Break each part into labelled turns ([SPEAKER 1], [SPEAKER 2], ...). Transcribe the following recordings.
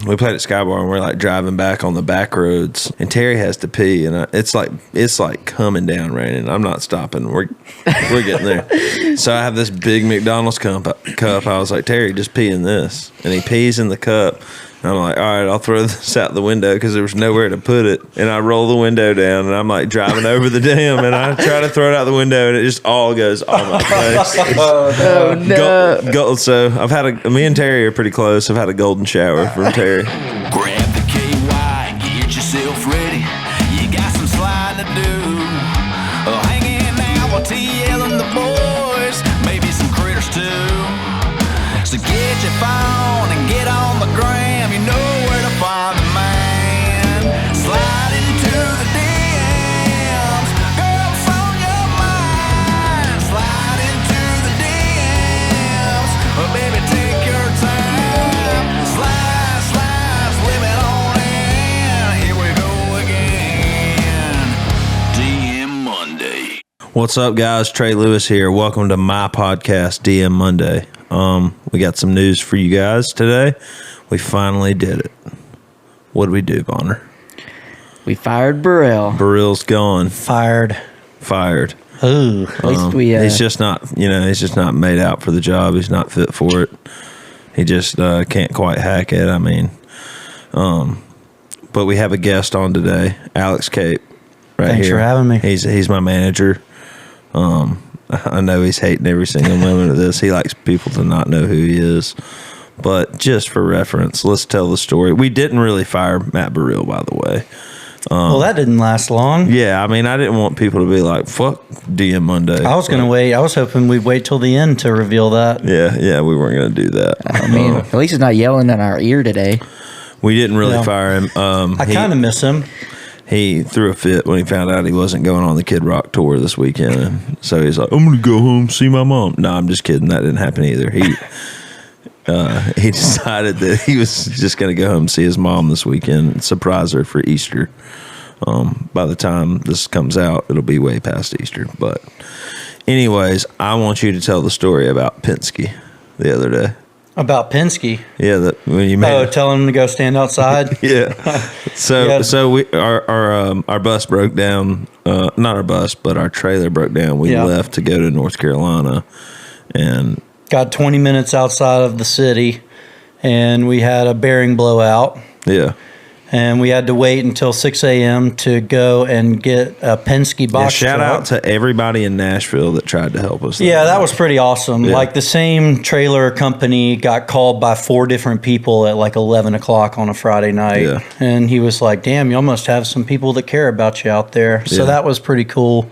[SPEAKER 1] we played at Sky Bar and we're like driving back on the back roads, and Terry has to pee, and it's like coming down raining. I'm not stopping. We're getting there. So I have this big McDonald's cup. I was like, Terry, just pee in this, and he pees in the cup. And I'm like, all right, I'll throw this out the window because there was nowhere to put it. And I roll the window down, and I'm like driving over the dam, and I try to throw it out the window, and it just all goes on my face.
[SPEAKER 2] Oh, no.
[SPEAKER 1] So me and Terry are pretty close. I've had a golden shower from Terry.
[SPEAKER 3] Grab the KY, get yourself ready. You got some sliding to do. Hanging out with TL and the boys, maybe some critters too. So get your phone and get on the gram. You know where to find the man. Slide into the DMs. Girl, what's on your mind? Slide into the DMs. Oh, baby, take your time. Slide, slip it on in. Here we go again. DM Monday.
[SPEAKER 1] What's up, guys? Trey Lewis here. Welcome to my podcast, DM Monday. We got some news for you guys today. We finally did it. What did we do, Bonner?
[SPEAKER 2] We fired Burrell.
[SPEAKER 1] Burrell's gone.
[SPEAKER 4] Fired.
[SPEAKER 2] Ooh. At least we.
[SPEAKER 1] He's just not, he's just not made out for the job. He's not fit for it. He just can't quite hack it. I mean, but we have a guest on today, Alex Cape, right
[SPEAKER 4] Thanks
[SPEAKER 1] here.
[SPEAKER 4] for having me.
[SPEAKER 1] He's my manager. I know he's hating every single moment of this. He likes people to not know who he is. But just for reference, let's tell the story. We didn't really fire Matt Burrell, by the way.
[SPEAKER 4] Well, that didn't last long.
[SPEAKER 1] Yeah, I mean, I didn't want people to be like, fuck DM Monday.
[SPEAKER 4] I was going to wait. I was hoping we'd wait till the end to reveal that.
[SPEAKER 1] Yeah, we weren't going to do that.
[SPEAKER 2] I mean, at least he's not yelling in our ear today.
[SPEAKER 1] We didn't really
[SPEAKER 4] No.
[SPEAKER 1] fire him.
[SPEAKER 4] I kind of miss him.
[SPEAKER 1] He threw a fit when he found out he wasn't going on the Kid Rock tour this weekend. So he's like, I'm going to go home, see my mom. No, I'm just kidding. That didn't happen either. He decided that he was just going to go home and see his mom this weekend and surprise her for Easter. By the time this comes out, it'll be way past Easter. But anyways, I want you to tell the story about Penske the other day.
[SPEAKER 4] About Penske.
[SPEAKER 1] Yeah, that when you made
[SPEAKER 4] tell him to go stand outside.
[SPEAKER 1] Yeah. So
[SPEAKER 4] Yeah.
[SPEAKER 1] so we our bus broke down. Not our bus, but our trailer broke down. We
[SPEAKER 4] Yeah.
[SPEAKER 1] left to go to North Carolina, and
[SPEAKER 4] Got 20 minutes outside of the city, and we had a bearing blowout.
[SPEAKER 1] yeah.
[SPEAKER 4] And we had to wait until 6 a.m. to go and get a Penske box
[SPEAKER 1] Shout
[SPEAKER 4] truck.
[SPEAKER 1] out to everybody in Nashville that tried to help us.
[SPEAKER 4] Yeah, that was pretty awesome.
[SPEAKER 1] Yeah.
[SPEAKER 4] Like the same trailer company got called by 4 different people at like 11 o'clock on a Friday night.
[SPEAKER 1] Yeah.
[SPEAKER 4] And he was like, damn, y'all must have some people that care about you out there. So
[SPEAKER 1] Yeah.
[SPEAKER 4] that was pretty cool.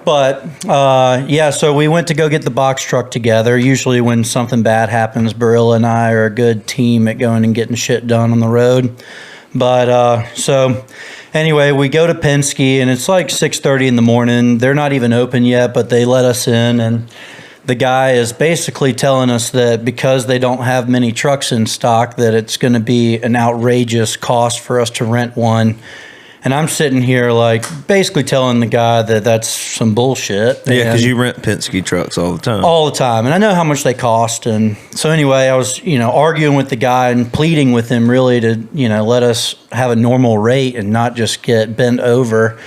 [SPEAKER 4] But so we went to go get the box truck together. Usually when something bad happens, Burrell and I are a good team at going and getting shit done on the road. But so anyway, we go to Penske, and it's like 6:30 in the morning. They're not even open yet, but they let us in, and the guy is basically telling us that because they don't have many trucks in stock, that it's going to be an outrageous cost for us to rent one. And I'm sitting here like basically telling the guy that that's some bullshit.
[SPEAKER 1] Yeah, because
[SPEAKER 4] And-
[SPEAKER 1] you rent Penske trucks all the time.
[SPEAKER 4] all the time, and I know how much they cost. And so anyway, I was arguing with the guy and pleading with him really to let us have a normal rate and not just get bent over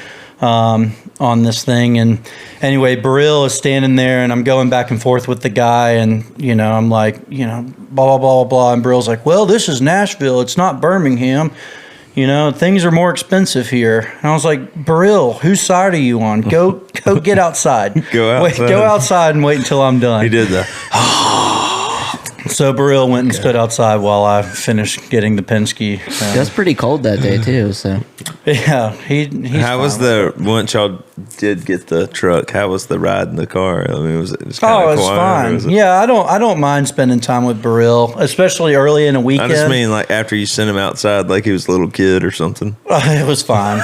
[SPEAKER 4] on this thing. And anyway, Burrell is standing there, and I'm going back and forth with the guy, and I'm like blah blah blah blah, and Burrell's like, well, this is Nashville, it's not Birmingham. Things are more expensive here. And I was like, Burrell, whose side are you on? Go get outside.
[SPEAKER 1] Go outside.
[SPEAKER 4] Go outside and wait until I'm done.
[SPEAKER 1] He did that.
[SPEAKER 4] So Burrell went and stood outside while I finished getting the Penske.
[SPEAKER 2] It was pretty cold that day too. So
[SPEAKER 4] Yeah, he's
[SPEAKER 1] How was
[SPEAKER 4] fine.
[SPEAKER 1] once y'all did get the truck? How was the ride in the car? I mean, was it just kind
[SPEAKER 4] Oh,
[SPEAKER 1] of
[SPEAKER 4] it's
[SPEAKER 1] quiet? Or was
[SPEAKER 4] fine.
[SPEAKER 1] it,
[SPEAKER 4] Yeah, I don't mind spending time with Burrell, especially early in a
[SPEAKER 1] I
[SPEAKER 4] weekend.
[SPEAKER 1] just mean like after you sent him outside, like he was a little kid or something.
[SPEAKER 4] It was fine.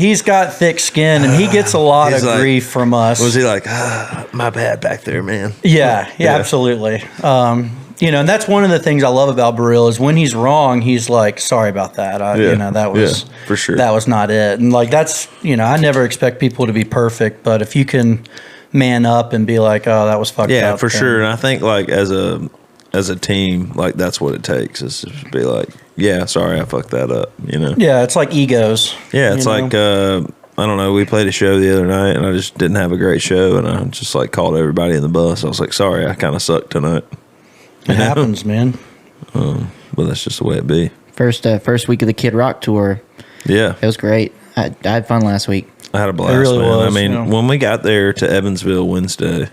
[SPEAKER 4] He's got thick skin, and he gets a lot
[SPEAKER 1] He's
[SPEAKER 4] of
[SPEAKER 1] like-
[SPEAKER 4] grief from us.
[SPEAKER 1] Was he like, my bad back there, man?
[SPEAKER 4] Yeah,
[SPEAKER 1] Yeah.
[SPEAKER 4] absolutely. And that's one of the things I love about Burrell is when he's wrong, he's like, sorry about that. That was
[SPEAKER 1] for sure.
[SPEAKER 4] That was not it. And like, that's, I never expect people to be perfect, but if you can man up and be like, oh, that was fucked up.
[SPEAKER 1] Yeah, for
[SPEAKER 4] then-
[SPEAKER 1] sure. And I think like as a as a team, like that's what it takes is to be like, yeah, sorry, I fucked that up, you know?
[SPEAKER 4] Yeah, it's like egos.
[SPEAKER 1] Yeah, it's like, I don't know, we played a show the other night and I just didn't have a great show and I just like called everybody in the bus. I was like, sorry, I kind of sucked tonight.
[SPEAKER 4] It happens, man.
[SPEAKER 1] But that's just the way it be.
[SPEAKER 2] First week of the Kid Rock tour.
[SPEAKER 1] Yeah.
[SPEAKER 2] It was great. I had fun last week.
[SPEAKER 1] I had a blast,
[SPEAKER 4] really
[SPEAKER 1] man.
[SPEAKER 4] was,
[SPEAKER 1] I mean,
[SPEAKER 4] yeah.
[SPEAKER 1] when we got there to Evansville Wednesday,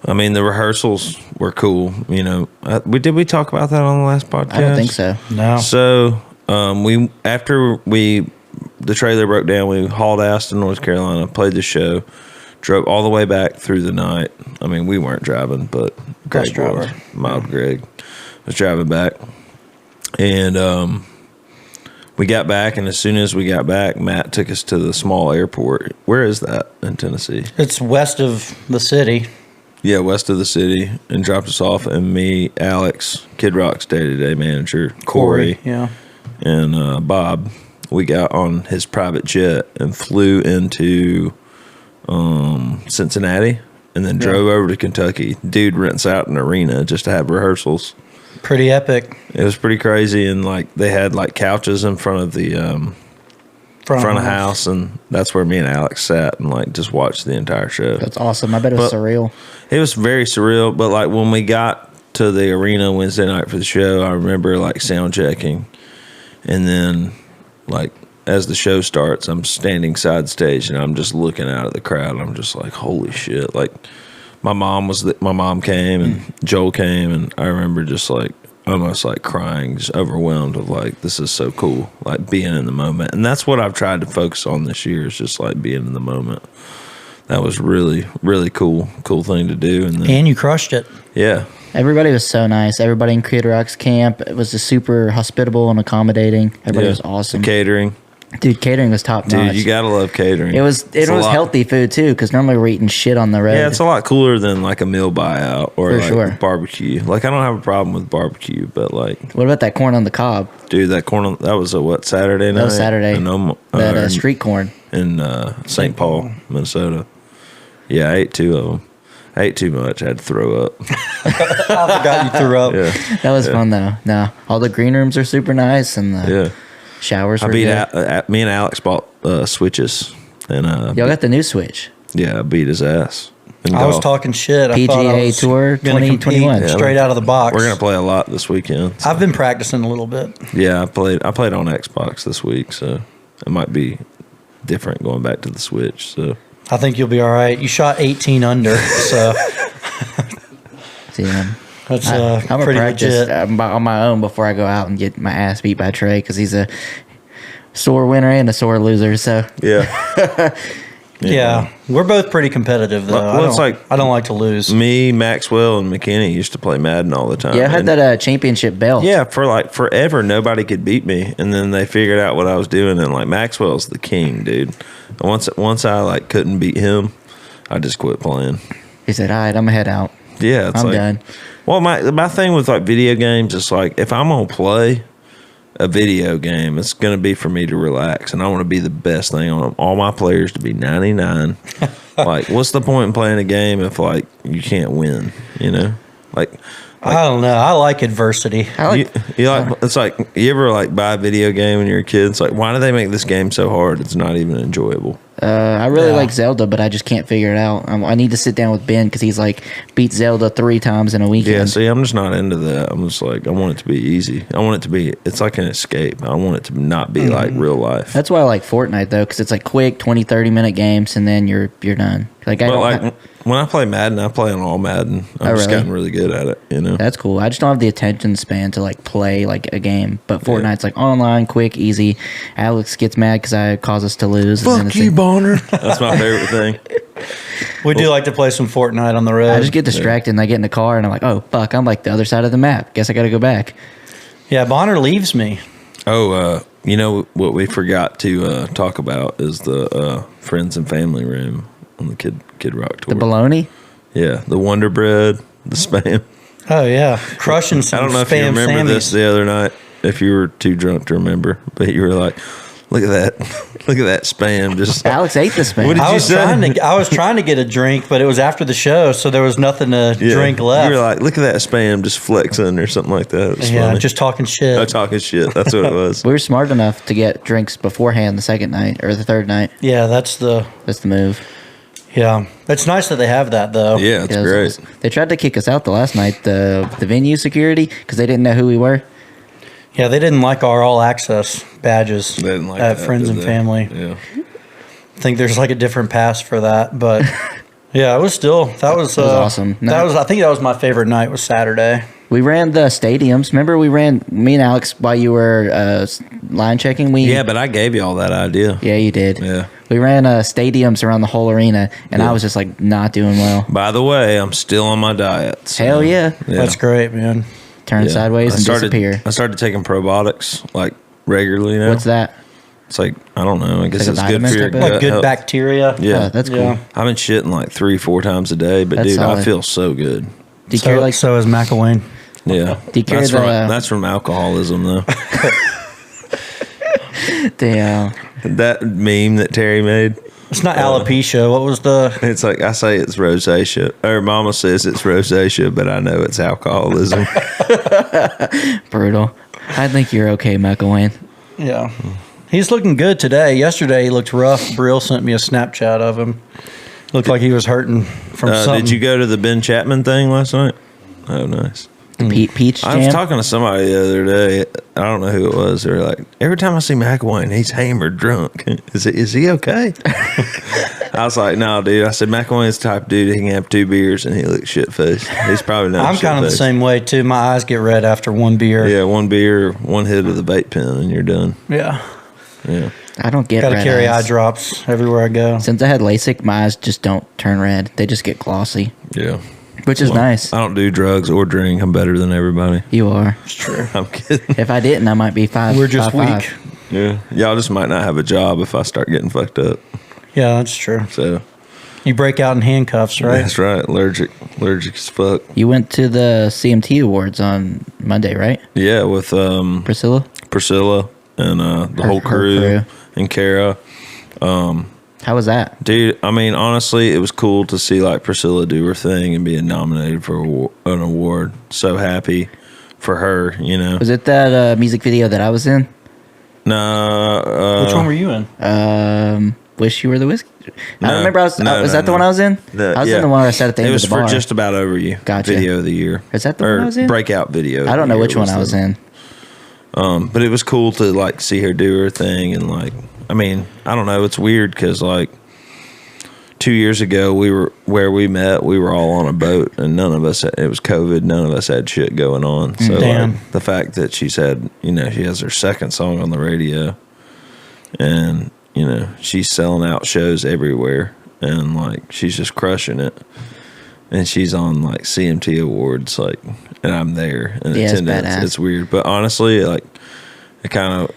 [SPEAKER 1] I mean, the rehearsals were cool. You know, did we talk about that on the last podcast?
[SPEAKER 2] I don't think so.
[SPEAKER 4] No.
[SPEAKER 1] So, the trailer broke down, we hauled ass to North Carolina, played the show, drove all the way back through the night. I mean, we weren't driving, but
[SPEAKER 4] Bus
[SPEAKER 1] Greg was.
[SPEAKER 4] driver.
[SPEAKER 1] Mild Greg was driving back. And we got back, and as soon as we got back, Matt took us to the small airport. Where is that in Tennessee?
[SPEAKER 4] It's west of the city.
[SPEAKER 1] Yeah, west of the city, and dropped us off. And me, Alex, Kid Rock's day-to-day manager, Corey,
[SPEAKER 4] Yeah.
[SPEAKER 1] and Bob, we got on his private jet and flew into Cincinnati, and then drove over to Kentucky. Dude rents out an arena just to have rehearsals.
[SPEAKER 4] Pretty epic.
[SPEAKER 1] It was pretty crazy, and like they had like couches in front of the front of house, and that's where me and Alex sat and like just watched the entire show.
[SPEAKER 2] That's awesome. I bet it was surreal.
[SPEAKER 1] It was very surreal, but like when we got to the arena Wednesday night for the show, I remember like sound checking, and then like as the show starts, I'm standing side stage and I'm just looking out at the crowd, and I'm just like, holy shit! Like my mom came and Joel came, and I remember just like almost like crying, just overwhelmed of like, this is so cool, like being in the moment. And that's what I've tried to focus on this year, is just like being in the moment. That was really, really cool thing to do. And then,
[SPEAKER 4] And you crushed it.
[SPEAKER 1] yeah,
[SPEAKER 2] Everybody was so nice. Everybody in Kid Rock's camp, it was just super hospitable and accommodating. Everybody was awesome.
[SPEAKER 1] Catering.
[SPEAKER 2] Dude, catering was top notch.
[SPEAKER 1] Dude, you gotta love catering.
[SPEAKER 2] It was
[SPEAKER 1] It's a lot-
[SPEAKER 2] healthy food too, because normally we're eating shit on the road.
[SPEAKER 1] Yeah, it's a lot cooler than like a meal buyout or
[SPEAKER 2] For
[SPEAKER 1] like
[SPEAKER 2] sure.
[SPEAKER 1] barbecue. Like I don't have a problem with barbecue, but like,
[SPEAKER 2] What about that corn on the cob?
[SPEAKER 1] dude, that corn that was a what, Saturday night?
[SPEAKER 2] That was Saturday.
[SPEAKER 1] In
[SPEAKER 2] Street corn.
[SPEAKER 1] in St. Paul, Minnesota. Yeah, I ate 2 of them. I ate too much. I had to throw up.
[SPEAKER 4] I forgot you threw up.
[SPEAKER 1] Yeah,
[SPEAKER 2] That was fun though. No, all the green rooms are super nice, and the
[SPEAKER 1] yeah.
[SPEAKER 2] showers
[SPEAKER 1] I
[SPEAKER 2] were
[SPEAKER 1] beat
[SPEAKER 2] good.
[SPEAKER 1] me and Alex bought switches, and
[SPEAKER 2] Y'all got the new Switch.
[SPEAKER 1] yeah, I beat his ass. in
[SPEAKER 4] I was
[SPEAKER 1] golf.
[SPEAKER 4] talking shit. I thought I
[SPEAKER 2] PGA
[SPEAKER 4] was
[SPEAKER 2] Tour
[SPEAKER 4] gonna compete
[SPEAKER 2] 2021.
[SPEAKER 4] straight out of the box.
[SPEAKER 1] We're gonna play a lot this weekend. so-
[SPEAKER 4] I've been practicing a little bit.
[SPEAKER 1] Yeah, I played on Xbox this week, so it might be different going back to the Switch. So
[SPEAKER 4] I think you'll be all right. You shot 18 under, so
[SPEAKER 2] Yeah.
[SPEAKER 4] that's
[SPEAKER 2] I'm gonna
[SPEAKER 4] pretty
[SPEAKER 2] practice
[SPEAKER 4] legit.
[SPEAKER 2] on my own before I go out and get my ass beat by Trey, because he's a sore winner and a sore loser. So
[SPEAKER 1] yeah,
[SPEAKER 4] Yeah, we're both pretty competitive though.
[SPEAKER 1] Well, it's like-
[SPEAKER 4] I don't like to lose.
[SPEAKER 1] me, Maxwell, and McKinney used to play Madden all the time.
[SPEAKER 2] yeah, I had
[SPEAKER 1] and-
[SPEAKER 2] that championship belt.
[SPEAKER 1] Yeah, for like forever, nobody could beat me, and then they figured out what I was doing, and like Maxwell's the king, dude. And once I like couldn't beat him, I just quit playing.
[SPEAKER 2] He said, "All right, I'm gonna head out.
[SPEAKER 1] Yeah, it's
[SPEAKER 2] I'm
[SPEAKER 1] like,
[SPEAKER 2] done."
[SPEAKER 1] Well, my thing with like video games is like if I'm gonna play a video game, it's gonna be for me to relax, and I want to be the best thing on them. All my players to be 99. Like, what's the point in playing a game if like you can't win? You know, like.
[SPEAKER 4] I don't know. I like adversity.
[SPEAKER 2] I like.
[SPEAKER 1] You like, it's like, you ever like buy a video game when you're a kid? It's like, why do they make this game so hard? It's not even enjoyable.
[SPEAKER 2] I really
[SPEAKER 4] Yeah.
[SPEAKER 2] like Zelda, but I just can't figure it out. I need to sit down with Ben, because he's like beat Zelda 3 times in a weekend.
[SPEAKER 1] Yeah, see, I'm just not into that. I'm just like, I want it to be easy. I want it to be, it's like an escape. I want it to not be like real life.
[SPEAKER 2] That's why I like Fortnite though, because it's like quick 20-30 minute games, and then you're done. Like I
[SPEAKER 1] But
[SPEAKER 2] don't.
[SPEAKER 1] like, when I play Madden, I play on all Madden. I've just
[SPEAKER 2] really?
[SPEAKER 1] gotten really good at it, you know?
[SPEAKER 2] That's cool. I just don't have the attention span to like play like a game. But Fortnite's like online, quick, easy. Alex gets mad because I cause us to lose. and then it's like-
[SPEAKER 1] Bonner. That's my favorite thing.
[SPEAKER 4] We do like to play some Fortnite on the road.
[SPEAKER 2] I just get distracted and I get in the car and I'm like, oh fuck, I'm like the other side of the map. Guess I got to go back.
[SPEAKER 4] Yeah, Bonner leaves me.
[SPEAKER 1] Oh, you know what we forgot to talk about is the friends and family room on the Kid Rock tour.
[SPEAKER 2] The bologna.
[SPEAKER 1] Yeah, the Wonder Bread, the Spam.
[SPEAKER 4] Oh yeah, crushing some
[SPEAKER 1] I don't know if
[SPEAKER 4] spam
[SPEAKER 1] you remember
[SPEAKER 4] Sammys.
[SPEAKER 1] this the other night, if you were too drunk to remember, but you were like, Look at that. Look at that spam. Just
[SPEAKER 2] Alex ate the spam.
[SPEAKER 1] What did
[SPEAKER 4] I
[SPEAKER 1] you
[SPEAKER 4] was
[SPEAKER 1] say?
[SPEAKER 4] I was trying to get a drink, but it was after the show, so there was nothing to
[SPEAKER 1] Yeah.
[SPEAKER 4] drink left.
[SPEAKER 1] You were like, look at that spam just flexing or something like that. It was
[SPEAKER 4] yeah,
[SPEAKER 1] funny.
[SPEAKER 4] just talking shit.
[SPEAKER 1] Oh, talking shit. That's what it was.
[SPEAKER 2] We were smart enough to get drinks beforehand the second night or the third night.
[SPEAKER 4] Yeah, that's the
[SPEAKER 2] move.
[SPEAKER 4] yeah. It's nice that they have that though.
[SPEAKER 1] Yeah, it's
[SPEAKER 2] Yeah,
[SPEAKER 1] great.
[SPEAKER 2] They tried to kick us out the last night, the venue security, because they didn't know who we were.
[SPEAKER 4] Yeah, they didn't like our all access badges
[SPEAKER 1] They didn't like
[SPEAKER 4] at
[SPEAKER 1] that,
[SPEAKER 4] Friends
[SPEAKER 1] did
[SPEAKER 4] and
[SPEAKER 1] they?
[SPEAKER 4] Family.
[SPEAKER 1] Yeah.
[SPEAKER 4] I think there's like a different pass for that, but yeah, it was still that was
[SPEAKER 2] awesome.
[SPEAKER 4] That was I think that was my favorite night was Saturday.
[SPEAKER 2] We ran the stadiums. Remember, me and Alex, while you were line checking.
[SPEAKER 1] Yeah, but I gave you all that idea.
[SPEAKER 2] Yeah, you did.
[SPEAKER 1] Yeah.
[SPEAKER 2] We ran stadiums around the whole arena, and I was just like not doing well.
[SPEAKER 1] By the way, I'm still on my diet. so-
[SPEAKER 2] Hell yeah.
[SPEAKER 4] That's great, man.
[SPEAKER 2] Turn
[SPEAKER 1] Yeah.
[SPEAKER 2] sideways and disappear.
[SPEAKER 1] I started taking probiotics like regularly now.
[SPEAKER 2] What's that?
[SPEAKER 1] It's like, I don't know. I guess
[SPEAKER 2] Like a
[SPEAKER 1] it's good
[SPEAKER 2] vitamin
[SPEAKER 1] for your
[SPEAKER 2] type of-
[SPEAKER 1] gut
[SPEAKER 4] Like good
[SPEAKER 1] health.
[SPEAKER 4] bacteria.
[SPEAKER 1] Yeah.
[SPEAKER 2] Oh, that's cool.
[SPEAKER 4] Yeah.
[SPEAKER 1] I've been shitting like 3-4 times a day, but
[SPEAKER 2] That's
[SPEAKER 1] dude, I
[SPEAKER 2] solid.
[SPEAKER 1] feel so good.
[SPEAKER 2] Do you carry like
[SPEAKER 4] So is McIlwain.
[SPEAKER 1] Yeah.
[SPEAKER 2] Do you carry
[SPEAKER 1] that's,
[SPEAKER 2] the-
[SPEAKER 1] that's from alcoholism, though.
[SPEAKER 2] the
[SPEAKER 1] That meme that Terry made,
[SPEAKER 4] It's not alopecia. What was the
[SPEAKER 1] it's like, I say it's rosacea. Or Mama says it's rosacea, but I know it's alcoholism.
[SPEAKER 2] brutal? I think you're okay, Mcilwain.
[SPEAKER 4] yeah. He's looking good today. Yesterday he looked rough. Brill sent me a Snapchat of him. Looked like he was hurting from something.
[SPEAKER 1] Did you go to the Ben Chapman thing last night? Oh, nice.
[SPEAKER 2] The Peach
[SPEAKER 1] I was
[SPEAKER 2] Jam.
[SPEAKER 1] talking to somebody the other day. I don't know who it was. They were like, every time I see McIlwain, he's hammered drunk. Is he okay? I was like, no, dude. I said, McIlwain's the type of dude, he can have 2 beers and he looks shit faced. He's probably not.
[SPEAKER 4] I'm kind of the
[SPEAKER 1] shit-faced.
[SPEAKER 4] same way too. My eyes get red after one beer.
[SPEAKER 1] Yeah, 1 beer, 1 hit of the vape pen, and you're done.
[SPEAKER 4] Yeah.
[SPEAKER 1] Yeah.
[SPEAKER 2] I don't get
[SPEAKER 4] Got to
[SPEAKER 2] red
[SPEAKER 4] carry eye
[SPEAKER 2] eyes.
[SPEAKER 4] drops everywhere I go.
[SPEAKER 2] Since I had LASIK, my eyes just don't turn red. They just get glossy,
[SPEAKER 1] Yeah.
[SPEAKER 2] which is nice.
[SPEAKER 1] I don't do drugs or drink. I'm better than everybody.
[SPEAKER 2] You are.
[SPEAKER 4] It's true.
[SPEAKER 1] I'm kidding.
[SPEAKER 2] If I didn't, I might be 5.
[SPEAKER 4] We're just
[SPEAKER 2] 5'5".
[SPEAKER 4] weak.
[SPEAKER 1] Yeah. Y'all just might not have a job if I start getting fucked up.
[SPEAKER 4] Yeah, that's true.
[SPEAKER 1] So,
[SPEAKER 4] You break out in handcuffs, right?
[SPEAKER 1] that's right. Allergic as fuck.
[SPEAKER 2] You went to the CMT Awards on Monday, right,
[SPEAKER 1] Yeah, with
[SPEAKER 2] Priscilla?
[SPEAKER 1] Priscilla and the whole
[SPEAKER 2] her
[SPEAKER 1] crew,
[SPEAKER 2] crew.
[SPEAKER 1] and Kara.
[SPEAKER 2] How was that?
[SPEAKER 1] Dude, I mean, honestly, it was cool to see like Priscilla do her thing and being nominated for an award. So happy for her, you know.
[SPEAKER 2] Was it that music video that I was in?
[SPEAKER 1] No,
[SPEAKER 4] Which one were you in?
[SPEAKER 2] Wish You Were the Whiskey. I
[SPEAKER 1] No,
[SPEAKER 2] remember. Was
[SPEAKER 1] no,
[SPEAKER 2] that the one I was in? I was in the one where I sat at the
[SPEAKER 1] It
[SPEAKER 2] end
[SPEAKER 1] was
[SPEAKER 2] of the
[SPEAKER 1] for
[SPEAKER 2] bar.
[SPEAKER 1] Just About Over You.
[SPEAKER 2] Gotcha.
[SPEAKER 1] Video of the year.
[SPEAKER 2] Is that the
[SPEAKER 1] or
[SPEAKER 2] one I was in?
[SPEAKER 1] Breakout video. of
[SPEAKER 2] I
[SPEAKER 1] the
[SPEAKER 2] don't know
[SPEAKER 1] year
[SPEAKER 2] which one I was
[SPEAKER 1] the-
[SPEAKER 2] in.
[SPEAKER 1] But it was cool to like see her do her thing and like, I mean, I don't know. It's weird because like 2 years ago we were where we met. We were all on a boat and none of us. It was COVID. None of us had shit going on. So
[SPEAKER 4] Damn.
[SPEAKER 1] like, the fact that she's had, you know, she has her second song on the radio, and you know she's selling out shows everywhere, and like she's just crushing it. And she's on like CMT Awards, like, and I'm there in
[SPEAKER 2] Yeah, it's
[SPEAKER 1] attendance.
[SPEAKER 2] badass.
[SPEAKER 1] It's weird, but honestly, like, it kind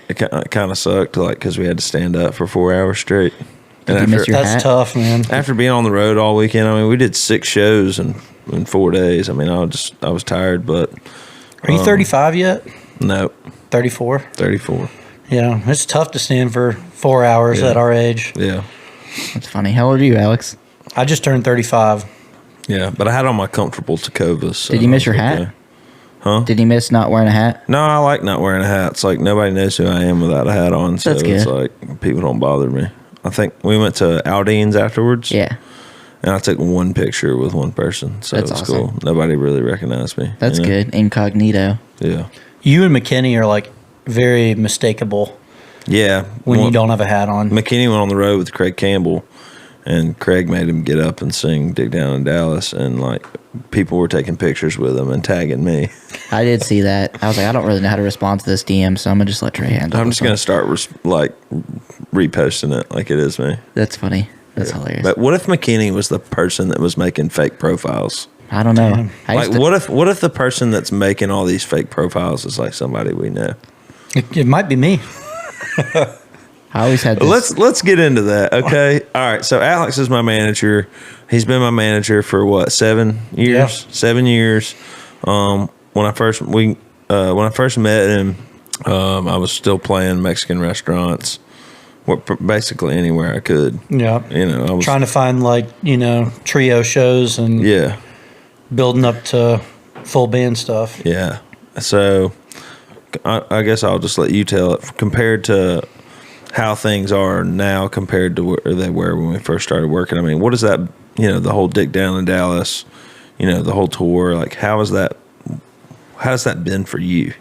[SPEAKER 1] of sucked, like, because we had to stand up for 4 hours straight. And
[SPEAKER 2] Did you miss your hat?
[SPEAKER 4] That's tough, man.
[SPEAKER 1] after being on the road all weekend, I mean, we did 6 shows in 4 days. I mean, I was tired, but
[SPEAKER 4] Are you 35 yet?
[SPEAKER 1] no,
[SPEAKER 4] 34?
[SPEAKER 1] 34.
[SPEAKER 4] Yeah, it's tough to stand for 4 hours
[SPEAKER 1] Yeah.
[SPEAKER 4] at our age.
[SPEAKER 1] Yeah,
[SPEAKER 2] That's funny. How old are you, Alex?
[SPEAKER 4] I just turned 35.
[SPEAKER 1] yeah, but I had on my comfortable Tacovas. So
[SPEAKER 2] Did you miss
[SPEAKER 1] I was
[SPEAKER 2] your hat?
[SPEAKER 1] okay. Huh?
[SPEAKER 2] Did you miss not wearing a hat?
[SPEAKER 1] No, I like not wearing a hat. It's like nobody knows who I am without a hat on. So
[SPEAKER 2] That's
[SPEAKER 1] it's
[SPEAKER 2] good.
[SPEAKER 1] like people don't bother me. I think we went to Aldine's afterwards.
[SPEAKER 2] Yeah,
[SPEAKER 1] And I took one picture with one person. So
[SPEAKER 2] That's
[SPEAKER 1] it was
[SPEAKER 2] awesome.
[SPEAKER 1] cool. Nobody really recognized me.
[SPEAKER 2] that's
[SPEAKER 1] you know?
[SPEAKER 2] good. Incognito.
[SPEAKER 1] Yeah.
[SPEAKER 4] You and McKinney are like very mistakable
[SPEAKER 1] Yeah.
[SPEAKER 4] when
[SPEAKER 1] Well,
[SPEAKER 4] you don't have a hat on.
[SPEAKER 1] McKinney went on the road with Craig Campbell, and Craig made him get up and sing Dig Down in Dallas. And like people were taking pictures with him and tagging me.
[SPEAKER 2] I did see that. I was like, I don't really know how to respond to this DM, so I'm gonna just let Trey handle it.
[SPEAKER 1] I'm just going to start reposting it like it is me.
[SPEAKER 2] That's funny. That's hilarious.
[SPEAKER 1] But what if McKinney was the person that was making fake profiles?
[SPEAKER 2] I don't know. I
[SPEAKER 1] Like,
[SPEAKER 2] used to,
[SPEAKER 1] what if the person that's making all these fake profiles is like somebody we know?
[SPEAKER 4] It might be me.
[SPEAKER 2] I always had this.
[SPEAKER 1] Let's get into that, okay? All right. So Alex is my manager. He's been my manager for what, 7 years?
[SPEAKER 4] Yeah.
[SPEAKER 1] 7 years. When I first met him, I was still playing Mexican restaurants. basically anywhere I could.
[SPEAKER 4] Yeah.
[SPEAKER 1] I was
[SPEAKER 4] Trying to find trio shows and building up to full band stuff.
[SPEAKER 1] Yeah. So I guess I'll just let you tell it compared to how things are now compared to where they were when we first started working. I mean, what is that, the whole Dick Down in Dallas, the whole tour, like how has that been for you,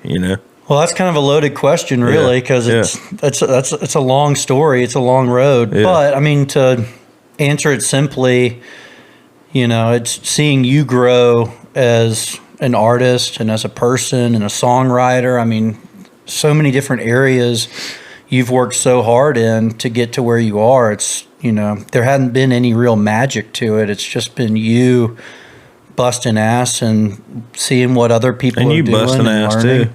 [SPEAKER 4] Well, that's kind of a loaded question, really, because it's a long story. It's a long road. Yeah. But, I mean, to answer it simply, it's seeing you grow as an artist and as a person and a songwriter. I mean, so many different areas you've worked so hard in to get to where you are. It's, there hadn't been any real magic to it. It's just been you busting ass and seeing what other people are doing. And you busting ass, too.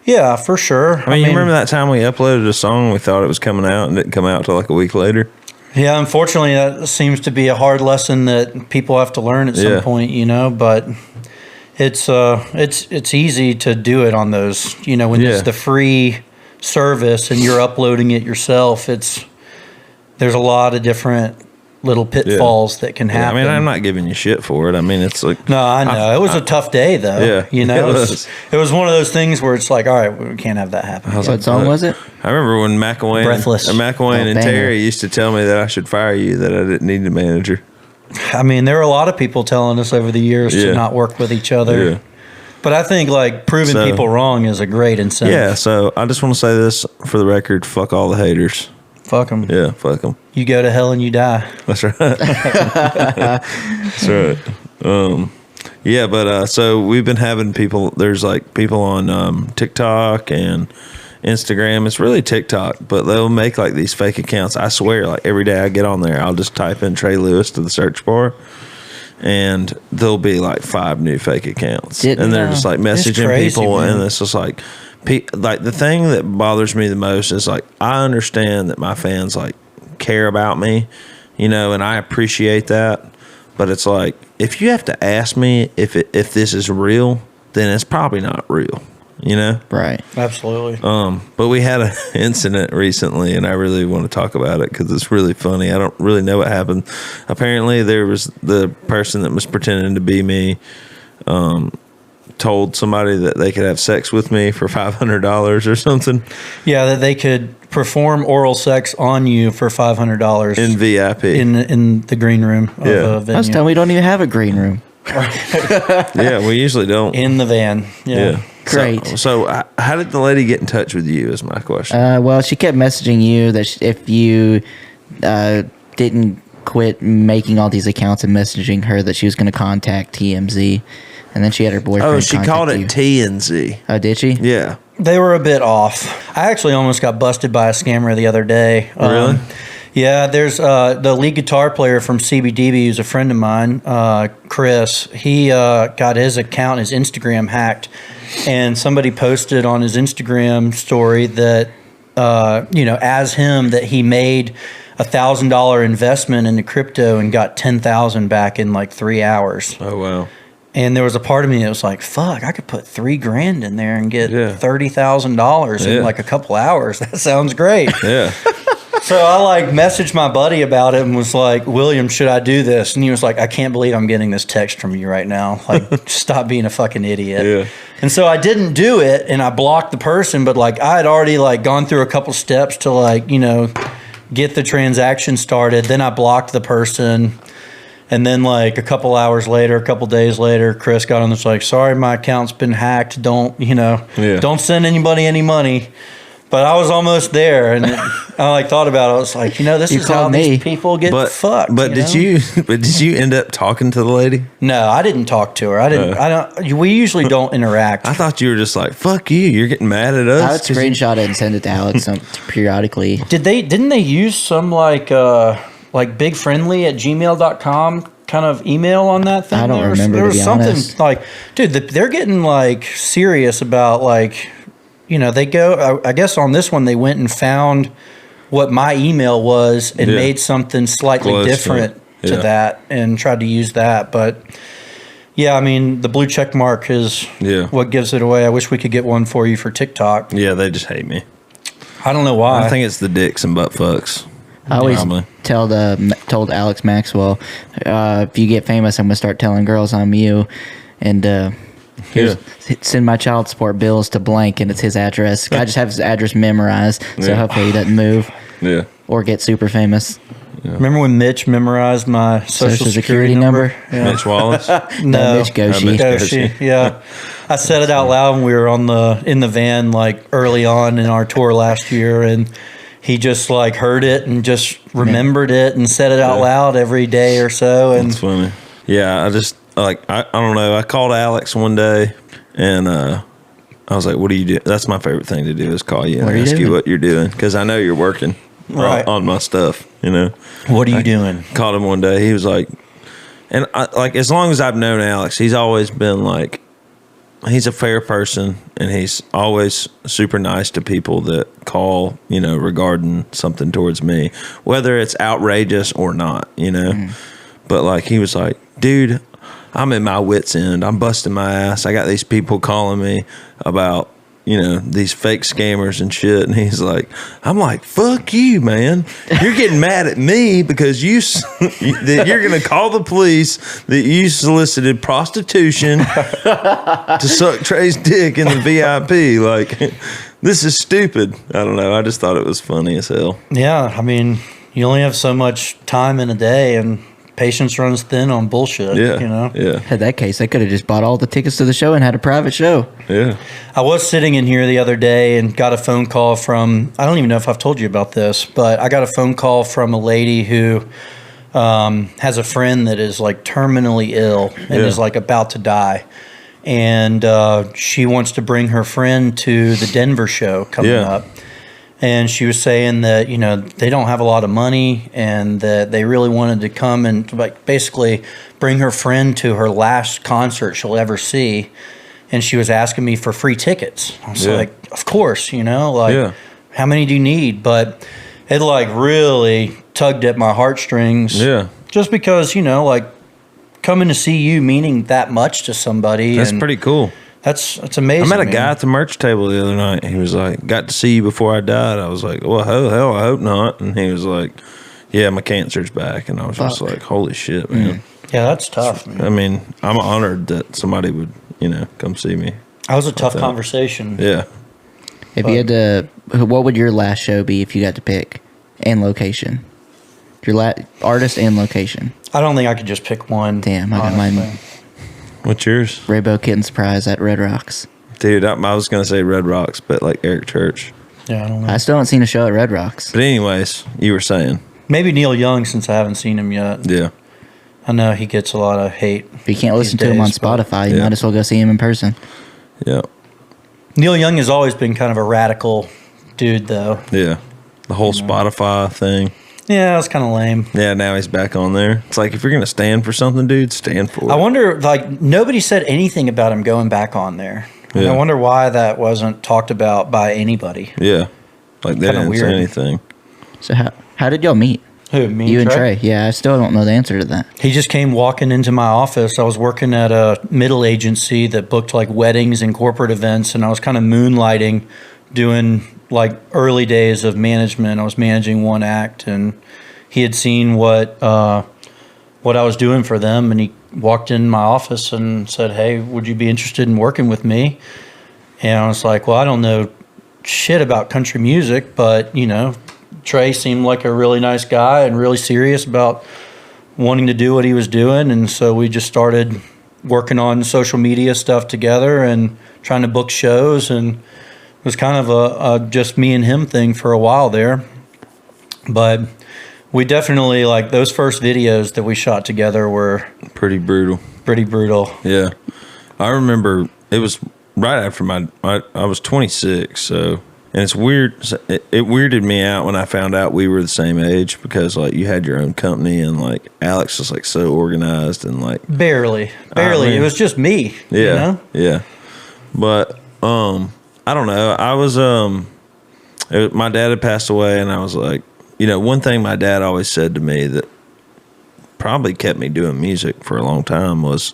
[SPEAKER 4] Yeah, for sure.
[SPEAKER 1] I mean, you remember that time we uploaded a song, we thought it was coming out and didn't come out until like a week later?
[SPEAKER 4] Yeah, unfortunately, that seems to be a hard lesson that people have to learn at some point, but it's easy to do it on those, when it's the free service and you're uploading it yourself. There's a lot of different little pitfalls that can happen.
[SPEAKER 1] I mean, I'm not giving you shit for it. I mean, it's like...
[SPEAKER 4] No, I know. It was a tough day, though.
[SPEAKER 1] Yeah.
[SPEAKER 4] It was one of those things where it's like, all right, we can't have that happen.
[SPEAKER 2] What song was it?
[SPEAKER 1] I remember when Mcilwain and Terry used to tell me that I should fire you, that I didn't need a manager.
[SPEAKER 4] I mean, there were a lot of people telling us over the years to not work with each other. Yeah. But I think, proving people wrong is a great incentive.
[SPEAKER 1] Yeah, so I just want to say this for the record, fuck all the haters.
[SPEAKER 4] Fuck them.
[SPEAKER 1] Yeah, fuck them.
[SPEAKER 4] You go to hell and you die.
[SPEAKER 1] That's right. That's right. So we've been having people, there's people on TikTok and Instagram. It's really TikTok, but they'll make these fake accounts. I swear, every day I get on there, I'll just type in Trey Lewis to the search bar, and there'll be 5 new fake accounts. And they're just messaging crazy, people, man. And it's just the thing that bothers me the most is I understand that my fans care about me, and I appreciate that, but it's if you have to ask me if this is real, then it's probably not real,
[SPEAKER 2] Right.
[SPEAKER 4] Absolutely.
[SPEAKER 1] But we had an incident recently, and I really want to talk about it because it's really funny. I don't really know what happened. Apparently, there was the person that was pretending to be me. Told somebody that they could have sex with me for $500 or something.
[SPEAKER 4] Yeah, that they could perform oral sex on you for $500
[SPEAKER 1] in VIP
[SPEAKER 4] in the green room of a venue.
[SPEAKER 2] Last time we don't even have a green room.
[SPEAKER 1] Yeah, we usually don't.
[SPEAKER 4] In the van. Yeah.
[SPEAKER 2] Great.
[SPEAKER 1] So how did the lady get in touch with you is my question.
[SPEAKER 2] Well, she kept messaging you that if you didn't quit making all these accounts and messaging her, that she was going to contact TMZ. And then she had her boyfriend.
[SPEAKER 1] Oh, she called it TNZ.
[SPEAKER 2] Oh, did she?
[SPEAKER 1] Yeah.
[SPEAKER 4] They were a bit off. I actually almost got busted by a scammer the other day.
[SPEAKER 1] Really?
[SPEAKER 4] Yeah, there's the lead guitar player from CBDB, who's a friend of mine, Chris. He got his account, his Instagram hacked, and somebody posted on his Instagram story that, as him, that he made $1,000 investment into crypto and got $10,000 back in 3 hours.
[SPEAKER 1] Oh, wow.
[SPEAKER 4] And there was a part of me that was like, fuck, I could put $3,000 in there and get $30,000 in a couple hours. That sounds great.
[SPEAKER 1] Yeah.
[SPEAKER 4] So I messaged my buddy about it and was like, William, should I do this? And he was like, I can't believe I'm getting this text from you right now. Stop being a fucking idiot.
[SPEAKER 1] Yeah.
[SPEAKER 4] And so I didn't do it, and I blocked the person, but I had already gone through a couple steps to get the transaction started. Then I blocked the person. And then a couple hours later, a couple days later, Chris got on this sorry, my account's been hacked. Don't send anybody any money. But I was almost there, and I thought about it. I was like, this is how these people get fucked.
[SPEAKER 1] But did you end up talking to the lady?
[SPEAKER 4] No, I didn't talk to her. I don't. We usually don't interact.
[SPEAKER 1] I thought you were just fuck you. You're getting mad at us.
[SPEAKER 2] I would screenshot it and send it to Alex periodically.
[SPEAKER 4] Didn't they use some bigfriendly@gmail.com kind of email on that thing?
[SPEAKER 2] I don't remember.
[SPEAKER 4] There was something
[SPEAKER 2] honest.
[SPEAKER 4] Dude, they're getting serious about they go. I guess on this one they went and found what my email was and made something slightly different to that and tried to use that. But yeah, I mean the blue check mark is what gives it away. I wish we could get one for you for TikTok.
[SPEAKER 1] Yeah, they just hate me.
[SPEAKER 4] I don't know why.
[SPEAKER 1] I think it's the dicks and butt fucks.
[SPEAKER 2] I always
[SPEAKER 1] Probably.
[SPEAKER 2] told Alex Maxwell, if you get famous, I'm gonna start telling girls I'm you, and send my child support bills to blank, and it's his address. I just have his address memorized, so hopefully he doesn't move
[SPEAKER 1] Yeah.
[SPEAKER 2] or get super famous.
[SPEAKER 4] Remember when Mitch memorized my social security number? Yeah.
[SPEAKER 1] Mitch Wallace.
[SPEAKER 4] No,
[SPEAKER 2] Mitch Goshi.
[SPEAKER 1] Goshi.
[SPEAKER 4] Yeah, I said it out loud when we were in the van like early on in our tour last year, and he just like heard it and just remembered it and said it out loud every day or so. And
[SPEAKER 1] That's funny. Yeah, I just I don't know. I called Alex one day and I was like, "What do you do?" That's my favorite thing to do is call you and
[SPEAKER 2] What are you
[SPEAKER 1] ask you
[SPEAKER 2] doing?
[SPEAKER 1] what you're doing because I know you're working
[SPEAKER 4] Right.
[SPEAKER 1] on my stuff. You know.
[SPEAKER 4] what are you doing?
[SPEAKER 1] Called him one day. He was like, and as long as I've known Alex, he's always been like, he's a fair person and he's always super nice to people that call, regarding something towards me, whether it's outrageous or not, But like, he was like, dude, I'm at my wit's end. I'm busting my ass. I got these people calling me about, these fake scammers and shit. And he's like, I'm like, fuck you, man. You're getting mad at me because that you're going to call the police that you solicited prostitution to suck Trey's dick in the VIP. Like, this is stupid. I don't know. I just thought it was funny as hell.
[SPEAKER 4] Yeah, I mean, you only have so much time in a day, and patience runs thin on bullshit.
[SPEAKER 1] Yeah. Yeah.
[SPEAKER 2] In that case, they could have just bought all the tickets to the show and had a private show.
[SPEAKER 1] Yeah.
[SPEAKER 4] I was sitting in here the other day and got a phone call from, I don't even know if I've told you about this, but I got a phone call from a lady who has a friend that is like terminally ill and is like about to die. And she wants to bring her friend to the Denver show coming up. And she was saying that, they don't have a lot of money and that they really wanted to come and like basically bring her friend to her last concert she'll ever see. And she was asking me for free tickets. I was like, of course, how many do you need? But it like really tugged at my heartstrings.
[SPEAKER 1] Yeah.
[SPEAKER 4] Just because, like coming to see you meaning that much to somebody.
[SPEAKER 1] That's pretty cool.
[SPEAKER 4] That's amazing.
[SPEAKER 1] I met a guy at the merch table the other night. He was like, got to see you before I died. I was like, well, hell, I hope not. And he was like, yeah, my cancer's back. And I was just like, holy shit, man.
[SPEAKER 4] Yeah, that's tough, man.
[SPEAKER 1] I mean, I'm honored that somebody would, come see me.
[SPEAKER 4] That was a tough conversation.
[SPEAKER 1] Yeah.
[SPEAKER 2] If you had to, what would your last show be if you got to pick? And location. Your artist and location.
[SPEAKER 4] I don't think I could just pick one.
[SPEAKER 2] Damn, I got mine.
[SPEAKER 1] What's yours?
[SPEAKER 2] Rainbow Kitten Surprise at Red Rocks.
[SPEAKER 1] Dude, I was going to say Red Rocks, but like Eric Church.
[SPEAKER 4] Yeah, I don't know.
[SPEAKER 2] I still haven't seen a show at Red Rocks.
[SPEAKER 1] But anyways, you were saying.
[SPEAKER 4] Maybe Neil Young, since I haven't seen him yet.
[SPEAKER 1] Yeah.
[SPEAKER 4] I know he gets a lot of hate.
[SPEAKER 2] If you can't listen to him on Spotify, you might as well go see him in person.
[SPEAKER 1] Yeah.
[SPEAKER 4] Neil Young has always been kind of a radical dude, though.
[SPEAKER 1] Yeah. The whole Spotify thing.
[SPEAKER 4] Yeah, it's kind of lame.
[SPEAKER 1] Yeah, now he's back on there. It's like, if you're going to stand for something, dude, stand for it.
[SPEAKER 4] I wonder, like, nobody said anything about him going back on there.
[SPEAKER 1] Yeah.
[SPEAKER 4] I wonder why that wasn't talked about by anybody.
[SPEAKER 1] Yeah. Like, they didn't say anything.
[SPEAKER 2] So how did y'all meet?
[SPEAKER 4] Who, me
[SPEAKER 2] You and Trey? Yeah, I still don't know the answer to that.
[SPEAKER 4] He just came walking into my office. I was working at a middle agency that booked like weddings and corporate events, and I was kind of moonlighting, doing like early days of management. I was managing one act, and he had seen what I was doing for them, and he walked in my office and said, "Hey, would you be interested in working with me?" And I was like, "Well, I don't know shit about country music, but Trey seemed like a really nice guy and really serious about wanting to do what he was doing." And so we just started working on social media stuff together and trying to book shows. And it was kind of a just me and him thing for a while there. But we definitely, like, those first videos that we shot together were
[SPEAKER 1] Pretty brutal. Yeah. I remember it was right after I was 26, so. And it's weird. It weirded me out when I found out we were the same age because, like, you had your own company and, like, Alex was, like, so organized and, like.
[SPEAKER 4] Barely.
[SPEAKER 1] I mean,
[SPEAKER 4] it was just me.
[SPEAKER 1] Yeah. Yeah. But, I don't know. I was, my dad had passed away and I was like, one thing my dad always said to me that probably kept me doing music for a long time was,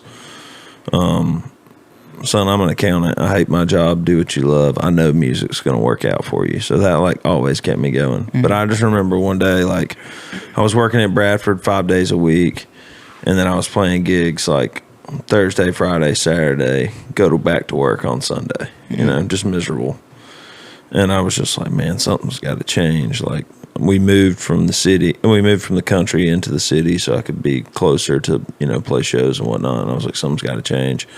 [SPEAKER 1] son, I'm an accountant. I hate my job. Do what you love. I know music's going to work out for you. So that like always kept me going. But I just remember one day, like I was working at Bradford 5 days a week, and then I was playing gigs like Thursday, Friday, Saturday, back to work on Sunday, you know, just miserable. And I was just like, man, something's got to change. Like we moved from the country into the city so I could be closer to, you know, play shows and whatnot. And I was like, something's got to change.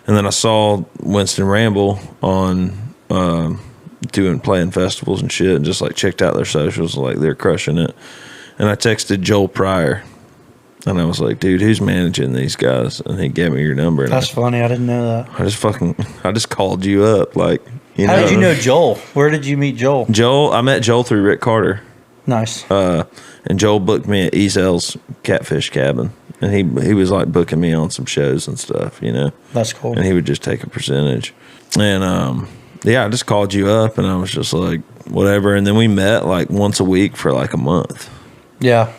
[SPEAKER 1] And then I saw Winston Ramble on playing festivals and shit, and just like checked out their socials, like they're crushing it. And I texted Joel Pryor, and I was like, dude, who's managing these guys? And he gave me your number. And
[SPEAKER 4] That's funny. I didn't know that.
[SPEAKER 1] I just called you up, like.
[SPEAKER 4] How did you know Joel? Where did you meet Joel?
[SPEAKER 1] I met Joel through Rick Carter.
[SPEAKER 4] Nice.
[SPEAKER 1] And Joel booked me at Ezel's Catfish Cabin, and he was like booking me on some shows and stuff, you know.
[SPEAKER 4] That's cool.
[SPEAKER 1] And he would just take a percentage. And I just called you up, and I was just like, whatever. And then we met like once a week for like a month.
[SPEAKER 4] Yeah.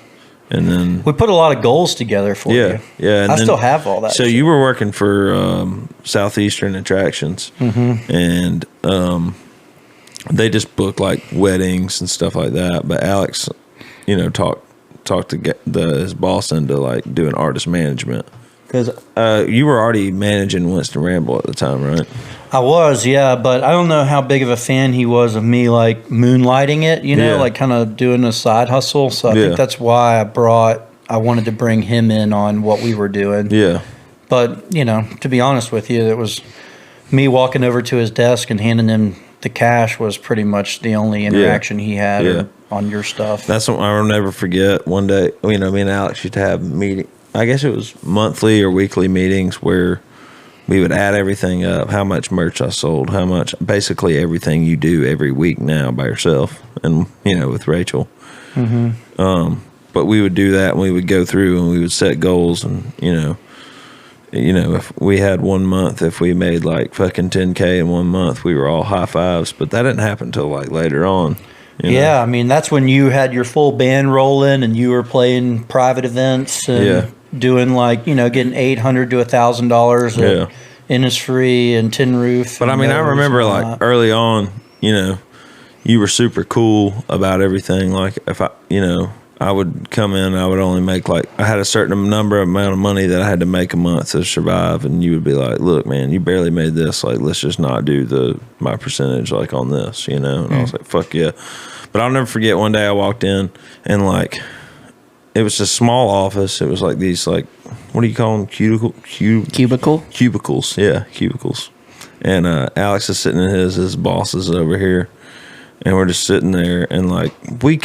[SPEAKER 1] And then
[SPEAKER 4] we put a lot of goals together for you.
[SPEAKER 1] Yeah. And
[SPEAKER 4] I still have all that.
[SPEAKER 1] So
[SPEAKER 4] shit.
[SPEAKER 1] you were working for Southeastern Attractions, and they just book like weddings and stuff like that. But Alex, you know, talked to his boss into like doing artist management. Because you were already managing Winston Ramble at the time, right?
[SPEAKER 4] I was, yeah, but I don't know how big of a fan he was of me, like moonlighting it, you know, like kind of doing a side hustle. So I think that's why I wanted to bring him in on what we were doing. Yeah. But, you know, to be honest with you, it was me walking over to his desk and handing him the cash was pretty much the only interaction he had on your stuff.
[SPEAKER 1] That's what I'll never forget. One day, you know, me and Alex used to have meetings. I guess it was monthly or weekly meetings where we would add everything up, how much merch I sold, how much, basically everything you do every week now by yourself and, you know, with Rachel. But we would do that and we would go through and we would set goals and, you know, if we had 1 month, if we made like fucking 10K in 1 month, we were all high fives, but that didn't happen until like later on. You know?
[SPEAKER 4] Yeah, I mean, that's when you had your full band rolling and you were playing private events and doing like, you know, getting $800 to $1,000 at Innisfree and Tin Roof.
[SPEAKER 1] But I mean, I remember like early on, you know, you were super cool about everything. Like if I would come in, I would only make like, I had a certain amount of money that I had to make a month to survive. And you would be like, look, man, you barely made this. Like, let's just not do my percentage like on this, you know? And I was like, fuck yeah. But I'll never forget one day I walked in and like, it was a small office. It was like these like, what do you call them? Cubicles. Yeah, cubicles. And Alex is sitting in his boss is over here. And we're just sitting there and like, we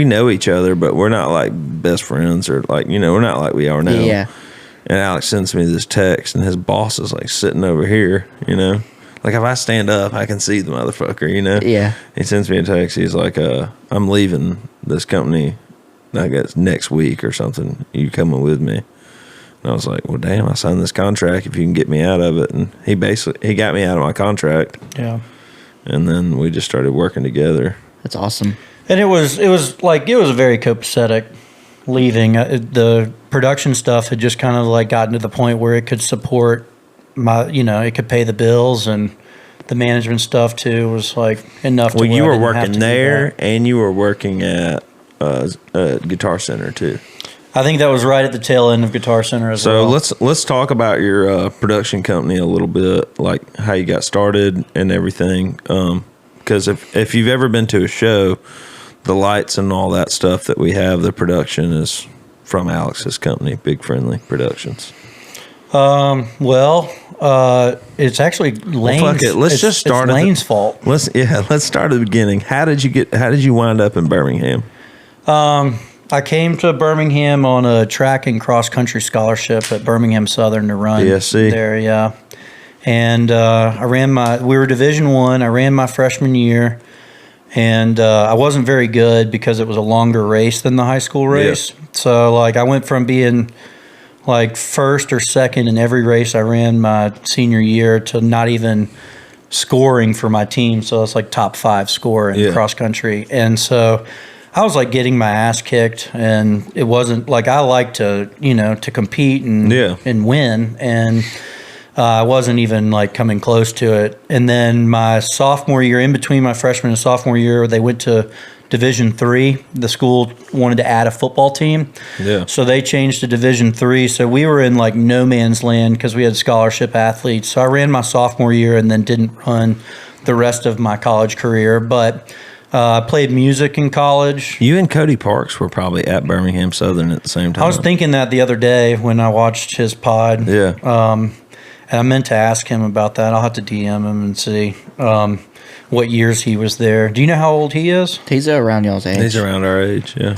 [SPEAKER 1] know each other, but we're not like best friends or like, you know, we're not like we are now. Yeah. And Alex sends me this text and his boss is like sitting over here, you know. Like if I stand up, I can see the motherfucker, you know? Yeah. He sends me a text. He's like, I'm leaving this company, I guess, next week or something. You coming with me? And I was like, well, damn, I signed this contract if you can get me out of it. And he got me out of my contract. Yeah. And then we just started working together.
[SPEAKER 2] That's awesome.
[SPEAKER 4] And it was very copacetic leaving. The production stuff had just kind of like gotten to the point where it could support it could pay the bills, and the management stuff too was like enough.
[SPEAKER 1] Well, you were working there and you were working at Guitar Center too.
[SPEAKER 4] I think that was right at the tail end of Guitar Center as well.
[SPEAKER 1] So let's talk about your production company a little bit, like how you got started and everything. Because if you've ever been to a show, the lights and all that stuff that we have, the production is from Alex's company, Big Friendly Productions.
[SPEAKER 4] It's actually Lane's.
[SPEAKER 1] Well, fuck it. Let's just start.
[SPEAKER 4] It's Lane's fault.
[SPEAKER 1] Let's start at the beginning. How did you wind up in Birmingham?
[SPEAKER 4] I came to Birmingham on a track and cross country scholarship at Birmingham Southern to run there. Yeah, and we were Division I. I ran my freshman year, and I wasn't very good because it was a longer race than the high school race. Yeah. So like I went from being like first or second in every race I ran my senior year to not even scoring for my team. So it's like top 5 score in cross country. And so I was like getting my ass kicked, and it wasn't like I like to, to compete and win. And I wasn't even like coming close to it. And then my sophomore year, in between my freshman and sophomore year, they went to Division III. The school wanted to add a football team.
[SPEAKER 1] Yeah.
[SPEAKER 4] So they changed to Division III. So we were in like no man's land because we had scholarship athletes. So I ran my sophomore year and then didn't run the rest of my college career. But I played music in college.
[SPEAKER 1] You and Cody Parks were probably at Birmingham Southern at the same time.
[SPEAKER 4] I was thinking that the other day when I watched his pod.
[SPEAKER 1] Yeah.
[SPEAKER 4] And I meant to ask him about that. I'll have to DM him and see what years he was there. Do you know how old he is?
[SPEAKER 2] He's around y'all's age.
[SPEAKER 1] He's around our age, yeah.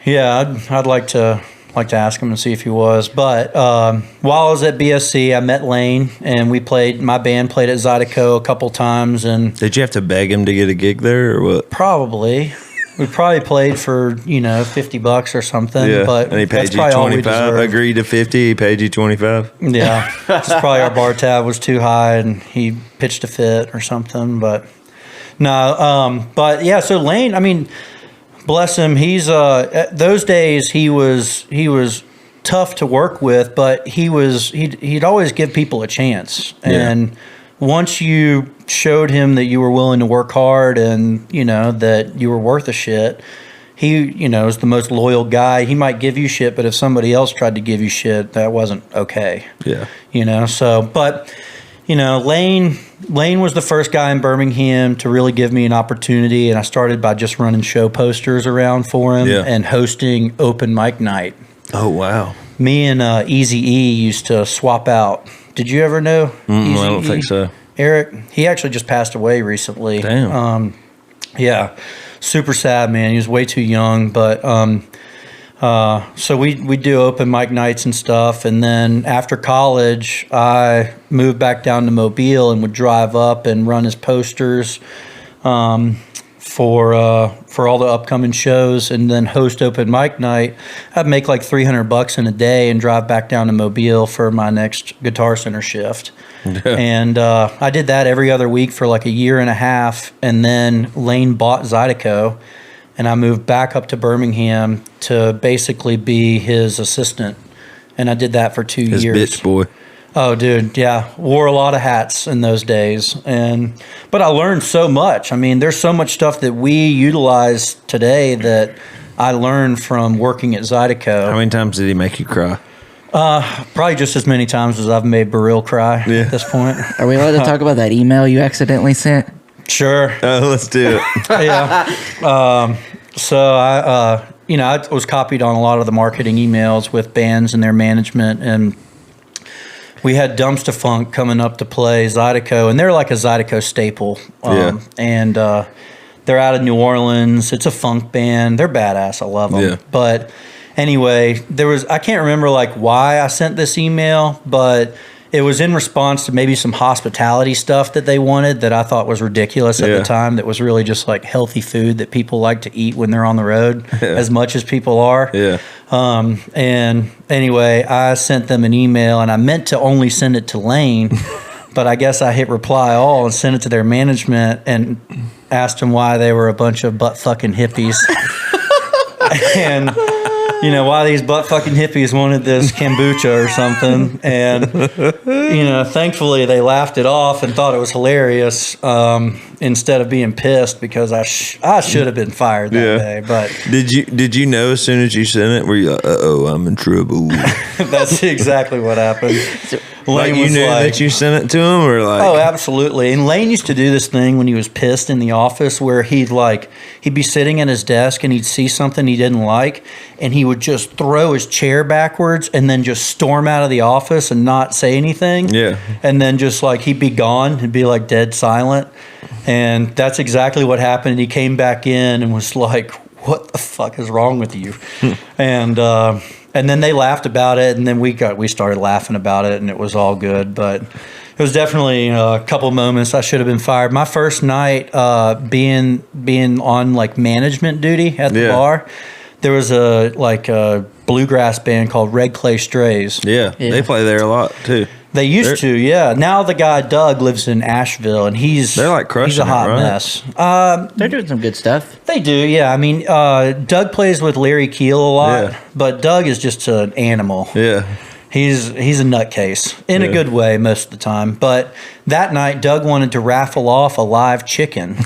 [SPEAKER 4] Yeah, I'd like to ask him and see if he was. But while I was at BSC, I met Lane, and my band played at Zydeco a couple times. And
[SPEAKER 1] Did you have to beg him to get a gig there or what?
[SPEAKER 4] probably we probably played for $50 or something.
[SPEAKER 1] Yeah,
[SPEAKER 4] But
[SPEAKER 1] and he paid
[SPEAKER 4] that's
[SPEAKER 1] you
[SPEAKER 4] probably all we
[SPEAKER 1] 25.
[SPEAKER 4] deserved.
[SPEAKER 1] Agreed to 50. He paid you 25.
[SPEAKER 4] Yeah, it's probably our bar tab was too high, and he pitched a fit or something. But no, but yeah. So Lane, I mean, bless him. He's those days he was tough to work with, but he'd always give people a chance.
[SPEAKER 1] Yeah.
[SPEAKER 4] And once you showed him that you were willing to work hard and that you were worth a shit, he is the most loyal guy. He might give you shit, but if somebody else tried to give you shit, that wasn't okay.
[SPEAKER 1] Yeah.
[SPEAKER 4] So but Lane was the first guy in Birmingham to really give me an opportunity, and I started by just running show posters around for him and hosting open mic night.
[SPEAKER 1] Oh, wow.
[SPEAKER 4] Me and Eazy-E used to swap out. Did you ever know Eazy-E?
[SPEAKER 1] I don't think so.
[SPEAKER 4] Eric, he actually just passed away recently.
[SPEAKER 1] Damn.
[SPEAKER 4] Yeah, super sad, man. He was way too young, but so we do open mic nights and stuff, and then after college, I moved back down to Mobile and would drive up and run his posters for all the upcoming shows, and then host open mic night. I'd make like $300 in a day and drive back down to Mobile for my next Guitar Center shift. And I did that every other week for like a year and a half, and then Lane bought Zydeco, and I moved back up to Birmingham to basically be his assistant, and I did that for 2
[SPEAKER 1] His
[SPEAKER 4] years.
[SPEAKER 1] bitch boy.
[SPEAKER 4] Oh, dude, yeah. Wore a lot of hats in those days. But I learned so much. I mean, there's so much stuff that we utilize today that I learned from working at Zydeco.
[SPEAKER 1] How many times did he make you cry?
[SPEAKER 4] Probably just as many times as I've made Baril cry at this point.
[SPEAKER 2] Are we allowed to talk about that email you accidentally sent?
[SPEAKER 4] Sure.
[SPEAKER 1] Let's do it.
[SPEAKER 4] Yeah. So I was copied on a lot of the marketing emails with bands and their management, and we had Dumpster Funk coming up to play Zydeco, and they're like a Zydeco staple. And they're out of New Orleans. It's a funk band. They're badass. I love them.
[SPEAKER 1] Yeah.
[SPEAKER 4] But anyway, I can't remember like why I sent this email, but it was in response to maybe some hospitality stuff that they wanted that I thought was ridiculous at the time. That was really just like healthy food that people like to eat when they're on the road, as much as people are.
[SPEAKER 1] Yeah.
[SPEAKER 4] And anyway, I sent them an email, and I meant to only send it to Lane, but I guess I hit reply all and sent it to their management and asked them why they were a bunch of butt fucking hippies. And why these butt fucking hippies wanted this kombucha or something. And, thankfully they laughed it off and thought it was hilarious instead of being pissed, because I should have been fired that day. But
[SPEAKER 1] did you know as soon as you sent it, were you like, uh-oh, I'm in trouble?
[SPEAKER 4] that's exactly what happened.
[SPEAKER 1] Like you knew that you sent it to him, or like?
[SPEAKER 4] Oh, absolutely. And Lane used to do this thing when he was pissed in the office where he'd be sitting at his desk and he'd see something he didn't like, and he would just throw his chair backwards and then just storm out of the office and not say anything.
[SPEAKER 1] Yeah.
[SPEAKER 4] And then just like he'd be gone, he'd be like dead silent. And that's exactly what happened. And he came back in and was like, "What the fuck is wrong with you?" And then they laughed about it, and then we started laughing about it, and it was all good. But it was definitely a couple moments I should have been fired. My first night being on like management duty at the bar, there was a bluegrass band called Red Clay Strays.
[SPEAKER 1] Yeah, they play there a lot too.
[SPEAKER 4] They used to, yeah. Now the guy Doug lives in Asheville, and they're like crushing. He's a hot mess.
[SPEAKER 2] They're doing some good stuff.
[SPEAKER 4] They do, yeah. I mean, Doug plays with Larry Keel a lot, but Doug is just an animal.
[SPEAKER 1] Yeah.
[SPEAKER 4] He's a nutcase in a good way most of the time. But that night, Doug wanted to raffle off a live chicken.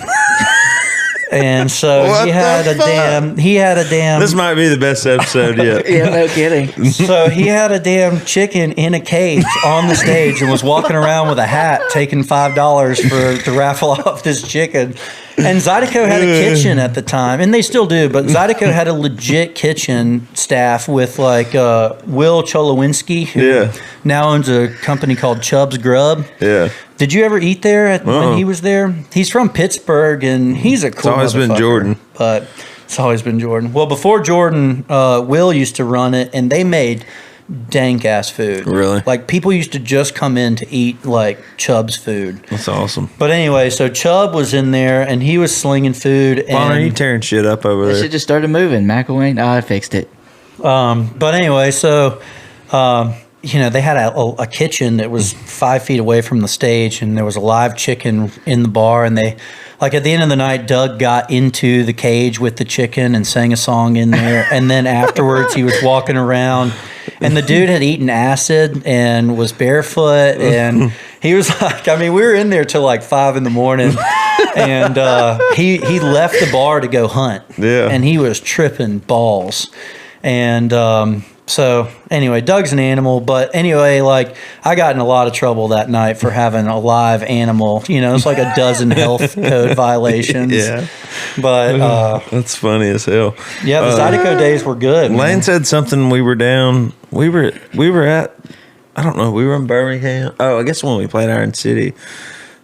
[SPEAKER 4] And so
[SPEAKER 1] What
[SPEAKER 4] he had
[SPEAKER 1] the
[SPEAKER 4] a
[SPEAKER 1] fuck?
[SPEAKER 4] damn.
[SPEAKER 1] This might be the best episode yet.
[SPEAKER 2] Yeah, no kidding.
[SPEAKER 4] So he had a damn chicken in a cage on the stage and was walking around with a hat, taking $5 to raffle off this chicken. And Zydeco had a kitchen at the time, and they still do, but Zydeco had a legit kitchen staff with like Will Cholowinski, who now owns a company called Chubb's Grub.
[SPEAKER 1] Yeah.
[SPEAKER 4] Did you ever eat there when he was there? He's from Pittsburgh, and he's a cool
[SPEAKER 1] always been
[SPEAKER 4] motherfucker,
[SPEAKER 1] Jordan.
[SPEAKER 4] But it's always been Jordan. Well, before Jordan, Will used to run it, and they made dank ass food.
[SPEAKER 1] Really?
[SPEAKER 4] Like people used to just come in to eat like Chubb's food.
[SPEAKER 1] That's awesome.
[SPEAKER 4] But anyway, so Chubb was in there, and he was slinging food.
[SPEAKER 1] Why are you
[SPEAKER 4] And
[SPEAKER 1] tearing shit up over
[SPEAKER 2] That
[SPEAKER 1] there?
[SPEAKER 2] shit just started moving. Mcilwain, I fixed it.
[SPEAKER 4] but anyway, so they had a kitchen that was 5 feet away from the stage, and there was a live chicken in the bar, and they, like at the end of the night, Doug got into the cage with the chicken and sang a song in there, and then afterwards he was walking around, and the dude had eaten acid and was barefoot, and he was like, I mean, we were in there till like 5 a.m, and he left the bar to go hunt, and he was tripping balls, and so anyway, Doug's an animal, but anyway, like I got in a lot of trouble that night for having a live animal. It's like a dozen health code violations.
[SPEAKER 1] Yeah.
[SPEAKER 4] But
[SPEAKER 1] That's funny as hell.
[SPEAKER 4] yeah, the Zydeco days were good.
[SPEAKER 1] Lane
[SPEAKER 4] Man.
[SPEAKER 1] said something. We were down. We were at. I don't know. We were in Birmingham. Oh, I guess when we played Iron City,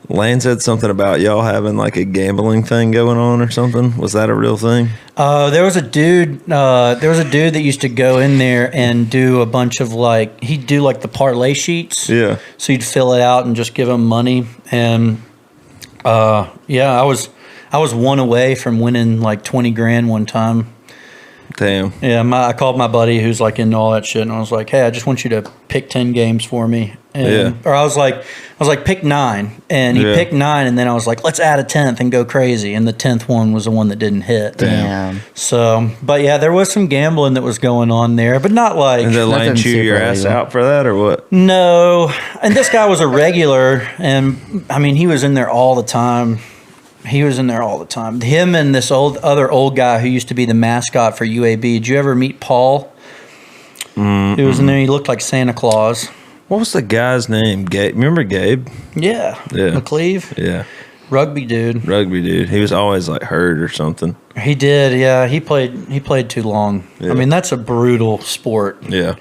[SPEAKER 1] Lane said something about y'all having like a gambling thing going on or something. Was that a real thing?
[SPEAKER 4] There was a dude. There was a dude that used to go in there and do a bunch of like he'd do like the parlay sheets.
[SPEAKER 1] Yeah.
[SPEAKER 4] So you'd fill it out and just give him money. And I was one away from winning like 20 grand one time.
[SPEAKER 1] Damn.
[SPEAKER 4] Yeah, I called my buddy who's like into all that shit, and I was like, "Hey, I just want you to pick 10 games for me." And, Or I was like, pick 9, and he picked 9, and then I was like, let's add a 10th and go crazy, and the 10th one was the one that didn't hit.
[SPEAKER 2] Damn.
[SPEAKER 4] So, but yeah, there was some gambling that was going on there, but not like
[SPEAKER 1] And did Lane
[SPEAKER 2] Nothing
[SPEAKER 1] chew your
[SPEAKER 2] super
[SPEAKER 1] ass
[SPEAKER 2] illegal.
[SPEAKER 1] out for that or what?
[SPEAKER 4] no. And this guy was a regular, and I mean, he was in there all the time. Him and this other old guy who used to be the mascot for UAB. Did you ever meet Paul? He was in there. He looked like Santa Claus.
[SPEAKER 1] What was the guy's name? Gabe. Remember Gabe?
[SPEAKER 4] Yeah.
[SPEAKER 1] Yeah.
[SPEAKER 4] McLeave.
[SPEAKER 1] Yeah.
[SPEAKER 4] Rugby dude.
[SPEAKER 1] Rugby dude. He was always like hurt or something.
[SPEAKER 4] He did. Yeah. He played too long.
[SPEAKER 1] Yeah.
[SPEAKER 4] I mean, that's a brutal sport.
[SPEAKER 1] Yeah.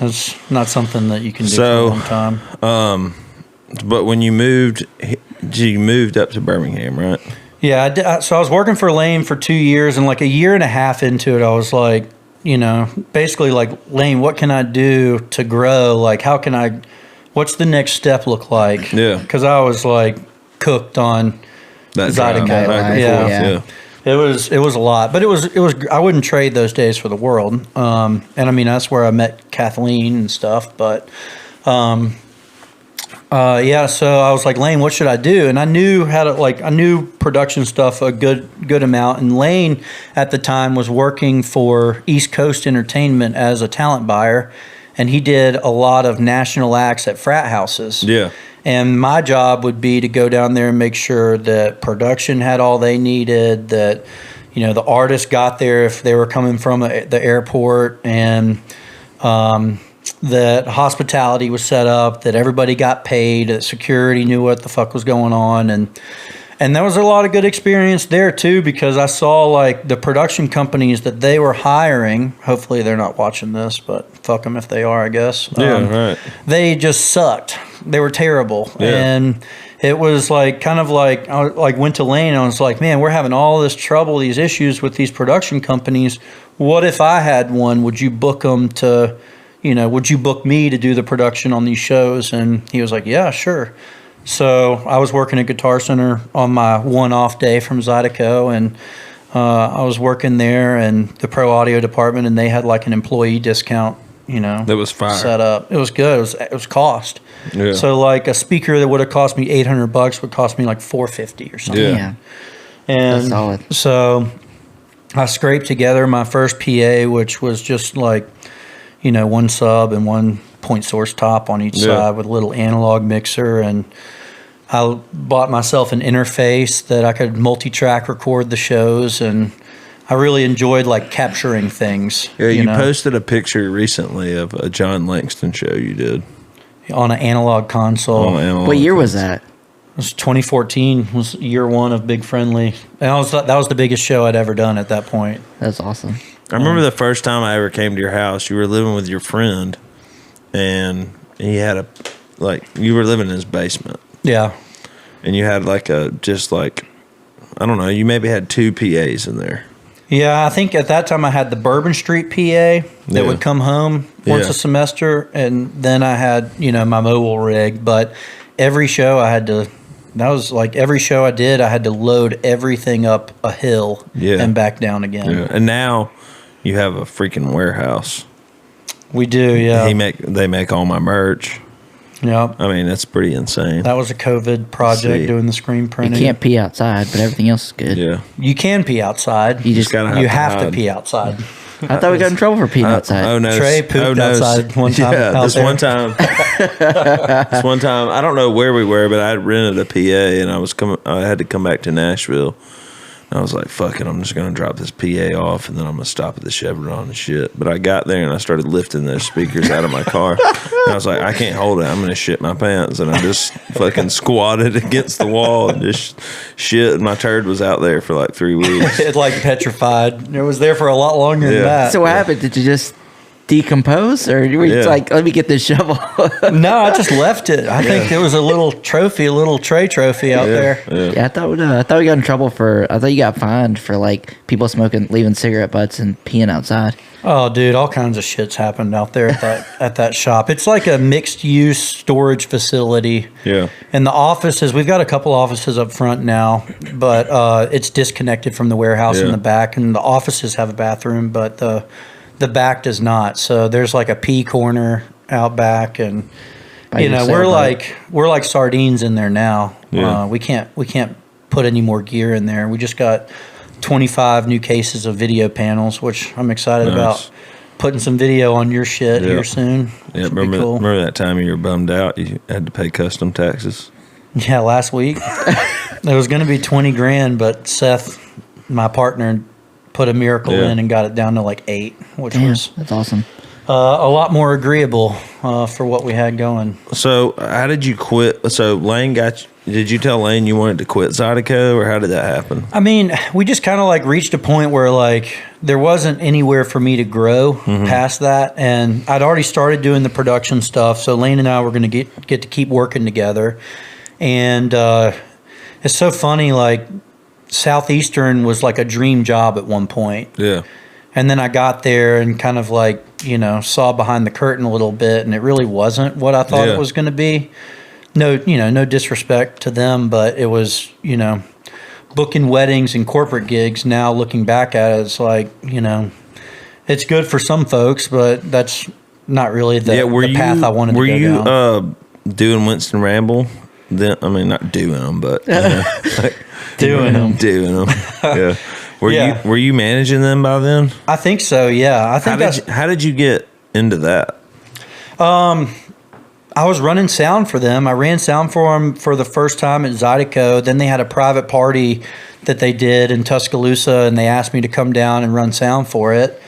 [SPEAKER 4] It's not something that you can do
[SPEAKER 1] So,
[SPEAKER 4] for a long time.
[SPEAKER 1] But when you moved up to Birmingham, right?
[SPEAKER 4] Yeah. So I was working for Lane for 2 years, and like a year and a half into it, I was like, basically like, Lane, what can I do to grow? Like, what's the next step look like?
[SPEAKER 1] Yeah.
[SPEAKER 4] Because I was like cooked on
[SPEAKER 1] That
[SPEAKER 4] Zydeco.
[SPEAKER 1] drive back and
[SPEAKER 4] Yeah.
[SPEAKER 1] forth,
[SPEAKER 2] Yeah.
[SPEAKER 4] It was a lot, but it was I wouldn't trade those days for the world. And I mean that's where I met Kathleen and stuff. But so I was like, Lane, what should I do? And I knew I knew production stuff a good amount. And Lane at the time was working for East Coast Entertainment as a talent buyer, and he did a lot of national acts at frat houses.
[SPEAKER 1] Yeah.
[SPEAKER 4] And my job would be to go down there and make sure that production had all they needed, that, the artists got there if they were coming from the airport, and that hospitality was set up, that everybody got paid, that security knew what the fuck was going on. And there was a lot of good experience there too, because I saw like the production companies that they were hiring. Hopefully they're not watching this, but fuck them if they are, I guess.
[SPEAKER 1] Yeah, right.
[SPEAKER 4] They just sucked. They were terrible.
[SPEAKER 1] Yeah.
[SPEAKER 4] And it was like kind of like I went to Lane and I was like, man, we're having all this trouble, these issues with these production companies. What if I had one? Would you book them to, would you book me to do the production on these shows? And he was like, yeah, sure. So I was working at Guitar Center on my one-off day from Zydeco, and I was working there and the pro audio department, and they had like an employee discount,
[SPEAKER 1] That was fire.
[SPEAKER 4] set up. It was good. It was cost.
[SPEAKER 1] Yeah.
[SPEAKER 4] So like a speaker that would have cost me $800 would cost me like $450 or something.
[SPEAKER 1] Yeah.
[SPEAKER 2] Yeah.
[SPEAKER 4] And
[SPEAKER 2] That's solid.
[SPEAKER 4] so I scraped together my first PA, which was just like, one sub and one point source top on each
[SPEAKER 1] Yeah.
[SPEAKER 4] side with a little analog mixer, and I bought myself an interface that I could multi-track record the shows, and I really enjoyed like capturing things.
[SPEAKER 1] Yeah, you
[SPEAKER 4] know,
[SPEAKER 1] posted a picture recently of a John Langston show you did.
[SPEAKER 4] on an analog console.
[SPEAKER 1] On analog
[SPEAKER 2] What year was
[SPEAKER 1] console.
[SPEAKER 2] that?
[SPEAKER 4] It was 2014 was year one of Big Friendly. And that was the biggest show I'd ever done at that point.
[SPEAKER 2] That's awesome.
[SPEAKER 1] I remember the first time I ever came to your house. You were living with your friend, and he had you were living in his basement,
[SPEAKER 4] Yeah.
[SPEAKER 1] and you had I don't know, you maybe had 2 PAs in there.
[SPEAKER 4] Yeah, I think at that time I had the Bourbon Street PA that
[SPEAKER 1] Yeah.
[SPEAKER 4] would come home once
[SPEAKER 1] Yeah.
[SPEAKER 4] a semester, and then I had, my mobile rig. But every show every show I did, I had to load everything up a hill and back down again.
[SPEAKER 1] Yeah. And now you have a freaking warehouse.
[SPEAKER 4] We do, yeah.
[SPEAKER 1] They make all my merch.
[SPEAKER 4] Yeah.
[SPEAKER 1] I mean, that's pretty insane.
[SPEAKER 4] That was a COVID project
[SPEAKER 1] See.
[SPEAKER 4] doing the screen
[SPEAKER 2] You
[SPEAKER 4] printing.
[SPEAKER 2] can't pee outside, but everything else is good.
[SPEAKER 1] Yeah.
[SPEAKER 4] You can pee outside.
[SPEAKER 2] You just
[SPEAKER 1] gotta
[SPEAKER 4] You have to
[SPEAKER 1] hide.
[SPEAKER 4] pee outside.
[SPEAKER 2] I thought we got in trouble for peeing outside.
[SPEAKER 1] Oh no!
[SPEAKER 4] Trey pooped
[SPEAKER 1] no.
[SPEAKER 4] outside one time
[SPEAKER 1] Yeah,
[SPEAKER 4] out
[SPEAKER 1] this
[SPEAKER 4] there.
[SPEAKER 1] one time. This one time, I don't know where we were, but I had rented a PA, and I had to come back to Nashville. And I was like, "Fuck it, I'm just gonna drop this PA off, and then I'm gonna stop at the Chevron and shit." But I got there and I started lifting those speakers out of my car, and I was like, "I can't hold it. I'm gonna shit my pants." And I just fucking squatted against the wall and just shit. And my turd was out there for like 3 weeks.
[SPEAKER 4] It like petrified. It was there for a lot longer
[SPEAKER 1] Yeah.
[SPEAKER 4] than that.
[SPEAKER 2] So what happened? Did you just decompose, or were you
[SPEAKER 1] Yeah.
[SPEAKER 2] like, let me get this shovel?
[SPEAKER 4] No, I just left it. I think there was a little Trey trophy out there.
[SPEAKER 1] Yeah.
[SPEAKER 2] Yeah, I thought we got in trouble I thought you got fined for like people leaving cigarette butts and peeing outside.
[SPEAKER 4] Oh, dude, all kinds of shit's happened out there at that shop. It's like a mixed use storage facility.
[SPEAKER 1] Yeah.
[SPEAKER 4] And the offices, we've got a couple offices up front now, but it's disconnected from the warehouse in
[SPEAKER 1] Yeah.
[SPEAKER 4] the back. And the offices have a bathroom, but the back does not. So there's like a pee corner out back, and
[SPEAKER 2] By your sailboat.
[SPEAKER 4] we're like sardines in there now.
[SPEAKER 1] Yeah.
[SPEAKER 4] We can't put any more gear in there. We just got 25 new cases of video panels, which I'm excited
[SPEAKER 1] Nice.
[SPEAKER 4] about putting some video on your shit
[SPEAKER 1] Yeah.
[SPEAKER 4] here soon.
[SPEAKER 1] Yeah,
[SPEAKER 4] Which will be
[SPEAKER 1] remember
[SPEAKER 4] cool.
[SPEAKER 1] remember that time you were bummed out? You had to pay custom taxes.
[SPEAKER 4] Yeah, last week it was going to be 20 grand, but Seth, my partner, put a miracle
[SPEAKER 1] Yeah.
[SPEAKER 4] in and got it down to like 8, which
[SPEAKER 2] Damn,
[SPEAKER 4] was
[SPEAKER 2] that's awesome.
[SPEAKER 4] a lot more agreeable for what we had going.
[SPEAKER 1] So how did you quit? So Lane did you tell Lane you wanted to quit Zydeco, or how did that happen?
[SPEAKER 4] I mean, we just kind of like reached a point where like there wasn't anywhere for me to grow past that, and I'd already started doing the production stuff. So Lane and I were going to get to keep working together, and it's so funny. Like Southeastern was like a dream job at one point,
[SPEAKER 1] Yeah.
[SPEAKER 4] and then I got there and kind of like saw behind the curtain a little bit, and it really wasn't what I thought
[SPEAKER 1] Yeah.
[SPEAKER 4] it was going to be. No disrespect to them, but it was, booking weddings and corporate gigs. Now looking back at it, it's like, it's good for some folks, but that's not really the path I wanted to go down.
[SPEAKER 1] Were you doing Winston Ramble? Then I mean, not doing them, but
[SPEAKER 4] Doing them.
[SPEAKER 1] doing them. Yeah.
[SPEAKER 4] Yeah.
[SPEAKER 1] Were you managing them by then?
[SPEAKER 4] I think so. Yeah, I think
[SPEAKER 1] How did you get into that?
[SPEAKER 4] I was running sound for them. I ran sound for them for the first time at Zydeco. Then they had a private party that they did in Tuscaloosa, and they asked me to come down and run sound for it.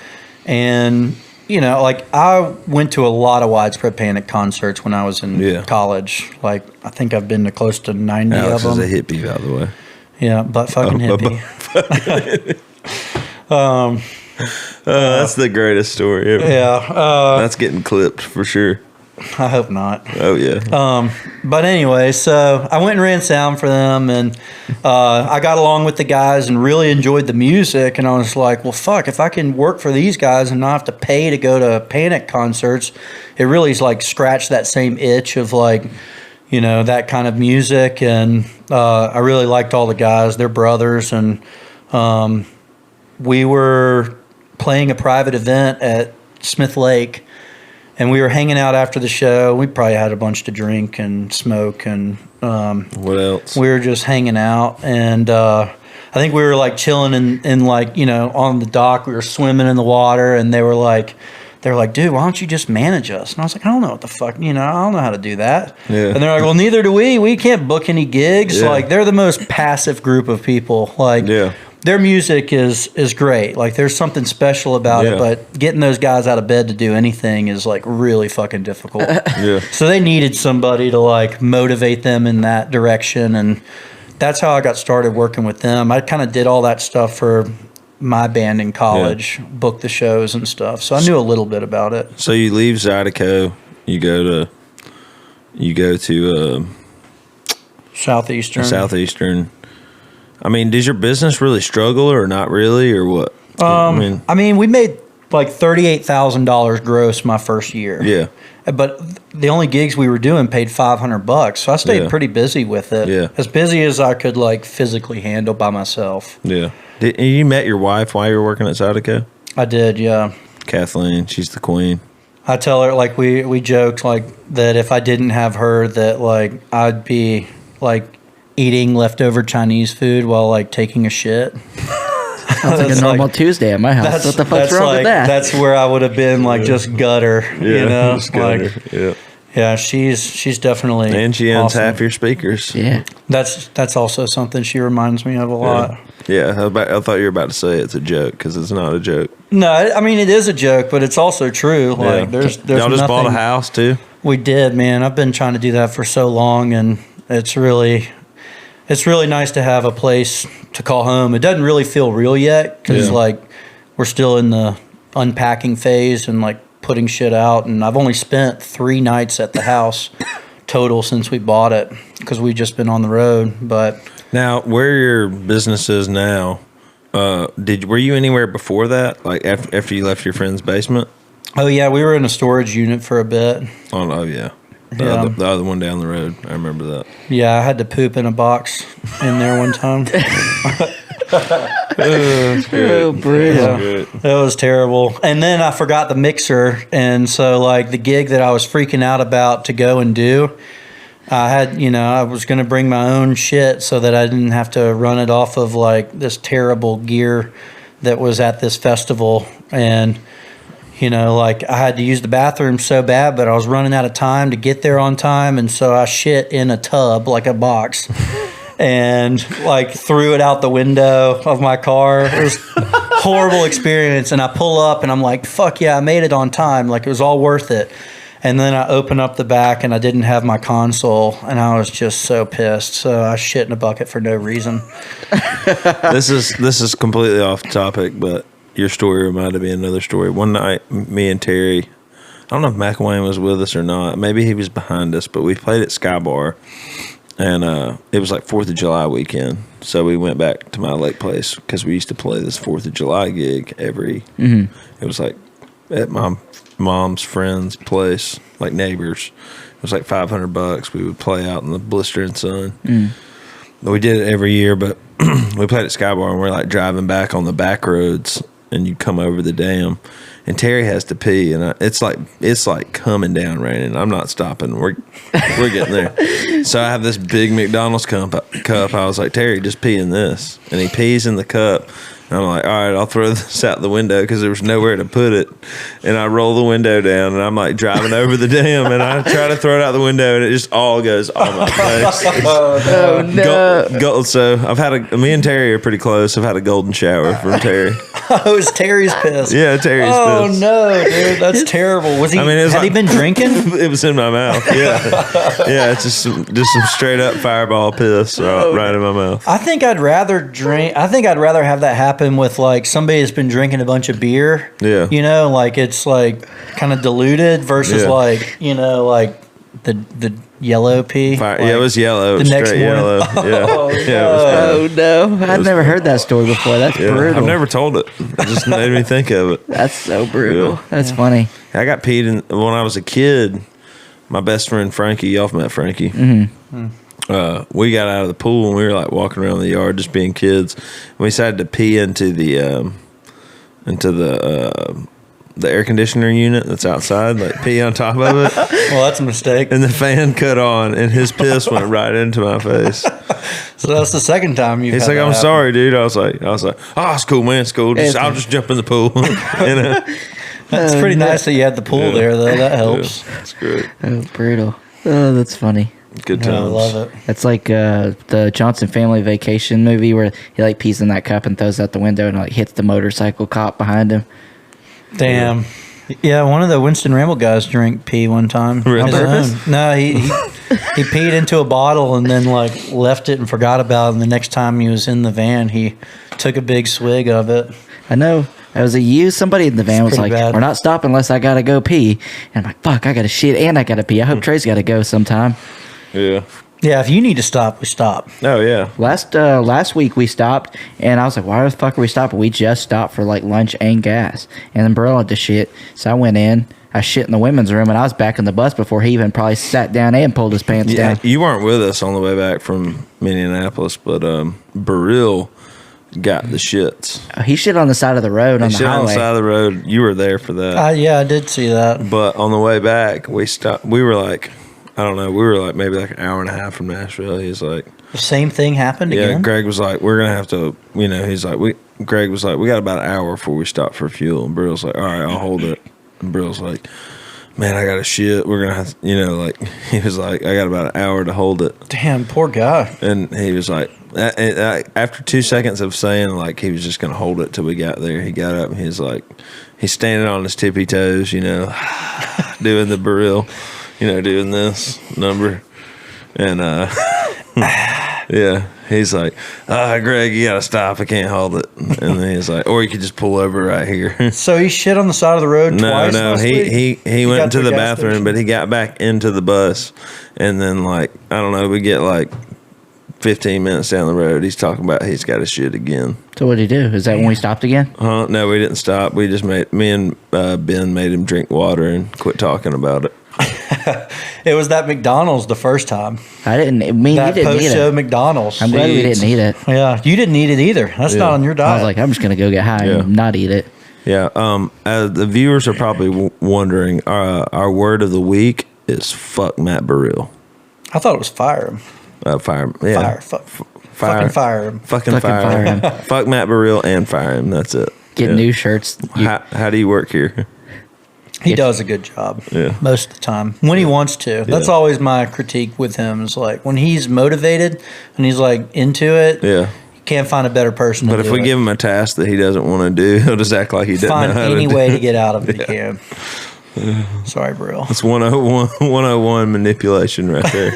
[SPEAKER 4] And, I went to a lot of Widespread Panic concerts when I was in college. Like, I think I've been to close to 90
[SPEAKER 1] Alex
[SPEAKER 4] of them.
[SPEAKER 1] is a hippie, by the way.
[SPEAKER 4] Yeah, butt fucking hippie.
[SPEAKER 1] That's the greatest story ever.
[SPEAKER 4] Yeah,
[SPEAKER 1] That's getting clipped for sure.
[SPEAKER 4] I hope not.
[SPEAKER 1] Oh yeah.
[SPEAKER 4] But anyway, so I went and ran sound for them, and I got along with the guys and really enjoyed the music. And I was like, well, fuck, if I can work for these guys and not have to pay to go to Panic concerts, it really is like scratch that same itch of like, that kind of music. And I really liked all the guys. They're brothers. And we were playing a private event at Smith Lake. And we were hanging out after the show. We probably had a bunch to drink and smoke, and
[SPEAKER 1] What else?
[SPEAKER 4] we were just hanging out. And I think we were like chilling in like on the dock. We were swimming in the water, and they were like they're like, dude, why don't you just manage us? And I was like, I don't know what the fuck, I don't know how to do that.
[SPEAKER 1] Yeah.
[SPEAKER 4] And they're like, well, neither do we. We can't book any gigs.
[SPEAKER 1] Yeah.
[SPEAKER 4] Like, they're the most passive group of people. Like, their music is great. Like, there's something special about it, but getting those guys out of bed to do anything is like really fucking difficult. So they needed somebody to like motivate them in that direction, and that's how I got started working with them. I kind of did all that stuff for my band in college, booked the shows and stuff. So I knew a little bit about it.
[SPEAKER 1] So you leave Zydeco, you go to Southeastern. I mean, does your business really struggle or not really, or what?
[SPEAKER 4] I mean, we made like $38,000 gross my first year.
[SPEAKER 1] Yeah.
[SPEAKER 4] But the only gigs we were doing paid $500, so I stayed pretty busy with it.
[SPEAKER 1] Yeah.
[SPEAKER 4] As busy as I could like physically handle by myself.
[SPEAKER 1] Yeah. You met your wife while you were working at Zydeco?
[SPEAKER 4] I did, yeah.
[SPEAKER 1] Kathleen, she's the queen.
[SPEAKER 4] I tell her, like, we joked like that if I didn't have her, that like I'd be like eating leftover Chinese food while like taking a shit.
[SPEAKER 2] Sounds like a normal Tuesday at my house. What the fuck's wrong with that?
[SPEAKER 4] That's where I would have been like just gutter,
[SPEAKER 1] Gutter.
[SPEAKER 4] Like, yeah, she's definitely
[SPEAKER 1] and she owns
[SPEAKER 4] awesome.
[SPEAKER 1] half your speakers.
[SPEAKER 2] Yeah.
[SPEAKER 4] That's also something she reminds me of a lot.
[SPEAKER 1] Yeah, I thought you were about to say it's a joke because it's not a joke.
[SPEAKER 4] No, I mean it is a joke, but it's also true. Like there's
[SPEAKER 1] y'all just bought a house too.
[SPEAKER 4] We did, man. I've been trying to do that for so long, and it's really nice to have a place to call home. It doesn't really feel real yet because like we're still in the unpacking phase and like putting shit out, and I've only spent 3 nights at the house total since we bought it because we've just been on the road. But
[SPEAKER 1] now, where your business is now, were you anywhere before that? Like after you left your friend's basement?
[SPEAKER 4] Oh yeah, we were in a storage unit for a bit.
[SPEAKER 1] Oh yeah. The other one down the road. I remember that.
[SPEAKER 4] Yeah, I had to poop in a box in there one time.
[SPEAKER 2] Oh, brutal.
[SPEAKER 4] It was terrible. And then I forgot the mixer, and so like the gig that I was freaking out about to go and do, I had, I was going to bring my own shit so that I didn't have to run it off of like this terrible gear that was at this festival. And like I had to use the bathroom so bad, but I was running out of time to get there on time, and so I shit in a tub, like a box. And like threw it out the window of my car. It was a horrible experience. And I pull up and I'm like, fuck yeah, I made it on time. Like it was all worth it. And then I open up the back and I didn't have my console, and I was just so pissed. So I shit in a bucket for no reason.
[SPEAKER 1] This is completely off topic, but your story reminded me of another story. One night, me and Terry, I don't know if Mcilwain was with us or not. Maybe he was behind us, but we played at Sky Bar. And it was like 4th of July weekend. So we went back to my lake place because we used to play this 4th of July gig it was like at my mom's friend's place, like neighbors. It was like $500. We would play out in the blistering sun. We did it every year, but we played at Sky Bar and we're like driving back on the back roads, and you come over the dam. And Terry has to pee, and it's like coming down raining. I'm not stopping. We're getting there. So I have this big McDonald's cup. I was like, Terry, just pee in this. And he pees in the cup. And I'm like, all right, I'll throw this out the window because there was nowhere to put it. And I roll the window down, and I'm like driving over the dam, and I try to throw it out the window, and it just all goes on my face.
[SPEAKER 2] Oh no!
[SPEAKER 1] So me and Terry are pretty close. I've had a golden shower from Terry.
[SPEAKER 4] Oh, it's Terry's piss.
[SPEAKER 1] Yeah, Terry's piss.
[SPEAKER 4] Oh no, dude, that's terrible. Was he? Had he been drinking?
[SPEAKER 1] It was in my mouth. Yeah, it's just some straight up fireball piss right in my mouth.
[SPEAKER 4] I think I'd rather have that happen with like somebody that's been drinking a bunch of beer.
[SPEAKER 1] Yeah,
[SPEAKER 4] like it's like kind of diluted versus like like the yellow pee.
[SPEAKER 1] It was yellow.
[SPEAKER 4] The next morning.
[SPEAKER 1] Yellow. Yeah.
[SPEAKER 2] Oh no! I've never heard that story before. That's brutal.
[SPEAKER 1] I've never told it. It just made me think of it.
[SPEAKER 2] That's so brutal. That's funny.
[SPEAKER 1] I got peed in when I was a kid. My best friend Frankie, y'all have met Frankie. We got out of the pool and we were like walking around the yard just being kids. We decided to pee into the air conditioner unit that's outside, like pee on top of it.
[SPEAKER 4] Well, that's a mistake.
[SPEAKER 1] And the fan cut on and his piss went right into my face.
[SPEAKER 4] So that's the second time you've
[SPEAKER 1] He's like, I'm sorry, dude. I was like, oh, it's cool, man. It's cool. I'll just jump in the pool.
[SPEAKER 4] It's pretty nice that you had the pool there, though. That helps.
[SPEAKER 1] Yeah, that's great.
[SPEAKER 2] Oh, brutal. Oh, that's funny.
[SPEAKER 1] Good
[SPEAKER 4] I
[SPEAKER 1] times.
[SPEAKER 4] love it.
[SPEAKER 2] It's like the Johnson Family Vacation movie where he like pees in that cup and throws out the window and like hits the motorcycle cop behind him.
[SPEAKER 4] Damn. Yeah, one of the Winston Ramble guys drank pee one time.
[SPEAKER 1] Really?
[SPEAKER 4] On his own. No, he peed into a bottle and then like left it and forgot about it. And the next time he was in the van, he took a big swig of it.
[SPEAKER 2] I know. It was somebody in the van was
[SPEAKER 4] pretty
[SPEAKER 2] like,
[SPEAKER 4] bad.
[SPEAKER 2] we're not stopping unless I gotta go pee. And I'm like, fuck, I gotta shit and I gotta pee. I hope Trey's gotta go sometime.
[SPEAKER 1] Yeah.
[SPEAKER 4] Yeah, if you need to stop, we stop.
[SPEAKER 1] Oh, yeah.
[SPEAKER 2] Last week we stopped and I was like, why the fuck are we stopping? We just stopped for like lunch and gas. And then Burl had to shit. So I went in, I shit in the women's room and I was back in the bus before he even probably sat down and pulled his pants
[SPEAKER 1] Yeah,
[SPEAKER 2] down.
[SPEAKER 1] you weren't with us on the way back from Minneapolis, but Burrell got the shits.
[SPEAKER 2] He shit on the side of the road on
[SPEAKER 1] He
[SPEAKER 2] the
[SPEAKER 1] shit on the
[SPEAKER 2] highway.
[SPEAKER 1] side of the road. You were there for that.
[SPEAKER 4] Yeah, I did see that.
[SPEAKER 1] But on the way back, we stopped. We were like, I don't know. We were like maybe like an hour and a half from Nashville. He's like,
[SPEAKER 4] The same thing happened
[SPEAKER 1] yeah.
[SPEAKER 4] again?
[SPEAKER 1] Greg was like, we're gonna have to, he's like, Greg was like, we got about an hour before we stop for fuel. And Burrell's like, all right, I'll hold it. And Burrell's like, man, I got to shit. We're gonna have, like he was like, I got about an hour to hold it.
[SPEAKER 4] Damn, poor guy.
[SPEAKER 1] And he was like, after 2 seconds of saying like he was just gonna hold it till we got there, he got up and he's like, he's standing on his tippy toes, doing the Burrell, doing this number, and yeah, he's like, Greg, you gotta stop, I can't hold it. And then he's like, or you could just pull over right here.
[SPEAKER 4] So he shit on the side of the road twice
[SPEAKER 1] No,
[SPEAKER 4] last week?
[SPEAKER 1] he went
[SPEAKER 4] got
[SPEAKER 1] into
[SPEAKER 4] to
[SPEAKER 1] the
[SPEAKER 4] a gas
[SPEAKER 1] bathroom,
[SPEAKER 4] station?
[SPEAKER 1] but he got back into the bus, and then like I don't know, we get like 15 minutes down the road, he's talking about he's got to shit again.
[SPEAKER 2] So what did he do? Is that when we stopped again?
[SPEAKER 1] No, we didn't stop. We just me and Ben made him drink water and quit talking about it.
[SPEAKER 4] It was that McDonald's the first time.
[SPEAKER 2] I didn't.
[SPEAKER 4] That
[SPEAKER 2] you didn't eat
[SPEAKER 4] post-show
[SPEAKER 2] it.
[SPEAKER 4] McDonald's.
[SPEAKER 2] I'm glad we didn't eat it.
[SPEAKER 4] Yeah, you didn't eat it either. That's not on your
[SPEAKER 2] I
[SPEAKER 4] diet.
[SPEAKER 2] was like, I'm just gonna go get high
[SPEAKER 1] Yeah.
[SPEAKER 2] and not eat it.
[SPEAKER 1] Yeah. The viewers are probably wondering. Our word of the week is "fuck Matt Burrell."
[SPEAKER 4] I thought it was fire him.
[SPEAKER 1] Fire. Yeah.
[SPEAKER 4] Fucking fire him.
[SPEAKER 1] Fucking
[SPEAKER 2] Fucking
[SPEAKER 1] fire
[SPEAKER 2] fire
[SPEAKER 1] him.
[SPEAKER 2] him.
[SPEAKER 1] Fuck Matt Burrell and fire him. That's it.
[SPEAKER 2] Get
[SPEAKER 1] Yeah.
[SPEAKER 2] new shirts.
[SPEAKER 1] How do you work here?
[SPEAKER 4] He does a good job
[SPEAKER 1] Yeah.
[SPEAKER 4] most of the time when he wants to. That's
[SPEAKER 1] Yeah.
[SPEAKER 4] always my critique with him is like when he's motivated and he's like into it,
[SPEAKER 1] Yeah.
[SPEAKER 4] you can't find a better person
[SPEAKER 1] But
[SPEAKER 4] to
[SPEAKER 1] if
[SPEAKER 4] do
[SPEAKER 1] we
[SPEAKER 4] it.
[SPEAKER 1] give him a task that he doesn't want to do, he'll just act like he doesn't
[SPEAKER 4] Find
[SPEAKER 1] know how
[SPEAKER 4] any
[SPEAKER 1] to
[SPEAKER 4] way
[SPEAKER 1] do
[SPEAKER 4] to get out of it, you can. Sorry, Brill.
[SPEAKER 1] It's 101 manipulation right there.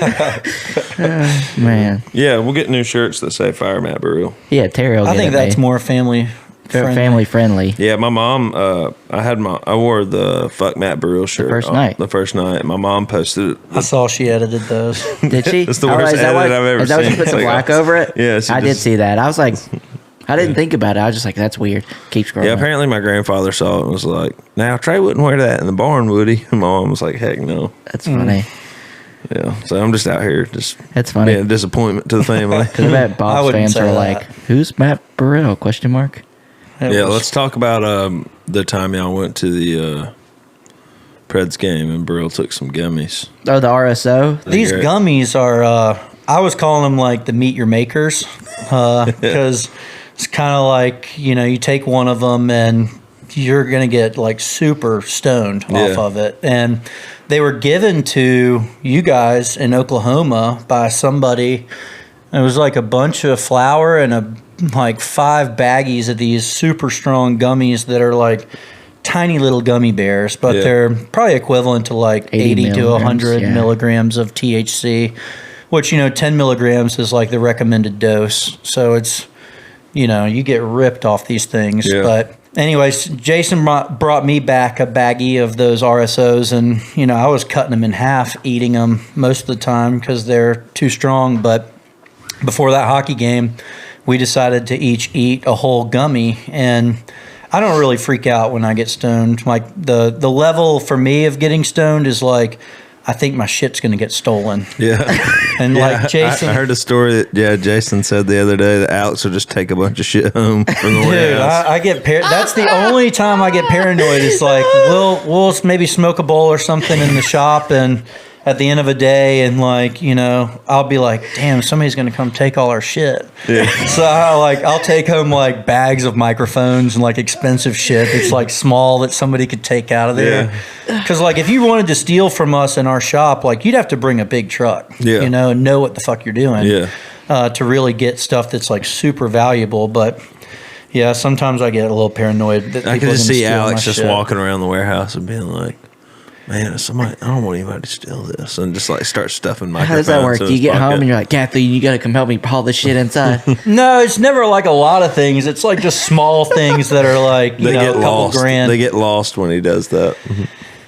[SPEAKER 2] Man,
[SPEAKER 1] Yeah, we'll get new shirts that say "Fire Matt Burrell."
[SPEAKER 2] yeah, Terry will
[SPEAKER 4] I
[SPEAKER 2] get
[SPEAKER 4] think
[SPEAKER 2] it
[SPEAKER 4] that's
[SPEAKER 2] made.
[SPEAKER 4] more family
[SPEAKER 2] Family friendly.
[SPEAKER 1] Yeah, my mom. I wore the "Fuck Matt Burrell" shirt
[SPEAKER 2] first night.
[SPEAKER 1] The first night, my mom posted it.
[SPEAKER 4] I saw she edited those.
[SPEAKER 2] Did she?
[SPEAKER 1] It's the worst
[SPEAKER 2] is that
[SPEAKER 1] edit I've ever
[SPEAKER 2] Is that what
[SPEAKER 1] seen.
[SPEAKER 2] she put
[SPEAKER 1] It's
[SPEAKER 2] the
[SPEAKER 1] like,
[SPEAKER 2] black over it?
[SPEAKER 1] Yeah, she
[SPEAKER 2] I did
[SPEAKER 1] just-
[SPEAKER 2] see that. I was like, I didn't think about it. I was just like, that's weird. Keep scrolling.
[SPEAKER 1] Yeah, apparently my grandfather saw it and was like, "Now Trey wouldn't wear that in the barn, would he?" And my mom was like, "Heck no."
[SPEAKER 2] That's funny.
[SPEAKER 1] Yeah, so I'm just out here, just
[SPEAKER 2] That's funny.
[SPEAKER 1] being a disappointment to the family.
[SPEAKER 2] Because I bet
[SPEAKER 4] I
[SPEAKER 2] Bob's
[SPEAKER 4] wouldn't
[SPEAKER 2] fans
[SPEAKER 4] say
[SPEAKER 2] are
[SPEAKER 4] that.
[SPEAKER 2] like, "Who's Matt Burrell?" Question mark.
[SPEAKER 4] It
[SPEAKER 1] Yeah,
[SPEAKER 4] was-
[SPEAKER 1] let's talk about the time y'all went to the Preds game and Burrell took some gummies.
[SPEAKER 2] Oh, the RSO.
[SPEAKER 4] These
[SPEAKER 1] Great.
[SPEAKER 4] gummies are, I was calling them like the meet your makers because it's kind of like, you take one of them and you're going to get like super stoned off
[SPEAKER 1] Yeah.
[SPEAKER 4] of it. And they were given to you guys in Oklahoma by somebody. It was like a bunch of flour and like 5 baggies of these super strong gummies that are like tiny little gummy bears, but
[SPEAKER 1] Yeah.
[SPEAKER 4] they're probably equivalent to like
[SPEAKER 2] 80
[SPEAKER 4] 80 to 100
[SPEAKER 2] milligrams, yeah.
[SPEAKER 4] milligrams of THC, which, 10 milligrams is like the recommended dose. So it's, you get ripped off these things.
[SPEAKER 1] Yeah.
[SPEAKER 4] But anyways, Jason brought me back a baggie of those RSOs, and, I was cutting them in half, eating them most of the time because they're too strong. But before that hockey game, we decided to each eat a whole gummy, and I don't really freak out when I get stoned. Like the level for me of getting stoned is like, I think my shit's gonna get stolen.
[SPEAKER 1] Yeah.
[SPEAKER 4] And
[SPEAKER 1] Yeah,
[SPEAKER 4] like Jason,
[SPEAKER 1] I heard a story that Jason said the other day that Alex will just take a bunch of shit home from the
[SPEAKER 4] dude,
[SPEAKER 1] warehouse.
[SPEAKER 4] I get that's the only time I get paranoid. It's like we'll maybe smoke a bowl or something in the shop, and at the end of a day, and like, you know, I'll be like, damn, somebody's gonna come take all our shit.
[SPEAKER 1] Yeah.
[SPEAKER 4] So I'll take home like bags of microphones and like expensive shit that's like small that somebody could take out of there. Because like if you wanted to steal from us in our shop, like you'd have to bring a big truck, you know, and know what the fuck you're doing, to really get stuff that's like super valuable. But yeah, sometimes I get a little paranoid that
[SPEAKER 1] I can just see Alex just
[SPEAKER 4] shit.
[SPEAKER 1] walking around the warehouse and being like, man, somebody, I don't want anybody to steal this, and just like start stuffing microphones.
[SPEAKER 2] How does that work?
[SPEAKER 1] in
[SPEAKER 2] You
[SPEAKER 1] his
[SPEAKER 2] get home
[SPEAKER 1] pocket.
[SPEAKER 2] and you're like, Kathy, you got to come help me haul this shit inside.
[SPEAKER 4] No, it's never like a lot of things. It's like just small things that are like, you
[SPEAKER 1] They
[SPEAKER 4] know,
[SPEAKER 1] get
[SPEAKER 4] a couple
[SPEAKER 1] lost.
[SPEAKER 4] grand.
[SPEAKER 1] They get lost when he does that.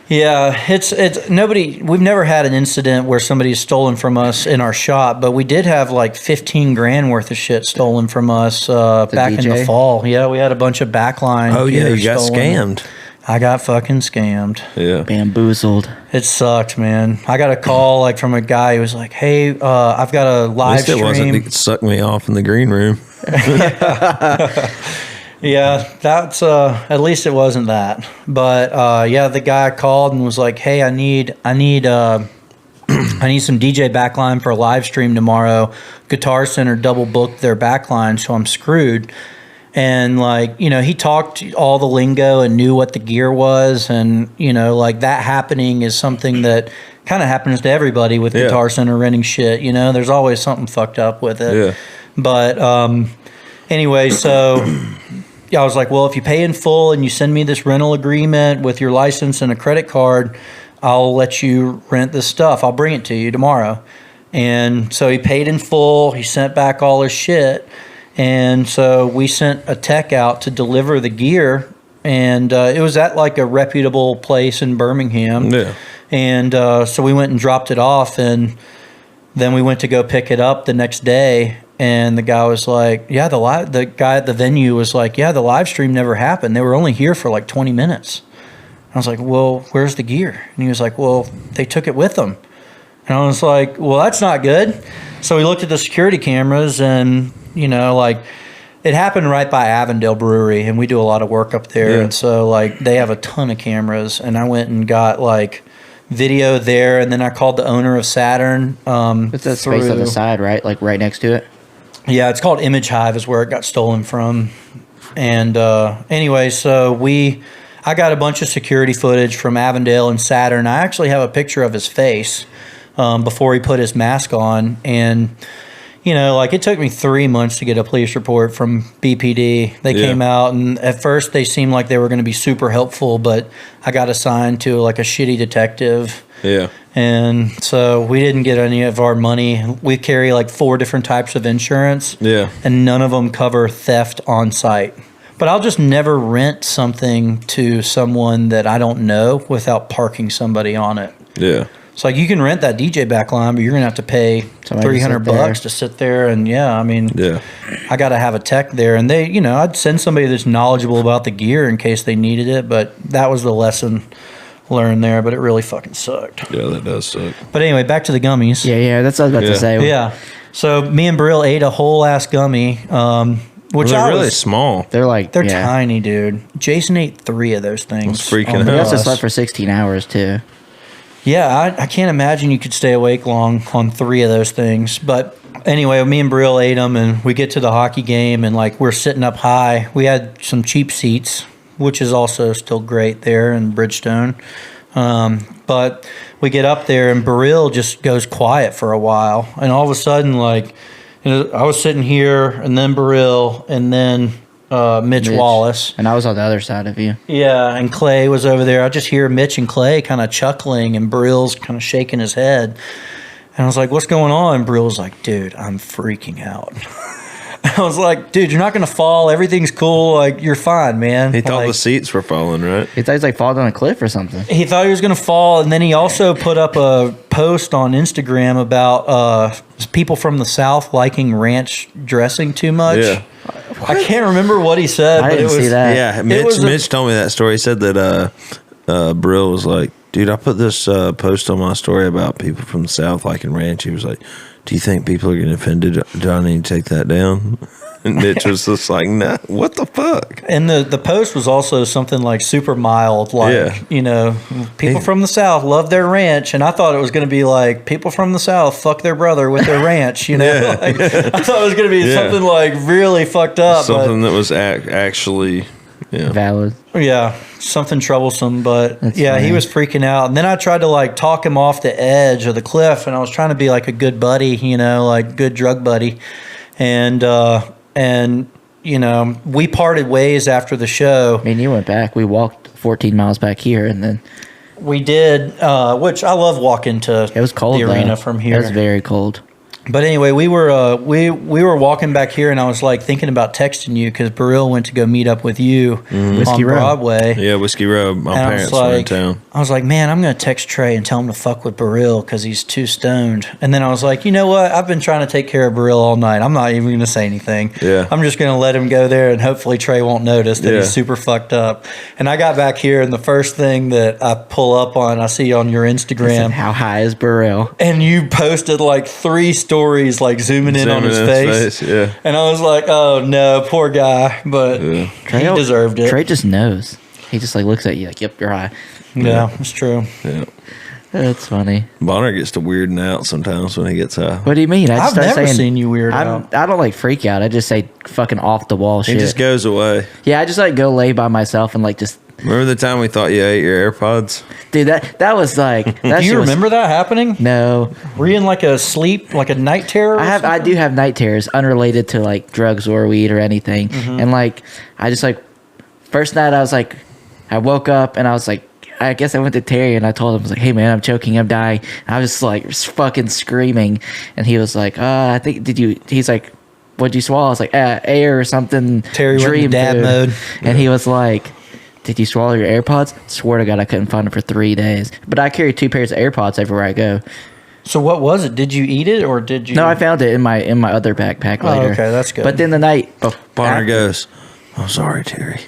[SPEAKER 4] Yeah, it's nobody. We've never had an incident where somebody's stolen from us in our shop, but we did have like 15 grand worth of shit stolen from us back in the
[SPEAKER 2] DJ?
[SPEAKER 4] fall. Yeah, we had a bunch of backline.
[SPEAKER 1] Oh yeah,
[SPEAKER 4] gear
[SPEAKER 1] you got
[SPEAKER 4] stolen.
[SPEAKER 1] scammed.
[SPEAKER 4] I got fucking scammed.
[SPEAKER 1] Yeah.
[SPEAKER 2] Bamboozled.
[SPEAKER 4] It sucked, man. I got a call like from a guy who was like, "Hey, I've got a
[SPEAKER 1] At
[SPEAKER 4] live
[SPEAKER 1] least it wasn't
[SPEAKER 4] stream."
[SPEAKER 1] to suck me off in the green room.
[SPEAKER 4] Yeah, that's at least it wasn't that. But yeah, the guy called and was like, "Hey, I need I need some DJ backline for a live stream tomorrow. Guitar Center double booked their backline, so I'm screwed." And like, you know, he talked all the lingo and knew what the gear was, and you know, like that happening is something that kind of happens to everybody with Guitar Center renting shit. You know, there's always something fucked up with it.
[SPEAKER 1] Yeah.
[SPEAKER 4] But anyway, so I was like, well, if you pay in full and you send me this rental agreement with your license and a credit card, I'll let you rent this stuff. I'll bring it to you tomorrow. And so he paid in full. He sent back all his shit. And so we sent a tech out to deliver the gear. And it was at like a reputable place in Birmingham.
[SPEAKER 1] Yeah.
[SPEAKER 4] And so we went and dropped it off. And then we went to go pick it up the next day. And the guy was like, yeah, the guy at the venue was like, yeah, the live stream never happened. They were only here for like 20 minutes. I was like, well, where's the gear? And he was like, well, they took it with them. And I was like, well, that's not good. So we looked at the security cameras, and, you know, like it happened right by Avondale Brewery, and we do a lot of work up there.
[SPEAKER 1] Yeah.
[SPEAKER 4] And so like they have a ton of cameras, and I went and got like video there. And then I called the owner of Saturn.
[SPEAKER 2] It's that space on the side, right? Like right next to it.
[SPEAKER 4] Yeah, it's called Image Hive is where it got stolen from. And anyway, so I got a bunch of security footage from Avondale and Saturn. I actually have a picture of his face before he put his mask on. And, you know, like it took me 3 months to get a police report from BPD. They came out, and at first they seemed like they were going to be super helpful, but I got assigned to like a shitty detective.
[SPEAKER 1] Yeah.
[SPEAKER 4] And so we didn't get any of our money. We carry like 4 different types of insurance.
[SPEAKER 1] Yeah.
[SPEAKER 4] And none of them cover theft on site. But I'll just never rent something to someone that I don't know without parking somebody on it.
[SPEAKER 1] Yeah.
[SPEAKER 4] It's like you can rent that DJ backline, but you're going to have to pay
[SPEAKER 2] Somebody to sit
[SPEAKER 4] $300 bucks to sit there. And yeah, I mean,
[SPEAKER 1] Yeah.
[SPEAKER 4] I got to have a tech there. And they, you know, I'd send somebody that's knowledgeable about the gear in case they needed it. But that was the lesson learned there, but it really fucking sucked.
[SPEAKER 1] Yeah, that does suck.
[SPEAKER 4] But anyway, back to the gummies.
[SPEAKER 2] Yeah, that's what I was about
[SPEAKER 1] Yeah.
[SPEAKER 2] to say.
[SPEAKER 4] Yeah. So me and Brill ate a whole ass gummy, which
[SPEAKER 1] They're
[SPEAKER 4] I
[SPEAKER 1] really
[SPEAKER 4] was,
[SPEAKER 1] small.
[SPEAKER 2] They're like,
[SPEAKER 4] they're
[SPEAKER 2] yeah.
[SPEAKER 4] tiny, dude. Jason ate 3 of those things.
[SPEAKER 1] That's freaking
[SPEAKER 4] on the
[SPEAKER 1] hell.
[SPEAKER 2] He also
[SPEAKER 4] bus.
[SPEAKER 2] slept for 16 hours too.
[SPEAKER 4] Yeah, I can't imagine you could stay awake long on 3 of those things. But anyway, me and Brill ate them, and we get to the hockey game, and like we're sitting up high. We had some cheap seats, which is also still great there in Bridgestone. But we get up there, and Brill just goes quiet for a while, and all of a sudden, like, you know, I was sitting here, and then Brill, and then Mitch Wallace.
[SPEAKER 2] And I was on the other side of you.
[SPEAKER 4] Yeah, and Clay was over there. I just hear Mitch and Clay kind of chuckling, and Brill's kind of shaking his head. And I was like, what's going on? And Brill's like, dude, I'm freaking out. I was like, dude, you're not going to fall. Everything's cool. Like, you're fine, man.
[SPEAKER 1] He thought
[SPEAKER 4] like,
[SPEAKER 1] the seats were falling, right?
[SPEAKER 2] He thought he was like falling down a cliff or something.
[SPEAKER 4] he thought he was going to fall. And then he also put up a post on Instagram about people from the South liking ranch dressing too much.
[SPEAKER 1] Yeah.
[SPEAKER 4] I can't remember what he said,
[SPEAKER 2] I
[SPEAKER 4] but it
[SPEAKER 2] didn't
[SPEAKER 4] was
[SPEAKER 2] see that.
[SPEAKER 1] Yeah,
[SPEAKER 4] was
[SPEAKER 1] Mitch told me that story. He said that Brill was like, dude, I put this post on my story about people from the South liking ranch. He was like, do you think people are getting offended? Do I need to take that down? And Mitch was just like, "Nah, what the fuck?"
[SPEAKER 4] And the post was also something like super mild, like,
[SPEAKER 1] Yeah.
[SPEAKER 4] you know, people from the South love their ranch. And I thought it was going to be like, people from the South fuck their brother with their ranch, you know?
[SPEAKER 1] Yeah.
[SPEAKER 4] Like, I thought it was going to be
[SPEAKER 1] Yeah.
[SPEAKER 4] something like really fucked up.
[SPEAKER 1] Something that was actually, yeah.
[SPEAKER 2] Valid.
[SPEAKER 4] Yeah, something troublesome, but
[SPEAKER 2] That's
[SPEAKER 4] yeah, he
[SPEAKER 2] funny.
[SPEAKER 4] was freaking out. And then I tried to like talk him off the edge of the cliff, and I was trying to be like a good buddy, you know, like good drug buddy. And you know, we parted ways after the show.
[SPEAKER 2] I mean, you went back. We walked 14 miles back here, and then
[SPEAKER 4] We did, which I love walking to
[SPEAKER 2] it was cold.
[SPEAKER 4] the arena
[SPEAKER 2] though.
[SPEAKER 4] from
[SPEAKER 2] It
[SPEAKER 4] here.
[SPEAKER 2] was very cold.
[SPEAKER 4] But anyway, we were walking back here, and I was like thinking about texting you because Burrell went to go meet up with you
[SPEAKER 2] Whiskey
[SPEAKER 4] on
[SPEAKER 2] Row.
[SPEAKER 4] Broadway.
[SPEAKER 1] Yeah, Whiskey Row. My
[SPEAKER 4] And
[SPEAKER 1] parents were in town.
[SPEAKER 4] I was like, man, I'm going to text Trey and tell him to fuck with Burrell because he's too stoned. And then I was like, you know what? I've been trying to take care of Burrell all night. I'm not even going to say anything.
[SPEAKER 1] Yeah.
[SPEAKER 4] I'm just going to let him go there, and hopefully Trey won't notice that
[SPEAKER 1] Yeah.
[SPEAKER 4] he's super fucked up. And I got back here, and the first thing that I pull up on, I see on your
[SPEAKER 2] And
[SPEAKER 4] Instagram,
[SPEAKER 2] how high is Burrell?
[SPEAKER 4] and you posted like 3 stories, like zooming in on his face.
[SPEAKER 1] Yeah.
[SPEAKER 4] And I was like, oh no, poor guy. But he deserved it.
[SPEAKER 2] Trey just knows. He just like looks at you like, "Yep, you're high."
[SPEAKER 4] Yeah, it's true.
[SPEAKER 1] Yeah.
[SPEAKER 2] That's funny.
[SPEAKER 1] Bonner gets to weirding out sometimes when he gets high.
[SPEAKER 2] What do you mean? I
[SPEAKER 4] I've
[SPEAKER 2] start
[SPEAKER 4] never
[SPEAKER 2] saying,
[SPEAKER 4] seen you weird out.
[SPEAKER 2] I don't like freak out. I just say fucking off the wall
[SPEAKER 1] He
[SPEAKER 2] shit.
[SPEAKER 1] just goes away.
[SPEAKER 2] Yeah, I just like go lay by myself and like just
[SPEAKER 1] Remember the time we thought you ate your AirPods?
[SPEAKER 2] dude. That was like. That
[SPEAKER 4] Do you
[SPEAKER 2] shit was-
[SPEAKER 4] remember that happening?
[SPEAKER 2] No,
[SPEAKER 4] Were you in like a sleep, like a night terror? or
[SPEAKER 2] I do have night terrors unrelated to like drugs or weed or anything.
[SPEAKER 4] Mm-hmm.
[SPEAKER 2] And like I just like first night I was like I woke up and I was like I guess I went to Terry and I told him I was like, "Hey man, I'm choking, I'm dying." And I was just like fucking screaming, and he was like, I think he's like, "What'd you swallow?" I was like, air or something.
[SPEAKER 4] Terry went into dad
[SPEAKER 2] food."
[SPEAKER 4] mode.
[SPEAKER 2] And he was like, "Did you swallow your AirPods?" Swear to God, I couldn't find them for 3 days. But I carry 2 pairs of AirPods everywhere I go.
[SPEAKER 4] So what was it? Did you eat it or did you?
[SPEAKER 2] No, I found it in my other backpack
[SPEAKER 4] Oh,
[SPEAKER 2] later.
[SPEAKER 4] okay, that's good.
[SPEAKER 2] But then the night,
[SPEAKER 1] Bonner
[SPEAKER 2] after-
[SPEAKER 1] goes, "I'm sorry, Terry."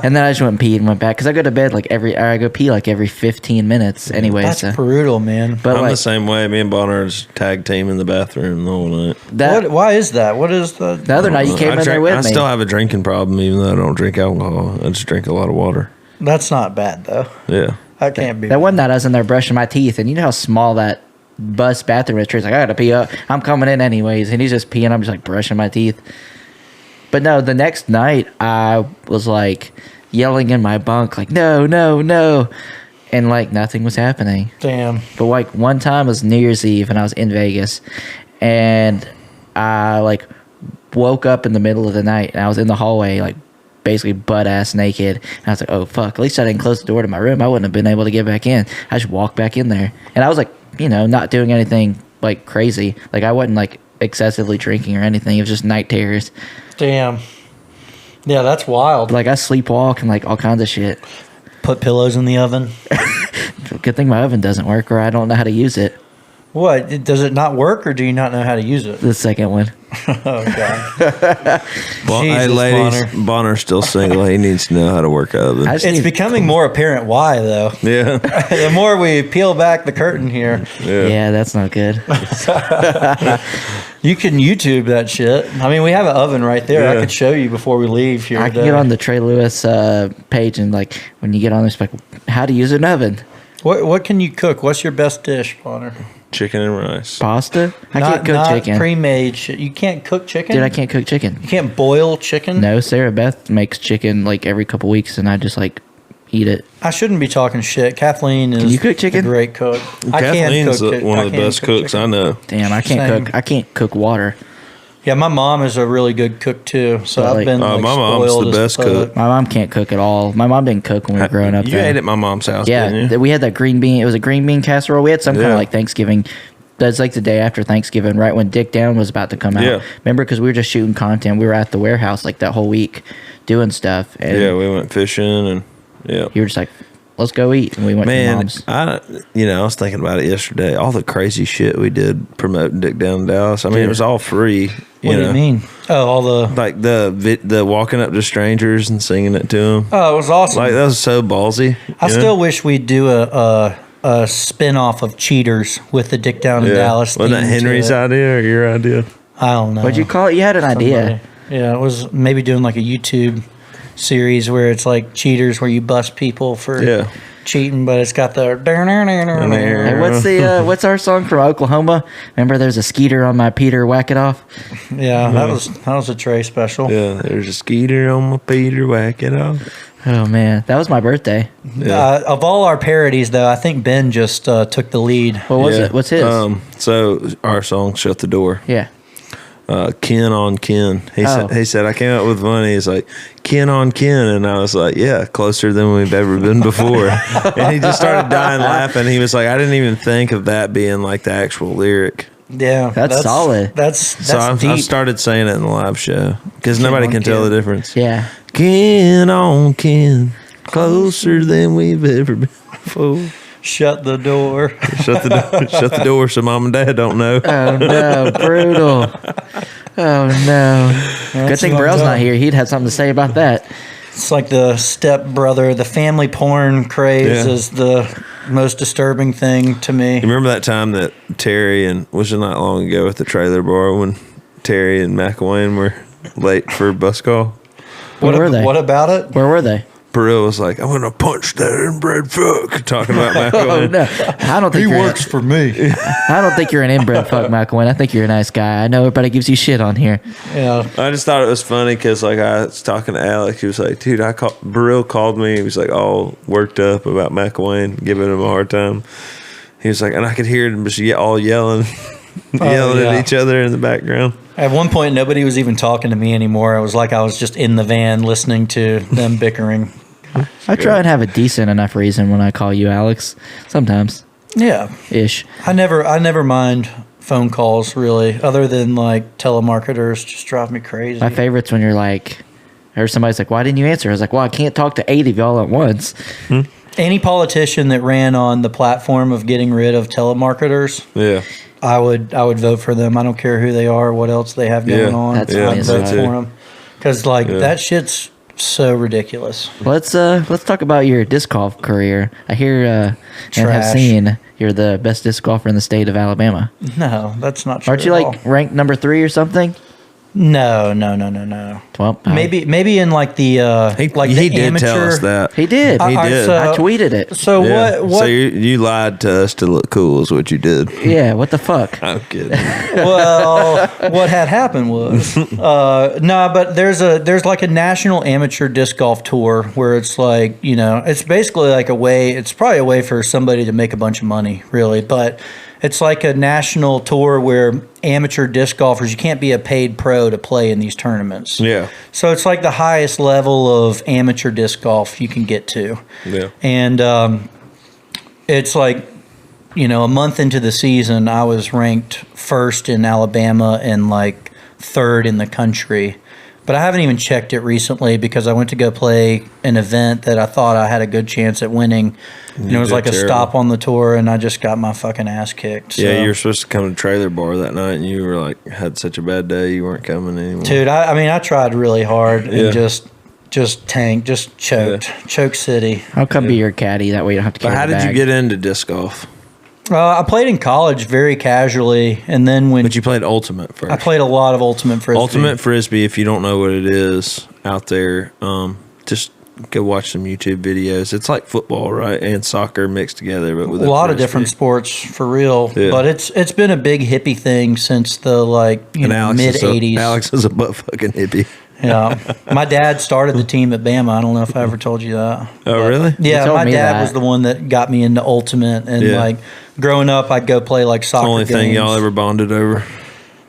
[SPEAKER 2] and then I just went and peed and went back because I go to bed like I go pee like every 15 minutes anyway.
[SPEAKER 4] That's
[SPEAKER 2] So.
[SPEAKER 4] brutal, man.
[SPEAKER 2] But
[SPEAKER 1] I'm
[SPEAKER 2] like
[SPEAKER 1] the same way. Me and Bonner is tag team in the bathroom the whole night.
[SPEAKER 2] that,
[SPEAKER 4] Why is that? What is the?
[SPEAKER 2] the other night you came in there with
[SPEAKER 1] I
[SPEAKER 2] me.
[SPEAKER 1] still have a drinking problem, even though I don't drink alcohol. I just drink a lot of water.
[SPEAKER 4] That's not bad though.
[SPEAKER 1] Yeah.
[SPEAKER 4] That can't be.
[SPEAKER 2] That one night I was in there brushing my teeth, and you know how small that bus bathroom is. Trey's like, "I gotta pee up. I'm coming in anyways," and he's just peeing. I'm just like brushing my teeth. But no, the next night I was like yelling in my bunk, like, "No, no, no," and like nothing was happening.
[SPEAKER 4] Damn.
[SPEAKER 2] But like one time was New Year's Eve, and I was in Vegas, and I like woke up in the middle of the night, and I was in the hallway, like basically butt ass naked. And I was like, "Oh fuck!" At least I didn't close the door to my room. I wouldn't have been able to get back in. I just walked back in there, and I was like, you know, not doing anything like crazy. Like I wasn't like excessively drinking or anything. It was just night terrors.
[SPEAKER 4] Damn. Yeah, that's wild.
[SPEAKER 2] Like I sleepwalk and like all kinds of shit.
[SPEAKER 4] Put pillows in the oven.
[SPEAKER 2] Good thing my oven doesn't work, or I don't know how to use it.
[SPEAKER 4] What? Does it not work, or do you not know how to use it?
[SPEAKER 2] The second one.
[SPEAKER 4] Oh god.
[SPEAKER 1] Well, hey,
[SPEAKER 4] Jesus,
[SPEAKER 1] ladies,
[SPEAKER 4] Bonner.
[SPEAKER 1] Bonner's still single. He needs to know how to work oven.
[SPEAKER 2] I just
[SPEAKER 4] It's
[SPEAKER 2] need-
[SPEAKER 4] becoming more apparent why, though.
[SPEAKER 1] Yeah.
[SPEAKER 4] The more we peel back the curtain here,
[SPEAKER 2] yeah, that's not good.
[SPEAKER 4] you can YouTube that shit. I mean, we have an oven right there. I
[SPEAKER 1] Yeah.
[SPEAKER 4] could show you before we leave here.
[SPEAKER 2] I can get on the Trey Lewis page and like when you get on this, like how to use an oven,
[SPEAKER 4] What can you cook? What's your best dish, Bonner?
[SPEAKER 1] Chicken and rice.
[SPEAKER 2] pasta. I can't cook
[SPEAKER 4] not
[SPEAKER 2] chicken,
[SPEAKER 4] pre-made shit. You can't cook chicken.
[SPEAKER 2] dude. I can't cook chicken.
[SPEAKER 4] You can't boil chicken.
[SPEAKER 2] No, Sarah Beth makes chicken like every couple weeks, and I just like eat it.
[SPEAKER 4] I shouldn't be talking shit. Kathleen is
[SPEAKER 2] you cook chicken?
[SPEAKER 4] a great cook. I can
[SPEAKER 1] Kathleen's
[SPEAKER 4] cook
[SPEAKER 1] one
[SPEAKER 4] I
[SPEAKER 1] of the
[SPEAKER 4] can
[SPEAKER 1] best
[SPEAKER 4] cook
[SPEAKER 1] cooks
[SPEAKER 4] chicken.
[SPEAKER 1] I know.
[SPEAKER 2] Damn, I can't
[SPEAKER 4] Same.
[SPEAKER 2] cook. I can't cook water.
[SPEAKER 4] Yeah, my mom is a really good cook too. So
[SPEAKER 2] But,
[SPEAKER 4] I've
[SPEAKER 2] like-
[SPEAKER 4] been
[SPEAKER 1] Oh,
[SPEAKER 4] like,
[SPEAKER 1] my mom's
[SPEAKER 4] spoiled
[SPEAKER 1] the
[SPEAKER 4] as
[SPEAKER 1] best
[SPEAKER 4] fuck.
[SPEAKER 1] cook.
[SPEAKER 2] My mom can't cook at all. My mom didn't cook when we were growing up.
[SPEAKER 1] You
[SPEAKER 2] though.
[SPEAKER 1] ate at my mom's house,
[SPEAKER 2] Yeah,
[SPEAKER 1] didn't you?
[SPEAKER 2] we had that green bean. It was a green bean casserole. We had some kind
[SPEAKER 1] Yeah.
[SPEAKER 2] of like Thanksgiving. That's like the day after Thanksgiving, right when Dick Down was about to come out.
[SPEAKER 1] Yeah.
[SPEAKER 2] Remember, because we were just shooting content. We were at the warehouse like that whole week doing stuff. And
[SPEAKER 1] Yeah, we went fishing and yeah.
[SPEAKER 2] you were just like, "Let's go eat," and we went to
[SPEAKER 1] Man,
[SPEAKER 2] mom's.
[SPEAKER 1] I was thinking about it yesterday. All the crazy shit we did promoting Dick Down in Dallas. I mean, it was all free.
[SPEAKER 4] What do you mean? Oh, all the.
[SPEAKER 1] Like the walking up to strangers and singing it to them.
[SPEAKER 4] Oh, it was awesome.
[SPEAKER 1] Like that was so ballsy.
[SPEAKER 4] I
[SPEAKER 1] you know?
[SPEAKER 4] still wish we'd do a spin-off of Cheaters with the Dick Down in Dallas.
[SPEAKER 1] Wasn't that
[SPEAKER 4] theme to
[SPEAKER 1] Henry's
[SPEAKER 4] it.
[SPEAKER 1] idea or your idea?
[SPEAKER 4] I don't know.
[SPEAKER 2] What'd you call it? You had an idea.
[SPEAKER 4] Somebody. Yeah, it was maybe doing like a YouTube series where it's like cheaters, where you bust people for cheating, but it's got the.
[SPEAKER 2] Hey, what's our song from Oklahoma? Remember, there's a skeeter on my Peter. Whack it off.
[SPEAKER 4] Yeah, that was a Trey special.
[SPEAKER 1] Yeah, there's a skeeter on my Peter. Whack it off.
[SPEAKER 2] Oh man, that was my birthday.
[SPEAKER 4] Of all our parodies, though, I think Ben just took the lead.
[SPEAKER 2] What was it? What's his?
[SPEAKER 1] So our song "Shut the Door."
[SPEAKER 2] Yeah.
[SPEAKER 1] Ken on Ken. He said I came up with money. He's like Ken on Ken, and I was like, yeah, closer than we've ever been before. And he just started dying laughing. He was like, I didn't even think of that being like the actual lyric.
[SPEAKER 4] Yeah,
[SPEAKER 2] that's solid.
[SPEAKER 4] That's
[SPEAKER 1] so
[SPEAKER 4] deep.
[SPEAKER 1] I started saying it in the live show because nobody can tell the difference.
[SPEAKER 2] Yeah.
[SPEAKER 1] Ken on Ken, closer than we've ever been before.
[SPEAKER 4] Shut the door.
[SPEAKER 1] Shut the door so mom and dad don't know.
[SPEAKER 2] Oh no, brutal. Oh no. Good thing Burrell's not here. He'd have something to say about that.
[SPEAKER 4] It's like the stepbrother, the family porn craze is the most disturbing thing to me.
[SPEAKER 1] You remember that time that Terry was it not long ago at the trailer bar when Terry and Mcilwain were late for a bus call?
[SPEAKER 2] Where were they?
[SPEAKER 4] What about it?
[SPEAKER 2] Where were they?
[SPEAKER 1] Burrell was like, I'm gonna punch that inbred fuck, talking about Mcilwain.
[SPEAKER 2] Oh, no. I don't think
[SPEAKER 4] he works for me.
[SPEAKER 2] I don't think you're an inbred fuck, Mcilwain. I think you're a nice guy. I know everybody gives you shit on here.
[SPEAKER 4] Yeah.
[SPEAKER 1] I just thought it was funny because like I was talking to Alex. He was like, dude, Burrell called me. He was like all worked up about Mcilwain, giving him a hard time. He was like, and I could hear them just all yelling at each other in the background.
[SPEAKER 4] At one point, nobody was even talking to me anymore. It was like I was just in the van listening to them bickering.
[SPEAKER 2] I try and have a decent enough reason when I call you Alex. Sometimes.
[SPEAKER 4] Yeah.
[SPEAKER 2] Ish.
[SPEAKER 4] I never mind phone calls really, other than like telemarketers just drive me crazy.
[SPEAKER 2] My favorite's when you're like, or somebody's like, why didn't you answer? I was like, well, I can't talk to 8 of y'all at once.
[SPEAKER 4] Any politician that ran on the platform of getting rid of telemarketers, I would vote for them. I don't care who they are, what else they have going on.
[SPEAKER 2] That's
[SPEAKER 4] I'd vote for them because that shit's so ridiculous.
[SPEAKER 2] Let's talk about your disc golf career. I hear and have seen you're the best disc golfer in the state of Alabama.
[SPEAKER 4] No, that's not true.
[SPEAKER 2] Aren't you like ranked number 3 or something?
[SPEAKER 4] No.
[SPEAKER 2] Well,
[SPEAKER 4] maybe in like the
[SPEAKER 1] he did
[SPEAKER 4] amateur.
[SPEAKER 1] tell us that.
[SPEAKER 2] He did.
[SPEAKER 1] He did.
[SPEAKER 4] So,
[SPEAKER 2] I tweeted it.
[SPEAKER 4] So what?
[SPEAKER 1] So you lied to us to look cool is what you did.
[SPEAKER 2] Yeah. What the fuck?
[SPEAKER 1] I'm kidding.
[SPEAKER 4] Well, what had happened was but there's like a national amateur disc golf tour where it's like, it's basically like it's probably a way for somebody to make a bunch of money, really, but it's like a national tour where amateur disc golfers, you can't be a paid pro to play in these tournaments.
[SPEAKER 1] Yeah.
[SPEAKER 4] So it's like the highest level of amateur disc golf you can get to.
[SPEAKER 1] Yeah.
[SPEAKER 4] And it's like, a month into the season, I was ranked first in Alabama and like third in the country. But I haven't even checked it recently because I went to go play an event that I thought I had a good chance at winning. And it was like a stop on the tour, and I just got my fucking ass kicked. So.
[SPEAKER 1] Yeah, you were supposed to come to trailer bar that night, and you were like, had such a bad day, you weren't coming anymore.
[SPEAKER 4] Dude, I tried really hard and just tanked, just choked. Choke City.
[SPEAKER 2] I'll come be your caddy. That way you don't have to carry
[SPEAKER 1] But how
[SPEAKER 2] the
[SPEAKER 1] did you
[SPEAKER 2] bag.
[SPEAKER 1] get into disc golf?
[SPEAKER 4] I played in college very casually, and then
[SPEAKER 1] But you played Ultimate first.
[SPEAKER 4] I played a lot of Ultimate Frisbee.
[SPEAKER 1] Ultimate Frisbee, if you don't know what it is out there, just go watch some YouTube videos. It's like football, right? And soccer mixed together, but with
[SPEAKER 4] a lot of different sports for real.
[SPEAKER 1] Yeah.
[SPEAKER 4] But it's been a big hippie thing since the mid '80s.
[SPEAKER 1] Alex is a butt fucking hippie.
[SPEAKER 4] Yeah, my dad started the team at Bama. I don't know if I ever told you that.
[SPEAKER 1] Oh, really?
[SPEAKER 4] Yeah,
[SPEAKER 2] told
[SPEAKER 4] my
[SPEAKER 2] me
[SPEAKER 4] dad
[SPEAKER 2] that.
[SPEAKER 4] was the one that got me into Ultimate, and like growing up, I'd go play like soccer.
[SPEAKER 1] The only thing
[SPEAKER 4] games.
[SPEAKER 1] y'all ever bonded over.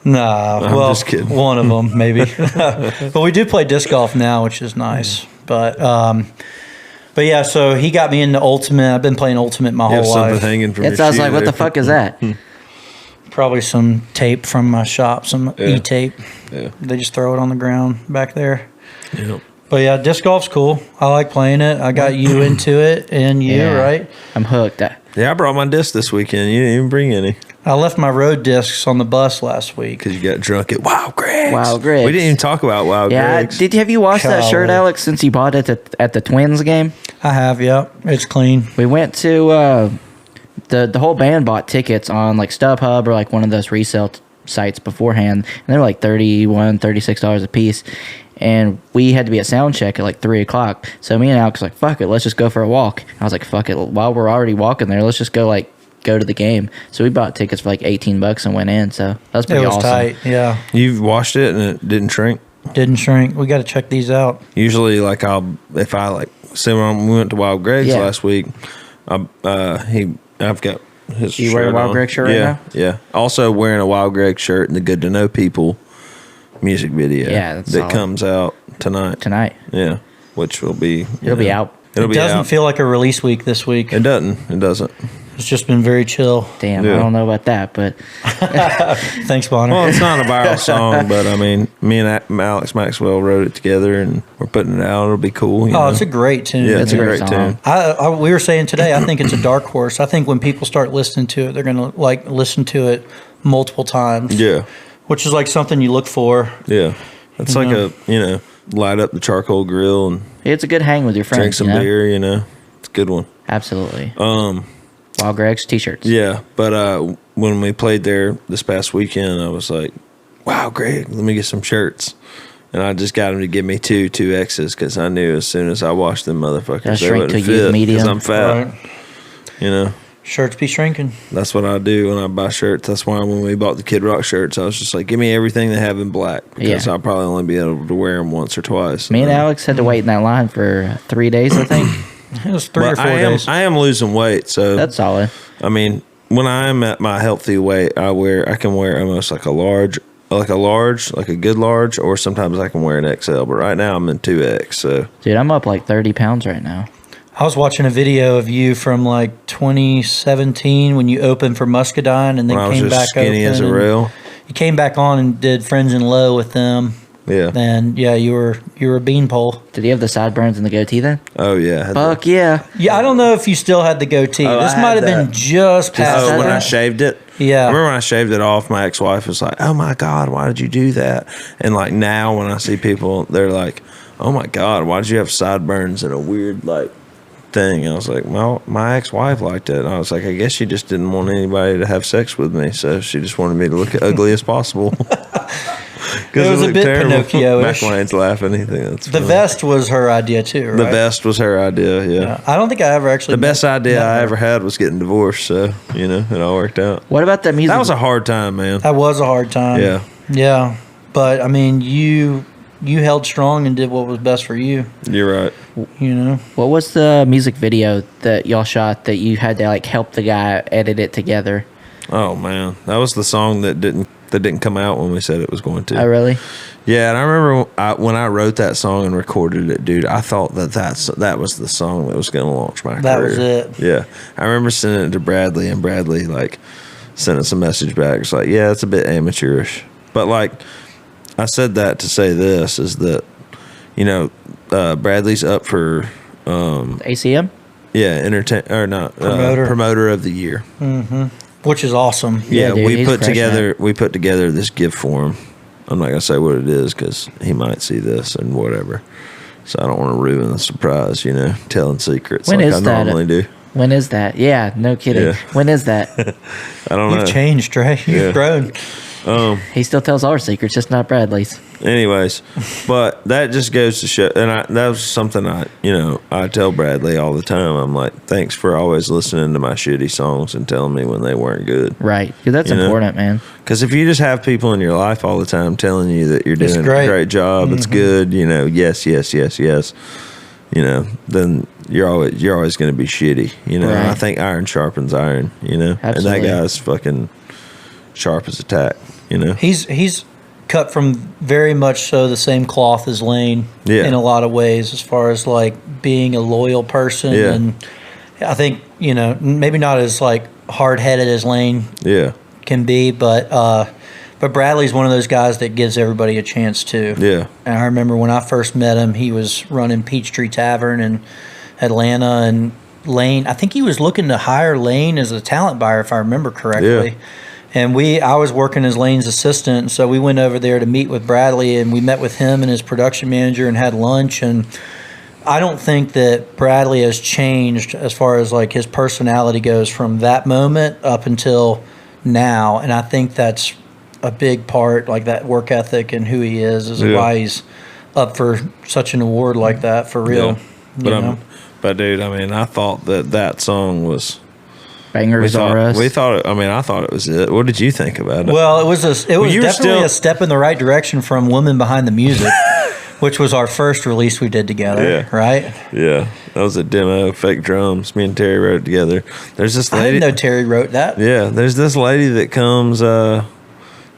[SPEAKER 4] Nah,
[SPEAKER 1] I'm
[SPEAKER 4] well,
[SPEAKER 1] just kidding.
[SPEAKER 4] one of them maybe. But we do play disc golf now, which is nice. But yeah, so he got me into Ultimate. I've been playing Ultimate my
[SPEAKER 1] You have
[SPEAKER 4] whole
[SPEAKER 1] something
[SPEAKER 4] life.
[SPEAKER 1] hanging from your
[SPEAKER 2] It sounds
[SPEAKER 1] shoe
[SPEAKER 2] like, what
[SPEAKER 1] there.
[SPEAKER 2] the fuck is that?
[SPEAKER 4] Probably some tape from my shop, some e-tape.
[SPEAKER 1] Yeah.
[SPEAKER 4] They just throw it on the ground back there.
[SPEAKER 1] Yeah.
[SPEAKER 4] But yeah, disc golf's cool. I like playing it. I got you into it, and you,
[SPEAKER 2] Yeah.
[SPEAKER 4] right?
[SPEAKER 2] I'm hooked.
[SPEAKER 1] Yeah, I brought my disc this weekend. You didn't even bring any
[SPEAKER 4] I left my road discs on the bus last week.
[SPEAKER 1] because you got drunk at Wild Greg's.
[SPEAKER 2] Wild Greg's.
[SPEAKER 1] We didn't even talk about Wild
[SPEAKER 2] Yeah.
[SPEAKER 1] Greg's.
[SPEAKER 2] Have you washed that shirt,
[SPEAKER 4] Golly.
[SPEAKER 2] Alex, since you bought it at the Twins game?
[SPEAKER 4] I have, yeah. It's clean.
[SPEAKER 2] We went to the whole band bought tickets on like StubHub or like one of those resale sites beforehand, and they were like $36 a piece. And we had to be at sound check at like 3 o'clock. So me and Alex was like, fuck it, let's just go for a walk. I was like, fuck it, while we're already walking there, let's just go to the game. So we bought tickets for like $18 and went in. So that was pretty awesome.
[SPEAKER 4] Tight, yeah.
[SPEAKER 1] You've watched it and it didn't shrink?
[SPEAKER 4] Didn't shrink. We got to check these out.
[SPEAKER 1] Usually, like say when we went to Wild Greg's last week, I've got his
[SPEAKER 2] You
[SPEAKER 1] shirt
[SPEAKER 2] wear a Wild
[SPEAKER 1] on.
[SPEAKER 2] Greg shirt right now?
[SPEAKER 1] Yeah. Also wearing a Wild Greg shirt in the Good to Know People music video.
[SPEAKER 2] Yeah, that's
[SPEAKER 1] that
[SPEAKER 2] solid.
[SPEAKER 1] comes out tonight. Yeah, which will be
[SPEAKER 2] It'll be out.
[SPEAKER 1] It'll
[SPEAKER 4] It
[SPEAKER 1] be
[SPEAKER 4] doesn't
[SPEAKER 1] out.
[SPEAKER 4] feel like a release week this week.
[SPEAKER 1] It doesn't.
[SPEAKER 4] It's just been very chill.
[SPEAKER 2] Damn,
[SPEAKER 1] Yeah.
[SPEAKER 2] I don't know about that, but
[SPEAKER 4] Thanks, Bonner.
[SPEAKER 1] Well, it's not a viral song, but I mean, me and Alex Maxwell wrote it together, and we're putting it out. It'll be cool. You know?
[SPEAKER 4] It's a great tune.
[SPEAKER 1] Yeah, it's a great
[SPEAKER 2] song.
[SPEAKER 1] tune.
[SPEAKER 4] We were saying today, I think it's a dark horse. I think when people start listening to it, they're going to listen to it multiple times.
[SPEAKER 1] Yeah,
[SPEAKER 4] Which is like something you look for.
[SPEAKER 1] yeah. It's like light up the charcoal grill and
[SPEAKER 2] it's a good hang with your friends.
[SPEAKER 1] drink some beer. It's a good one.
[SPEAKER 2] Absolutely. Wild Greg's t-shirts.
[SPEAKER 1] Yeah, but when we played there this past weekend, I was like, "Wow, Greg, let me get some shirts." And I just got him to give me two X's because I knew as soon as I washed them motherfuckers,
[SPEAKER 2] Gotta
[SPEAKER 1] they
[SPEAKER 2] shrink
[SPEAKER 1] wouldn't
[SPEAKER 2] till you
[SPEAKER 1] fit
[SPEAKER 2] medium.
[SPEAKER 1] because I'm fat.
[SPEAKER 4] Right. Shirts be shrinking.
[SPEAKER 1] That's what I do when I buy shirts. That's why when we bought the Kid Rock shirts, I was just like, give me everything they have in black because I'll probably only be able to wear them once or twice.
[SPEAKER 2] Me and Alex had to wait in that line for 3 days, I think.
[SPEAKER 4] It was 3 or 4
[SPEAKER 1] I
[SPEAKER 4] days.
[SPEAKER 1] am losing weight, so
[SPEAKER 2] That's solid.
[SPEAKER 1] I mean, when I'm at my healthy weight, I can wear almost like a good large, or sometimes I can wear an XL. But right now I'm in 2X. So
[SPEAKER 2] Dude, I'm up like 30 pounds right now.
[SPEAKER 4] I was watching a video of you from like 2017 when you opened for Muscadine and then
[SPEAKER 1] when I was
[SPEAKER 4] came
[SPEAKER 1] just
[SPEAKER 4] back
[SPEAKER 1] skinny
[SPEAKER 4] open
[SPEAKER 1] as a
[SPEAKER 4] and
[SPEAKER 1] rail.
[SPEAKER 4] You came back on and did Friends in Low with them.
[SPEAKER 1] Yeah.
[SPEAKER 4] And you were a beanpole.
[SPEAKER 2] Did he have the sideburns and the goatee then?
[SPEAKER 1] Oh yeah. I had
[SPEAKER 2] Fuck yeah.
[SPEAKER 4] Yeah, I don't know if you still had the goatee.
[SPEAKER 1] Oh,
[SPEAKER 4] This
[SPEAKER 1] I
[SPEAKER 4] might
[SPEAKER 1] had
[SPEAKER 4] have been
[SPEAKER 1] that.
[SPEAKER 4] just past
[SPEAKER 1] Oh, when
[SPEAKER 2] that.
[SPEAKER 1] I shaved it?
[SPEAKER 4] Yeah.
[SPEAKER 1] I remember when I shaved it off, my ex-wife was like, oh my God, why did you do that? And like now when I see people, they're like, oh my God, why did you have sideburns and a weird like thing? I was like, well, my ex-wife liked it. And I was like, I guess she just didn't want anybody to have sex with me. So she just wanted me to look ugly as possible.
[SPEAKER 4] It was a bit Pinocchio-ish.
[SPEAKER 1] Mcilwain's laughing. He thinks that's
[SPEAKER 4] The
[SPEAKER 1] funny.
[SPEAKER 4] vest was her idea too, right?
[SPEAKER 1] The vest was her idea, yeah.
[SPEAKER 4] I don't think I ever actually.
[SPEAKER 1] The best idea I
[SPEAKER 4] met her.
[SPEAKER 1] ever had was getting divorced, so, it all worked out.
[SPEAKER 2] What about that music?
[SPEAKER 1] That was a hard time, man.
[SPEAKER 4] That was a hard time.
[SPEAKER 1] Yeah.
[SPEAKER 4] Yeah, but I mean, you held strong and did what was best for you.
[SPEAKER 1] You're right.
[SPEAKER 2] What was the music video that y'all shot that you had to like help the guy edit it together?
[SPEAKER 1] Oh, man. That was the song that didn't come out when we said it was going to.
[SPEAKER 2] Oh, really?
[SPEAKER 1] Yeah, and I remember when I wrote that song and recorded it, dude, I thought that was the song that was going to launch my career.
[SPEAKER 4] That was it.
[SPEAKER 1] Yeah. I remember sending it to Bradley, and Bradley, like, sent us a message back. It's like, yeah, it's a bit amateurish. But, like, I said that to say this, is that, Bradley's up for...
[SPEAKER 2] ACM?
[SPEAKER 1] Yeah, promoter of the year.
[SPEAKER 4] Which is awesome.
[SPEAKER 1] Yeah,
[SPEAKER 2] dude,
[SPEAKER 1] we
[SPEAKER 2] he's
[SPEAKER 1] put
[SPEAKER 2] crushing
[SPEAKER 1] together this gift for him. I'm not gonna say what it is because he might see this and whatever. So I don't want to ruin the surprise, telling secrets
[SPEAKER 2] When
[SPEAKER 1] like
[SPEAKER 2] is
[SPEAKER 1] I
[SPEAKER 2] that?
[SPEAKER 1] normally do.
[SPEAKER 2] When is that? Yeah, no kidding.
[SPEAKER 1] Yeah.
[SPEAKER 2] When is that?
[SPEAKER 1] I don't know.
[SPEAKER 4] You've changed, Trey. You've
[SPEAKER 1] Yeah.
[SPEAKER 4] grown.
[SPEAKER 2] He still tells our secrets, just not Bradley's.
[SPEAKER 1] Anyways, but that just goes to show, and that was something I tell Bradley all the time. I'm like, thanks for always listening to my shitty songs and telling me when they weren't good.
[SPEAKER 2] Right. Dude, that's important, man.
[SPEAKER 1] Because if you just have people in your life all the time telling you that you're
[SPEAKER 4] It's
[SPEAKER 1] doing
[SPEAKER 4] great.
[SPEAKER 1] a great job, it's good, yes, then you're always going to be shitty, And I
[SPEAKER 2] Right.
[SPEAKER 1] think iron sharpens iron, and that
[SPEAKER 2] Absolutely.
[SPEAKER 1] guy's fucking sharp as a tack,
[SPEAKER 4] He's cut from very much so the same cloth as Lane
[SPEAKER 1] Yeah.
[SPEAKER 4] in a lot of ways, as far as like being a loyal person.
[SPEAKER 1] Yeah.
[SPEAKER 4] And I think, maybe not as like hard headed as Lane
[SPEAKER 1] Yeah,
[SPEAKER 4] can be, but Bradley's one of those guys that gives everybody a chance too.
[SPEAKER 1] yeah,
[SPEAKER 4] And I remember when I first met him, he was running Peachtree Tavern in Atlanta, and Lane, I think he was looking to hire Lane as a talent buyer, if I remember correctly.
[SPEAKER 1] Yeah.
[SPEAKER 4] And I was working as Lane's assistant, so we went over there to meet with Bradley, and we met with him and his production manager and had lunch. And I don't think that Bradley has changed as far as like his personality goes from that moment up until now. And I think that's a big part, like that work ethic and who he is
[SPEAKER 1] Yeah.
[SPEAKER 4] why he's up for such an award like that for real.
[SPEAKER 1] Yeah. But dude, I mean, I thought that song was.
[SPEAKER 2] Bangers are us.
[SPEAKER 1] We thought. I thought it was it. What did you think about it?
[SPEAKER 4] Well, it was
[SPEAKER 1] you were
[SPEAKER 4] definitely
[SPEAKER 1] still-
[SPEAKER 4] a step in the right direction from Women Behind the Music, which was our first release we did together,
[SPEAKER 1] Yeah.
[SPEAKER 4] right?
[SPEAKER 1] Yeah, that was a demo. Fake drums. Me and Terry wrote it together. There's this
[SPEAKER 4] I
[SPEAKER 1] lady.
[SPEAKER 4] didn't know Terry wrote that.
[SPEAKER 1] Yeah, there's this lady that comes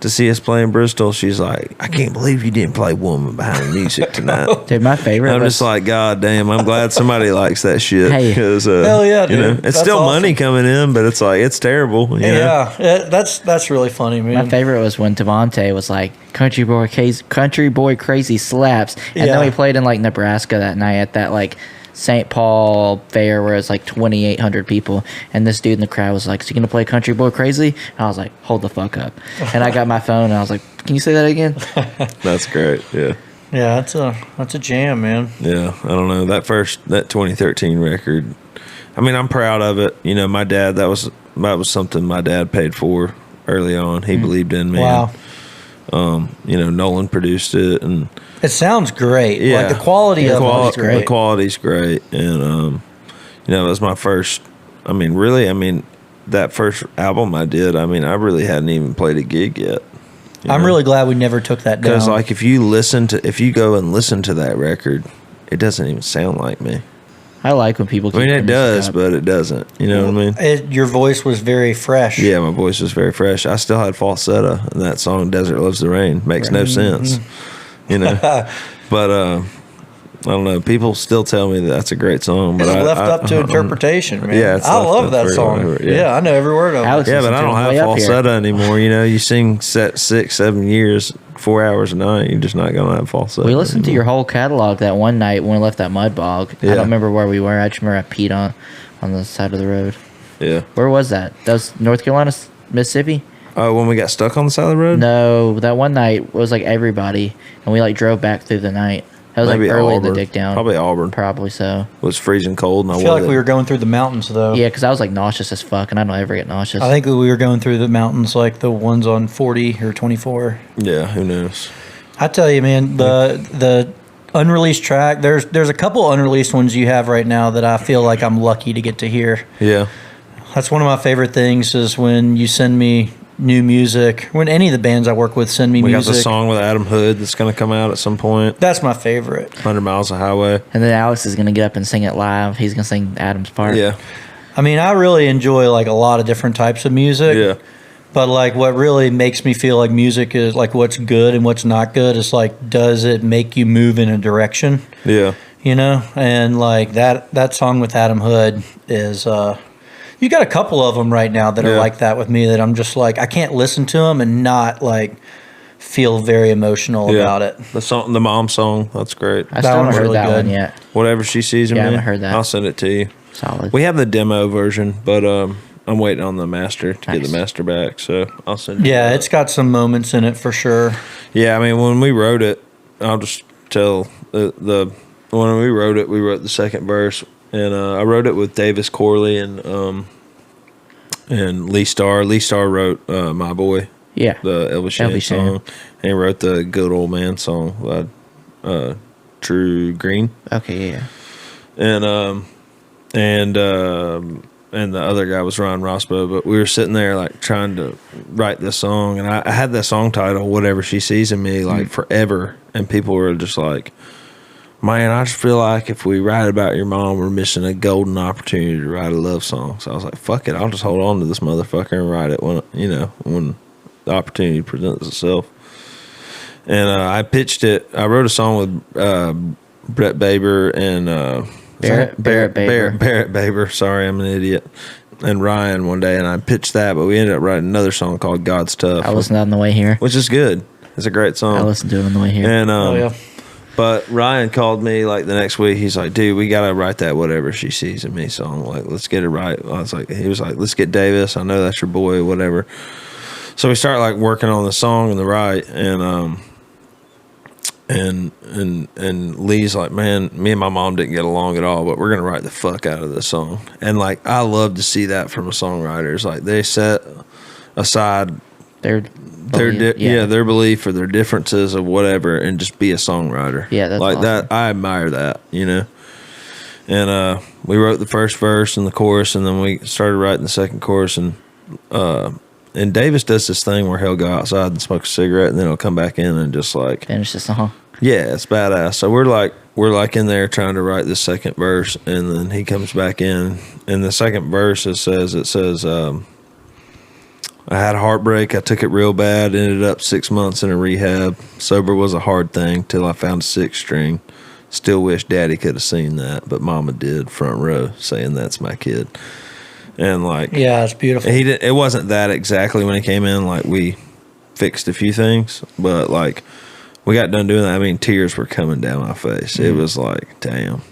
[SPEAKER 1] to see us play in Bristol. She's like, I can't believe you didn't play Woman Behind the Music tonight.
[SPEAKER 2] Dude, my favorite
[SPEAKER 1] I'm
[SPEAKER 2] was
[SPEAKER 1] just like, God damn, I'm glad somebody likes that shit.
[SPEAKER 2] Hey.
[SPEAKER 1] Because,
[SPEAKER 4] Hell yeah,
[SPEAKER 1] you know,
[SPEAKER 4] dude.
[SPEAKER 1] it's
[SPEAKER 4] That's
[SPEAKER 1] still
[SPEAKER 4] awesome.
[SPEAKER 1] money coming in, but it's like, it's terrible. You know?
[SPEAKER 4] Yeah, that's really funny, man.
[SPEAKER 2] my favorite was when Devontae was like, Country Boy Crazy slaps. And
[SPEAKER 4] Yeah.
[SPEAKER 2] then we played in like Nebraska that night at that like St. Paul fair where it's like 2,800 people. And this dude in the crowd was like, "So you gonna play Country Boy Crazy?" And I was like, "Hold the fuck up." And I got my phone and I was like, "Can you say that again?"
[SPEAKER 1] That's great. Yeah.
[SPEAKER 4] Yeah, that's a jam, man.
[SPEAKER 1] Yeah. I don't know. That 2013 record, I mean, I'm proud of it. You know, my dad, that was something my dad paid for early on. He believed in me.
[SPEAKER 4] Wow.
[SPEAKER 1] You know, Nolan produced it, and
[SPEAKER 4] It sounds great.
[SPEAKER 1] yeah,
[SPEAKER 4] Like the quality of it is great.
[SPEAKER 1] The quality's great, and you know, it was my first. I mean, really, that first album I did. I mean, I really hadn't even played a gig yet.
[SPEAKER 4] I'm really glad we never took that down.
[SPEAKER 1] Because like if you go and listen to that record, it doesn't even sound like me.
[SPEAKER 2] I like when people
[SPEAKER 1] I mean,
[SPEAKER 2] keep
[SPEAKER 1] it
[SPEAKER 2] the music
[SPEAKER 1] does,
[SPEAKER 2] up.
[SPEAKER 1] but it doesn't. You know what I mean?
[SPEAKER 4] Your voice was very fresh.
[SPEAKER 1] Yeah, my voice was very fresh. I still had falsetto, and that song "Desert Loves the Rain" makes no sense. You know, but I don't know. People still tell me that's a great song, but
[SPEAKER 4] It's
[SPEAKER 1] I
[SPEAKER 4] left up to
[SPEAKER 1] I'm-
[SPEAKER 4] interpretation, man.
[SPEAKER 1] Yeah, it's
[SPEAKER 4] I
[SPEAKER 1] left
[SPEAKER 4] love
[SPEAKER 1] up
[SPEAKER 4] that
[SPEAKER 1] for
[SPEAKER 4] song.
[SPEAKER 1] whatever,
[SPEAKER 4] Yeah.
[SPEAKER 1] yeah.
[SPEAKER 4] I know every word of
[SPEAKER 2] Alex
[SPEAKER 4] it.
[SPEAKER 1] Yeah, but I don't have
[SPEAKER 2] Way up here.
[SPEAKER 1] falsetto anymore. You know, you sing set 6, 7 years, 4 hours a night. You're just not gonna have falsetto.
[SPEAKER 2] We listened to
[SPEAKER 1] anymore.
[SPEAKER 2] your whole catalog that one night when we left that mud bog. I
[SPEAKER 1] Yeah.
[SPEAKER 2] don't remember where we were. I just remember I peed on the side of the road.
[SPEAKER 1] Yeah.
[SPEAKER 2] Where was that? That was North Carolina, Mississippi?
[SPEAKER 1] Oh, when we got stuck on the side of the road.
[SPEAKER 2] No, that one night was like everybody, and we like drove back through the night. That was
[SPEAKER 1] Maybe
[SPEAKER 2] like early in the
[SPEAKER 1] Auburn.
[SPEAKER 2] dick down.
[SPEAKER 1] Probably Auburn.
[SPEAKER 2] Probably so.
[SPEAKER 1] It was freezing cold, and
[SPEAKER 4] I feel like we were going through the mountains, though.
[SPEAKER 2] Yeah, because I was like nauseous as fuck, and I don't ever get nauseous.
[SPEAKER 4] I think we were going through the mountains like the ones on 40 or 24.
[SPEAKER 1] Yeah, who knows?
[SPEAKER 4] I tell you, man, the unreleased track, there's a couple unreleased ones you have right now that I feel like I'm lucky to get to hear.
[SPEAKER 1] Yeah.
[SPEAKER 4] That's one of my favorite things is when you send me new music, when any of the bands I work with send me
[SPEAKER 1] We got
[SPEAKER 4] music.
[SPEAKER 1] the song with Adam Hood that's going to come out at some point.
[SPEAKER 4] That's my favorite.
[SPEAKER 1] 100 Miles of Highway.
[SPEAKER 2] and then Alex is gonna get up and sing it live. He's gonna sing Adam's part.
[SPEAKER 1] Yeah.
[SPEAKER 4] I mean, I really enjoy like a lot of different types of music.
[SPEAKER 1] Yeah.
[SPEAKER 4] But like what really makes me feel like music is like what's good and what's not good is like, does it make you move in a direction?
[SPEAKER 1] Yeah.
[SPEAKER 4] You know? And like that song with Adam Hood is, you got a couple of them right now that are
[SPEAKER 1] Yeah.
[SPEAKER 4] like that with me that I'm just like, I can't listen to them and not like feel very emotional
[SPEAKER 1] Yeah.
[SPEAKER 4] about it.
[SPEAKER 1] The mom song, that's great.
[SPEAKER 2] I still haven't
[SPEAKER 4] one's
[SPEAKER 2] heard
[SPEAKER 4] really
[SPEAKER 2] that
[SPEAKER 4] good.
[SPEAKER 2] one yet.
[SPEAKER 1] Whatever she sees in
[SPEAKER 2] Yeah, I
[SPEAKER 1] me.
[SPEAKER 2] haven't heard that.
[SPEAKER 1] I'll send it to you.
[SPEAKER 2] Solid.
[SPEAKER 1] We have the demo version, but I'm waiting on the master to get
[SPEAKER 2] Nice.
[SPEAKER 1] the master back, so I'll send you
[SPEAKER 4] Yeah,
[SPEAKER 1] that.
[SPEAKER 4] it's got some moments in it for sure.
[SPEAKER 1] Yeah, I mean, when we wrote it, I'll just tell the when we wrote it, we wrote the second verse, and I wrote it with Davis Corley and Lee Starr. Lee Starr wrote "My Boy,"
[SPEAKER 2] Yeah.
[SPEAKER 1] the Elvis Shannon
[SPEAKER 2] Elvis Shannon.
[SPEAKER 1] song, and he wrote the "Good Old Man" song by True Green,
[SPEAKER 2] Okay. Yeah.
[SPEAKER 1] and the other guy was Ron Rospo. But we were sitting there like trying to write this song, and I had that song title "Whatever She Sees in Me" like forever, and people were just like, "Man, I just feel like if we write about your mom, we're missing a golden opportunity to write a love song." So I was like, "Fuck it, I'll just hold on to this motherfucker and write it when the opportunity presents itself." And I pitched it. I wrote a song with Brett Baber and
[SPEAKER 2] Barrett Baber.
[SPEAKER 1] Barrett Baber. Sorry, I'm an idiot. And Ryan one day, and I pitched that, but we ended up writing another song called "God's Tough,"
[SPEAKER 2] I listened to that on the way here.
[SPEAKER 1] which is good. It's a great song.
[SPEAKER 2] I listened to it on the way here.
[SPEAKER 1] And
[SPEAKER 4] Oh, yeah.
[SPEAKER 1] but Ryan called me like the next week. He's like, "Dude, we gotta write that Whatever She Sees in Me song. Like, let's get it right." He was like, "Let's get Davis. I know that's your boy. Whatever." So we start like working on the song and the write, and Lee's like, "Man, me and my mom didn't get along at all, but we're gonna write the fuck out of this song." And like, I love to see that from a songwriter. It's like they set aside
[SPEAKER 2] They're
[SPEAKER 1] their belief or their differences of whatever, and just be a songwriter.
[SPEAKER 2] Yeah, that's
[SPEAKER 1] like
[SPEAKER 2] awesome.
[SPEAKER 1] that. I admire that, And we wrote the first verse and the chorus, and then we started writing the second chorus. And Davis does this thing where he'll go outside and smoke a cigarette, and then he'll come back in and just like
[SPEAKER 2] finish the song.
[SPEAKER 1] Yeah, it's badass. So we're like in there trying to write the second verse, and then he comes back in, and the second verse it says I had a heartbreak. I took it real bad. Ended up 6 months in a rehab. Sober was a hard thing till I found a six string. Still wish Daddy could have seen that, but Mama did, front row, saying that's my kid. And like,
[SPEAKER 4] yeah, it's beautiful.
[SPEAKER 1] He did. It wasn't that exactly when he came in. Like, we fixed a few things, but like we got done doing that. I mean, tears were coming down my face. It was like, damn,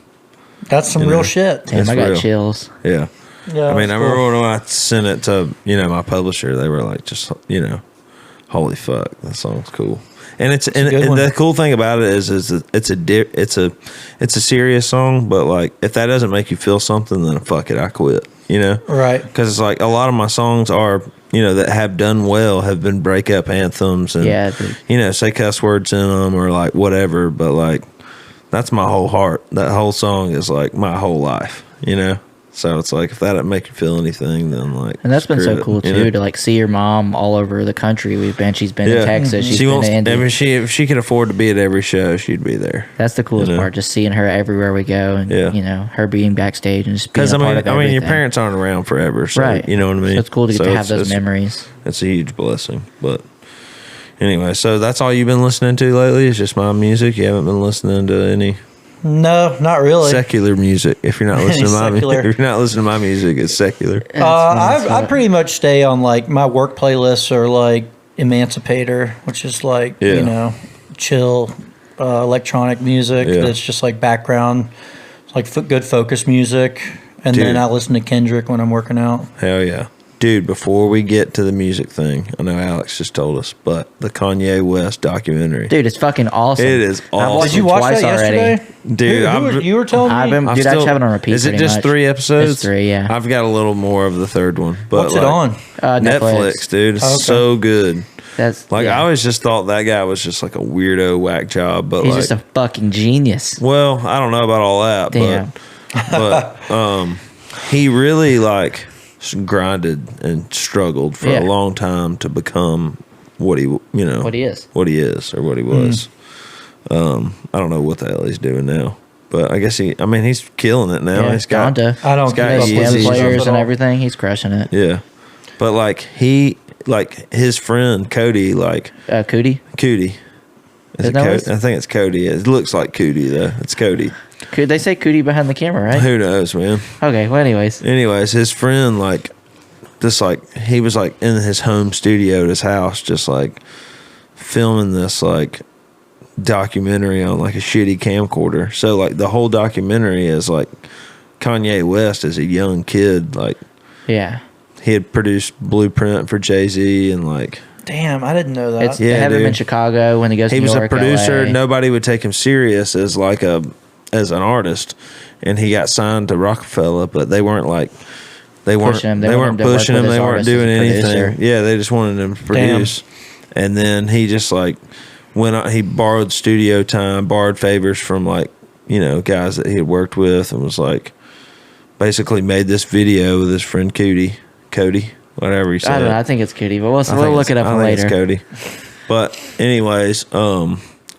[SPEAKER 4] that's some real shit.
[SPEAKER 2] Damn, I got chills.
[SPEAKER 1] Yeah.
[SPEAKER 4] Yeah,
[SPEAKER 1] I mean, I remember when I sent it to my publisher, they were like, just holy fuck, that song's cool. And and the cool thing about it is it's a serious song, but like if that doesn't make you feel something, then fuck it, I quit.
[SPEAKER 4] Right?
[SPEAKER 1] Because it's like a lot of my songs are that have done well have been breakup anthems, and say cuss words in them or like whatever, but like that's my whole heart. That whole song is like my whole life. So it's like if that doesn't make you feel anything, then like.
[SPEAKER 2] And that's been so cool too to like see your mom all over the country. She's been in Texas. She's been to Indy.
[SPEAKER 1] I mean, if she could afford to be at every show, she'd be there.
[SPEAKER 2] That's the coolest part, just seeing her everywhere we go, and her being backstage and just being a part of everything.
[SPEAKER 1] I mean, your parents aren't around forever, so
[SPEAKER 2] right?
[SPEAKER 1] You know what I mean.
[SPEAKER 2] So it's cool to get to have those memories.
[SPEAKER 1] It's a huge blessing, but. Anyway, so that's all you've been listening to lately is just my music. You haven't been listening to any.
[SPEAKER 4] No, not really.
[SPEAKER 1] Secular music. If you're not listening to my music, it's secular.
[SPEAKER 4] I pretty much stay on like my work playlists are like Emancipator, which is like chill electronic music. That's just like background, it's like good focus music. And then I listen to Kendrick when I'm working out.
[SPEAKER 1] Hell yeah. Dude, before we get to the music thing, I know Alex just told us, but the Kanye West documentary.
[SPEAKER 2] Dude, it's fucking awesome.
[SPEAKER 1] It is awesome.
[SPEAKER 4] Did you watch that yesterday?
[SPEAKER 1] Dude,
[SPEAKER 4] you were telling me?
[SPEAKER 2] I just have it on repeat.
[SPEAKER 1] Is it just 3 episodes?
[SPEAKER 2] It's 3, yeah.
[SPEAKER 1] I've got a little more of the third one. But
[SPEAKER 4] what's it on?
[SPEAKER 1] Netflix, dude. It's so good.
[SPEAKER 2] That's
[SPEAKER 1] I always just thought that guy was just like a weirdo whack job, but
[SPEAKER 2] he's just a fucking genius.
[SPEAKER 1] Well, I don't know about all that, but he really grinded and struggled for a long time to become what he is or what he was. I don't know what the hell he's doing now, but I guess he's killing it now. He's got
[SPEAKER 4] I don't
[SPEAKER 2] got STEM players and everything. He's crushing it.
[SPEAKER 1] Yeah, but his friend Cody, Cootie. I think it's Cody. It looks like Cootie though. It's Cody.
[SPEAKER 2] Could they say Cootie behind the camera, right?
[SPEAKER 1] Who knows, man?
[SPEAKER 2] Okay, well, anyways,
[SPEAKER 1] his friend, he was in his home studio at his house, just filming this documentary on a shitty camcorder. So the whole documentary is Kanye West as a young kid, he had produced Blueprint for Jay-Z and
[SPEAKER 4] Damn, I didn't know that.
[SPEAKER 2] They have him in Chicago when he goes to New York.
[SPEAKER 1] He was a producer.
[SPEAKER 2] LA.
[SPEAKER 1] Nobody would take him serious as an artist, and he got signed to Rockefeller, but they weren't pushing him. They weren't doing anything. Yeah, they just wanted him to produce. And then he just went out, he borrowed studio time, borrowed favors from guys that he had worked with, and was basically made this video with his friend Cody, whatever he said.
[SPEAKER 2] I don't know. I think it's Cody, but we'll look it up later.
[SPEAKER 1] It's Cody. But anyways,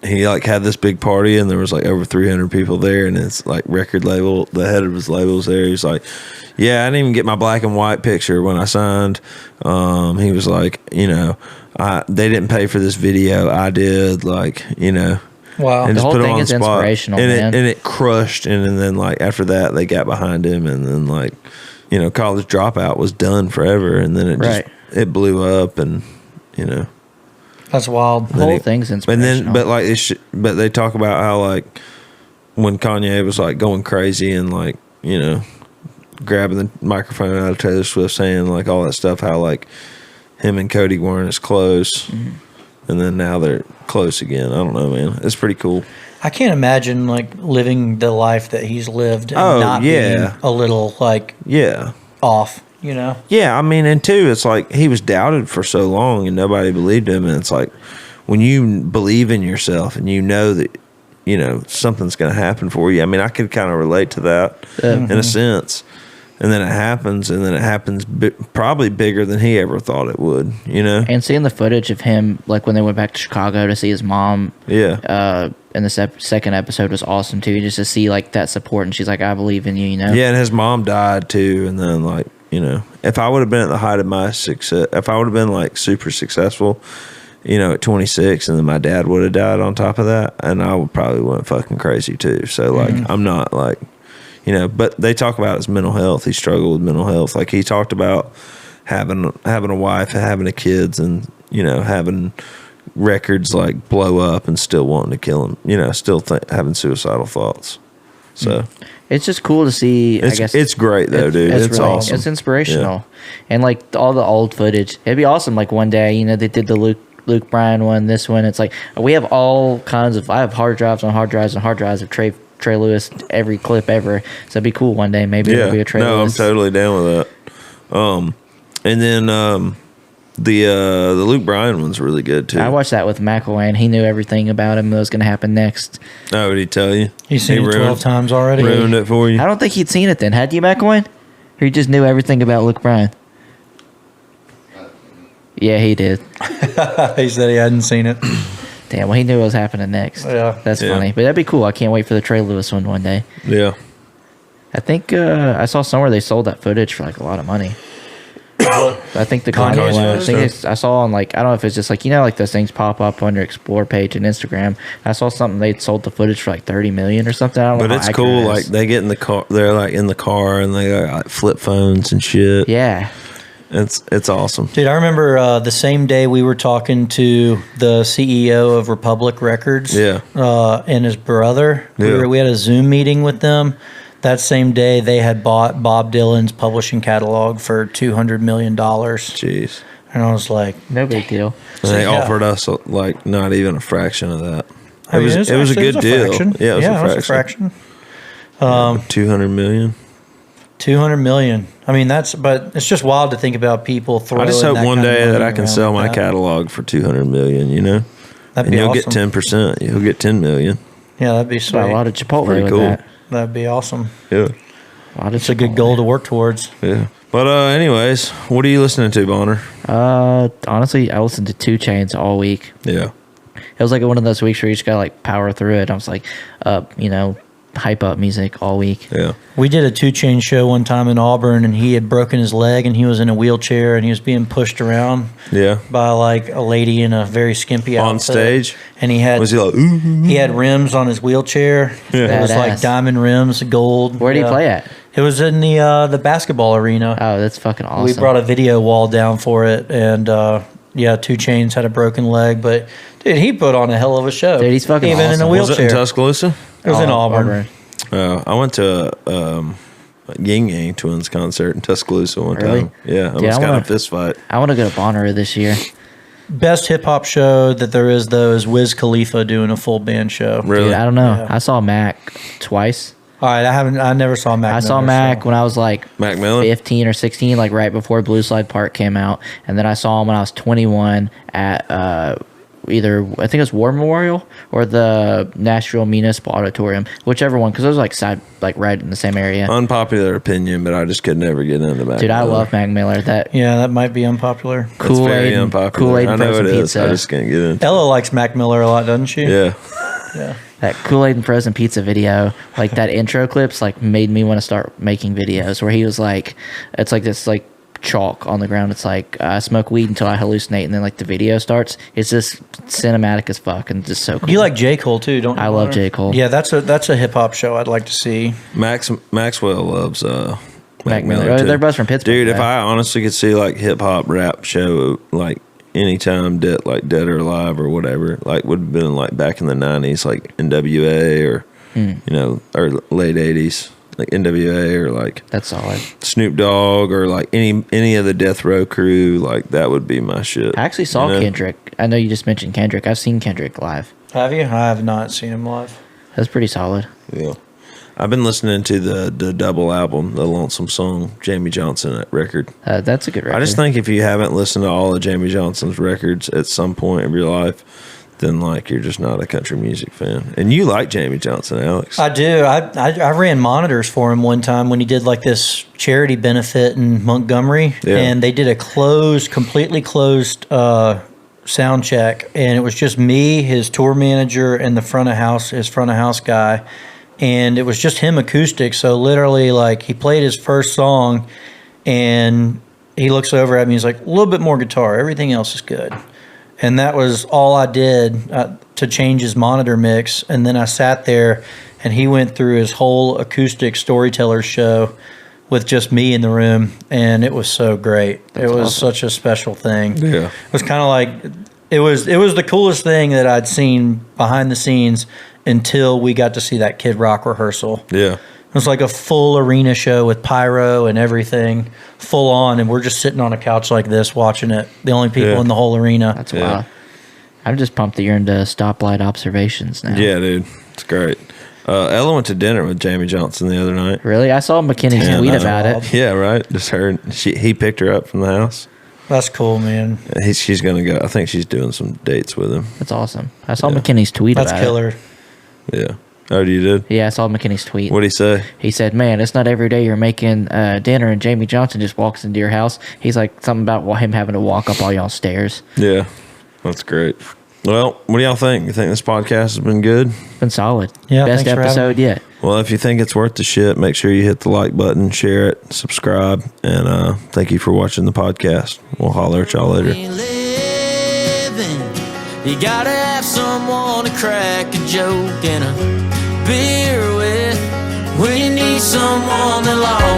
[SPEAKER 1] he had this big party, and there was over 300 people there, and it's record label, the head of his label was there. He's yeah, I didn't even get my black and white picture when I signed. He was they didn't pay for this video, I did,
[SPEAKER 4] Wow.
[SPEAKER 1] And
[SPEAKER 2] the
[SPEAKER 1] just
[SPEAKER 2] whole
[SPEAKER 1] put
[SPEAKER 2] thing is inspirational, man.
[SPEAKER 1] And it crushed, and then after that they got behind him, and then College Dropout was done forever, and then it blew up, and
[SPEAKER 4] That's wild.
[SPEAKER 2] The whole thing's inspirational.
[SPEAKER 1] But they talk about how when Kanye was going crazy and grabbing the microphone out of Taylor Swift's hand, all that stuff, how him and Cody weren't as close, and then now they're close again. I don't know, man. It's pretty cool.
[SPEAKER 4] I can't imagine living the life that he's lived and not being a little off. you know?
[SPEAKER 1] Yeah, I mean, and two, it's like he was doubted for so long and nobody believed him. And it's like when you believe in yourself and you know that, you know, something's going to happen for you. I mean, I could kind of relate to that in a sense. And then it happens, and then it happens probably bigger than he ever thought it would, you know?
[SPEAKER 2] And seeing the footage of him, like when they went back to Chicago to see his mom, in the second episode was awesome too. Just to see like that support, and she's like, "I believe in you," you know?
[SPEAKER 1] Yeah, and his mom died too, and then like, you know, if I would have been at the height of my success, if I would have been like super successful, you know, at 26, and then my dad would have died on top of that, and I would probably went fucking crazy too. So like, I'm not like. You know, but they talk about his mental health. He struggled with mental health. Like he talked about having a wife and having a kids, and you know, having records like blow up and still wanting to kill him. You know, still having suicidal thoughts. So
[SPEAKER 2] it's just cool to see. I guess
[SPEAKER 1] it's great though, dude. It's
[SPEAKER 2] really,
[SPEAKER 1] awesome.
[SPEAKER 2] It's inspirational, and like all the old footage. It'd be awesome. Like one day, you know, they did the Luke Bryan one. This one, it's like we have all kinds of. I have hard drives on hard drives on hard drives of Trey Lewis, every clip ever. So it'd be cool one day. Maybe it'll be a Trey Lewis.
[SPEAKER 1] I'm totally down with that. And then the Luke Bryan one's really good too.
[SPEAKER 2] I watched that with Mcilwain. He knew everything about him that was going to happen next.
[SPEAKER 1] Oh, did he tell you?
[SPEAKER 4] He's seen it 12 times already.
[SPEAKER 1] Ruined it for you?
[SPEAKER 2] I don't think he'd seen it then. Had you, Mcilwain? Or he just knew everything about Luke Bryan? Yeah, he did.
[SPEAKER 4] He said he hadn't seen it.
[SPEAKER 2] Damn, well, he knew what was happening next.
[SPEAKER 4] Yeah.
[SPEAKER 2] That's funny. But that'd be cool. I can't wait for the Trey Lewis one day.
[SPEAKER 1] Yeah.
[SPEAKER 2] I think I saw somewhere they sold that footage for like a lot of money. I think the Kanye
[SPEAKER 1] Kanye
[SPEAKER 2] one.
[SPEAKER 1] stuff.
[SPEAKER 2] I saw on like, I don't know if it's just like, you know, like those things pop up on your Explore page and Instagram. I saw something they sold the footage for like 30 million or something. I don't know.
[SPEAKER 1] But it's cool. Like they get in the car, they're like in the car and they got like flip phones and shit.
[SPEAKER 2] Yeah.
[SPEAKER 1] It's awesome.
[SPEAKER 4] Dude, I remember the same day we were talking to the CEO of Republic Records and his brother.
[SPEAKER 1] Yeah.
[SPEAKER 4] We had a Zoom meeting with them. That same day, they had bought Bob Dylan's publishing catalog for $200 million.
[SPEAKER 1] Jeez.
[SPEAKER 4] And I was like,
[SPEAKER 2] No big deal.
[SPEAKER 1] And they offered us like not even a fraction of that.
[SPEAKER 4] I mean,
[SPEAKER 1] It was a good deal.
[SPEAKER 4] fraction.
[SPEAKER 1] Yeah, it was a fraction.
[SPEAKER 4] 200
[SPEAKER 1] million.
[SPEAKER 4] 200 million. I mean, but it's just wild to think about people throwing.
[SPEAKER 1] I just hope
[SPEAKER 4] that
[SPEAKER 1] one
[SPEAKER 4] kind of
[SPEAKER 1] day
[SPEAKER 4] money
[SPEAKER 1] that I can
[SPEAKER 4] around
[SPEAKER 1] sell
[SPEAKER 4] like
[SPEAKER 1] my
[SPEAKER 4] that.
[SPEAKER 1] catalog for 200 million, you know?
[SPEAKER 4] That'd
[SPEAKER 1] And
[SPEAKER 4] be
[SPEAKER 1] you'll
[SPEAKER 4] awesome.
[SPEAKER 1] get 10%. You'll get 10 million.
[SPEAKER 4] Yeah, that'd be sweet.
[SPEAKER 2] Got a lot of Chipotle
[SPEAKER 1] Pretty
[SPEAKER 2] with
[SPEAKER 1] cool.
[SPEAKER 2] that.
[SPEAKER 4] That'd be awesome.
[SPEAKER 1] Yeah.
[SPEAKER 2] A lot of
[SPEAKER 4] It's a good
[SPEAKER 2] Chipotle.
[SPEAKER 4] goal to work towards.
[SPEAKER 1] Yeah. But anyways, what are you listening to, Bonner?
[SPEAKER 2] Honestly, I listened to 2 Chainz all week.
[SPEAKER 1] Yeah.
[SPEAKER 2] It was like one of those weeks where you just gotta like power through it. I was like, you know, hype up music all week.
[SPEAKER 1] Yeah.
[SPEAKER 4] We did a 2 Chainz show one time in Auburn, and he had broken his leg, and he was in a wheelchair, and he was being pushed around
[SPEAKER 1] Yeah.
[SPEAKER 4] by like a lady in a very skimpy outfit.
[SPEAKER 1] On stage?
[SPEAKER 4] And he had
[SPEAKER 1] Was he like, ooh?
[SPEAKER 4] he had rims on his wheelchair.
[SPEAKER 1] Yeah.
[SPEAKER 4] It was like
[SPEAKER 2] Badass.
[SPEAKER 4] diamond rims, gold.
[SPEAKER 2] Where did he
[SPEAKER 4] Yeah.
[SPEAKER 2] play at?
[SPEAKER 4] It was in the basketball arena.
[SPEAKER 2] Oh, that's fucking awesome.
[SPEAKER 4] We brought a video wall down for it, and 2 Chainz had a broken leg, but dude, he put on a hell of a show.
[SPEAKER 2] Dude, he's fucking
[SPEAKER 4] even in
[SPEAKER 2] awesome.
[SPEAKER 4] a
[SPEAKER 1] Was it
[SPEAKER 4] wheelchair.
[SPEAKER 1] in Tuscaloosa?
[SPEAKER 4] It was in Auburn.
[SPEAKER 1] I went to a Ying Yang Twins concert in Tuscaloosa one
[SPEAKER 2] Really?
[SPEAKER 1] time. Yeah.
[SPEAKER 2] Dude,
[SPEAKER 1] Almost
[SPEAKER 2] I
[SPEAKER 1] got in
[SPEAKER 2] wanna-
[SPEAKER 1] a fist fight.
[SPEAKER 2] I want to go to Bonnaroo this year.
[SPEAKER 4] Best hip hop show that there is though is Wiz Khalifa doing a full band show.
[SPEAKER 1] Really?
[SPEAKER 2] Dude, I don't know.
[SPEAKER 4] Yeah.
[SPEAKER 2] I saw Mac twice.
[SPEAKER 4] All right, I never saw Mac.
[SPEAKER 2] I saw
[SPEAKER 4] Miller,
[SPEAKER 2] Mac
[SPEAKER 4] so-
[SPEAKER 2] when I was like
[SPEAKER 1] Mac Miller?
[SPEAKER 2] 15 or 16, like right before Blue Slide Park came out. And then I saw him when I was 21 at either, I think it was War Memorial or the Nashville Municipal Auditorium, whichever one, because it was like right in the same area.
[SPEAKER 1] Unpopular opinion, but I just could never get into Mac
[SPEAKER 2] Dude, I
[SPEAKER 1] Miller.
[SPEAKER 2] love Mac Miller. That
[SPEAKER 4] Yeah, that might be unpopular.
[SPEAKER 1] It's very
[SPEAKER 2] Kool-Aid,
[SPEAKER 1] unpopular.
[SPEAKER 2] Kool-Aid
[SPEAKER 1] I
[SPEAKER 2] and
[SPEAKER 1] know
[SPEAKER 2] frozen
[SPEAKER 1] it is.
[SPEAKER 2] pizza.
[SPEAKER 1] I just can't get into it.
[SPEAKER 4] Ella likes Mac Miller a lot, doesn't she?
[SPEAKER 1] Yeah.
[SPEAKER 4] Yeah.
[SPEAKER 2] That Kool-Aid and frozen pizza video, like that intro clips, like made me want to start making videos where he was like, it's like this like chalk on the ground. It's like I smoke weed until I hallucinate, and then like the video starts. It's just cinematic as fuck and just so cool.
[SPEAKER 4] You like J. Cole too, don't you?
[SPEAKER 2] I love
[SPEAKER 4] Connor?
[SPEAKER 2] J. Cole.
[SPEAKER 4] Yeah, that's a hip hop show I'd like to see.
[SPEAKER 1] Maxwell loves
[SPEAKER 2] Mac Miller.
[SPEAKER 1] Miller. Too.
[SPEAKER 2] They're both from Pittsburgh.
[SPEAKER 1] Dude, if
[SPEAKER 2] though.
[SPEAKER 1] I honestly could see like hip hop rap show like anytime dead or alive or whatever, like would have been like back in the 90s, like NWA or you know, or late 80s, like NWA or like
[SPEAKER 2] That's solid.
[SPEAKER 1] Snoop Dogg or like any of the Death Row crew, like that would be my shit.
[SPEAKER 2] I actually saw
[SPEAKER 1] you know?
[SPEAKER 2] Kendrick. I know you just mentioned Kendrick. I've seen Kendrick live.
[SPEAKER 4] Have you? I have not seen him live.
[SPEAKER 2] That's pretty solid.
[SPEAKER 1] Yeah. I've been listening to the double album, the Lonesome Song, Jamie Johnson record.
[SPEAKER 2] That's a good record.
[SPEAKER 1] I just think if you haven't listened to all of Jamie Johnson's records at some point in your life, then like you're just not a country music fan. And you like Jamie Johnson, Alex.
[SPEAKER 4] I do. I ran monitors for him one time when he did like this charity benefit in Montgomery, and they did a completely closed sound check, and it was just me, his tour manager, and his front of house guy, and it was just him acoustic. So literally, like, he played his first song, and he looks over at me. He's like, a little bit more guitar. Everything else is good. And that was all I did to change his monitor mix. And then I sat there, and he went through his whole acoustic storyteller show with just me in the room, and it was so great. It was such a special thing.
[SPEAKER 1] Yeah.
[SPEAKER 4] It was kind of like it was the coolest thing that I'd seen behind the scenes until we got to see that Kid Rock rehearsal.
[SPEAKER 1] Yeah.
[SPEAKER 4] It was like a full arena show with pyro and everything, full on, and we're just sitting on a couch like this watching it. The only people in the whole arena.
[SPEAKER 2] That's wild. I'm just pumped that you're into stoplight observations now.
[SPEAKER 1] Yeah, dude. It's great. Ella went to dinner with Jamie Johnson the other night.
[SPEAKER 2] Really? I saw McKinney's tweet about it.
[SPEAKER 1] Yeah, right. Just her. He picked her up from the house.
[SPEAKER 4] That's cool, man.
[SPEAKER 1] She's gonna go. I think she's doing some dates with him.
[SPEAKER 2] That's awesome. I saw McKinney's tweet about it.
[SPEAKER 4] That's killer.
[SPEAKER 1] Yeah. Oh, you did?
[SPEAKER 2] Yeah, I saw McKinney's tweet.
[SPEAKER 1] What'd he say?
[SPEAKER 2] He said, man, it's not every day you're making dinner and Jamie Johnson just walks into your house. He's like, something about him having to walk up all y'all stairs.
[SPEAKER 1] Yeah. That's great. Well, what do y'all think? You think this podcast has been good?
[SPEAKER 2] Been solid.
[SPEAKER 4] Yeah,
[SPEAKER 2] Best
[SPEAKER 4] thanks for
[SPEAKER 2] episode yet.
[SPEAKER 1] Well, if you think it's worth the shit, make sure you hit the like button, share it, subscribe, and thank you for watching the podcast. We'll holler at y'all later.
[SPEAKER 3] You gotta have someone to crack a joke and a beer with when you need someone that lost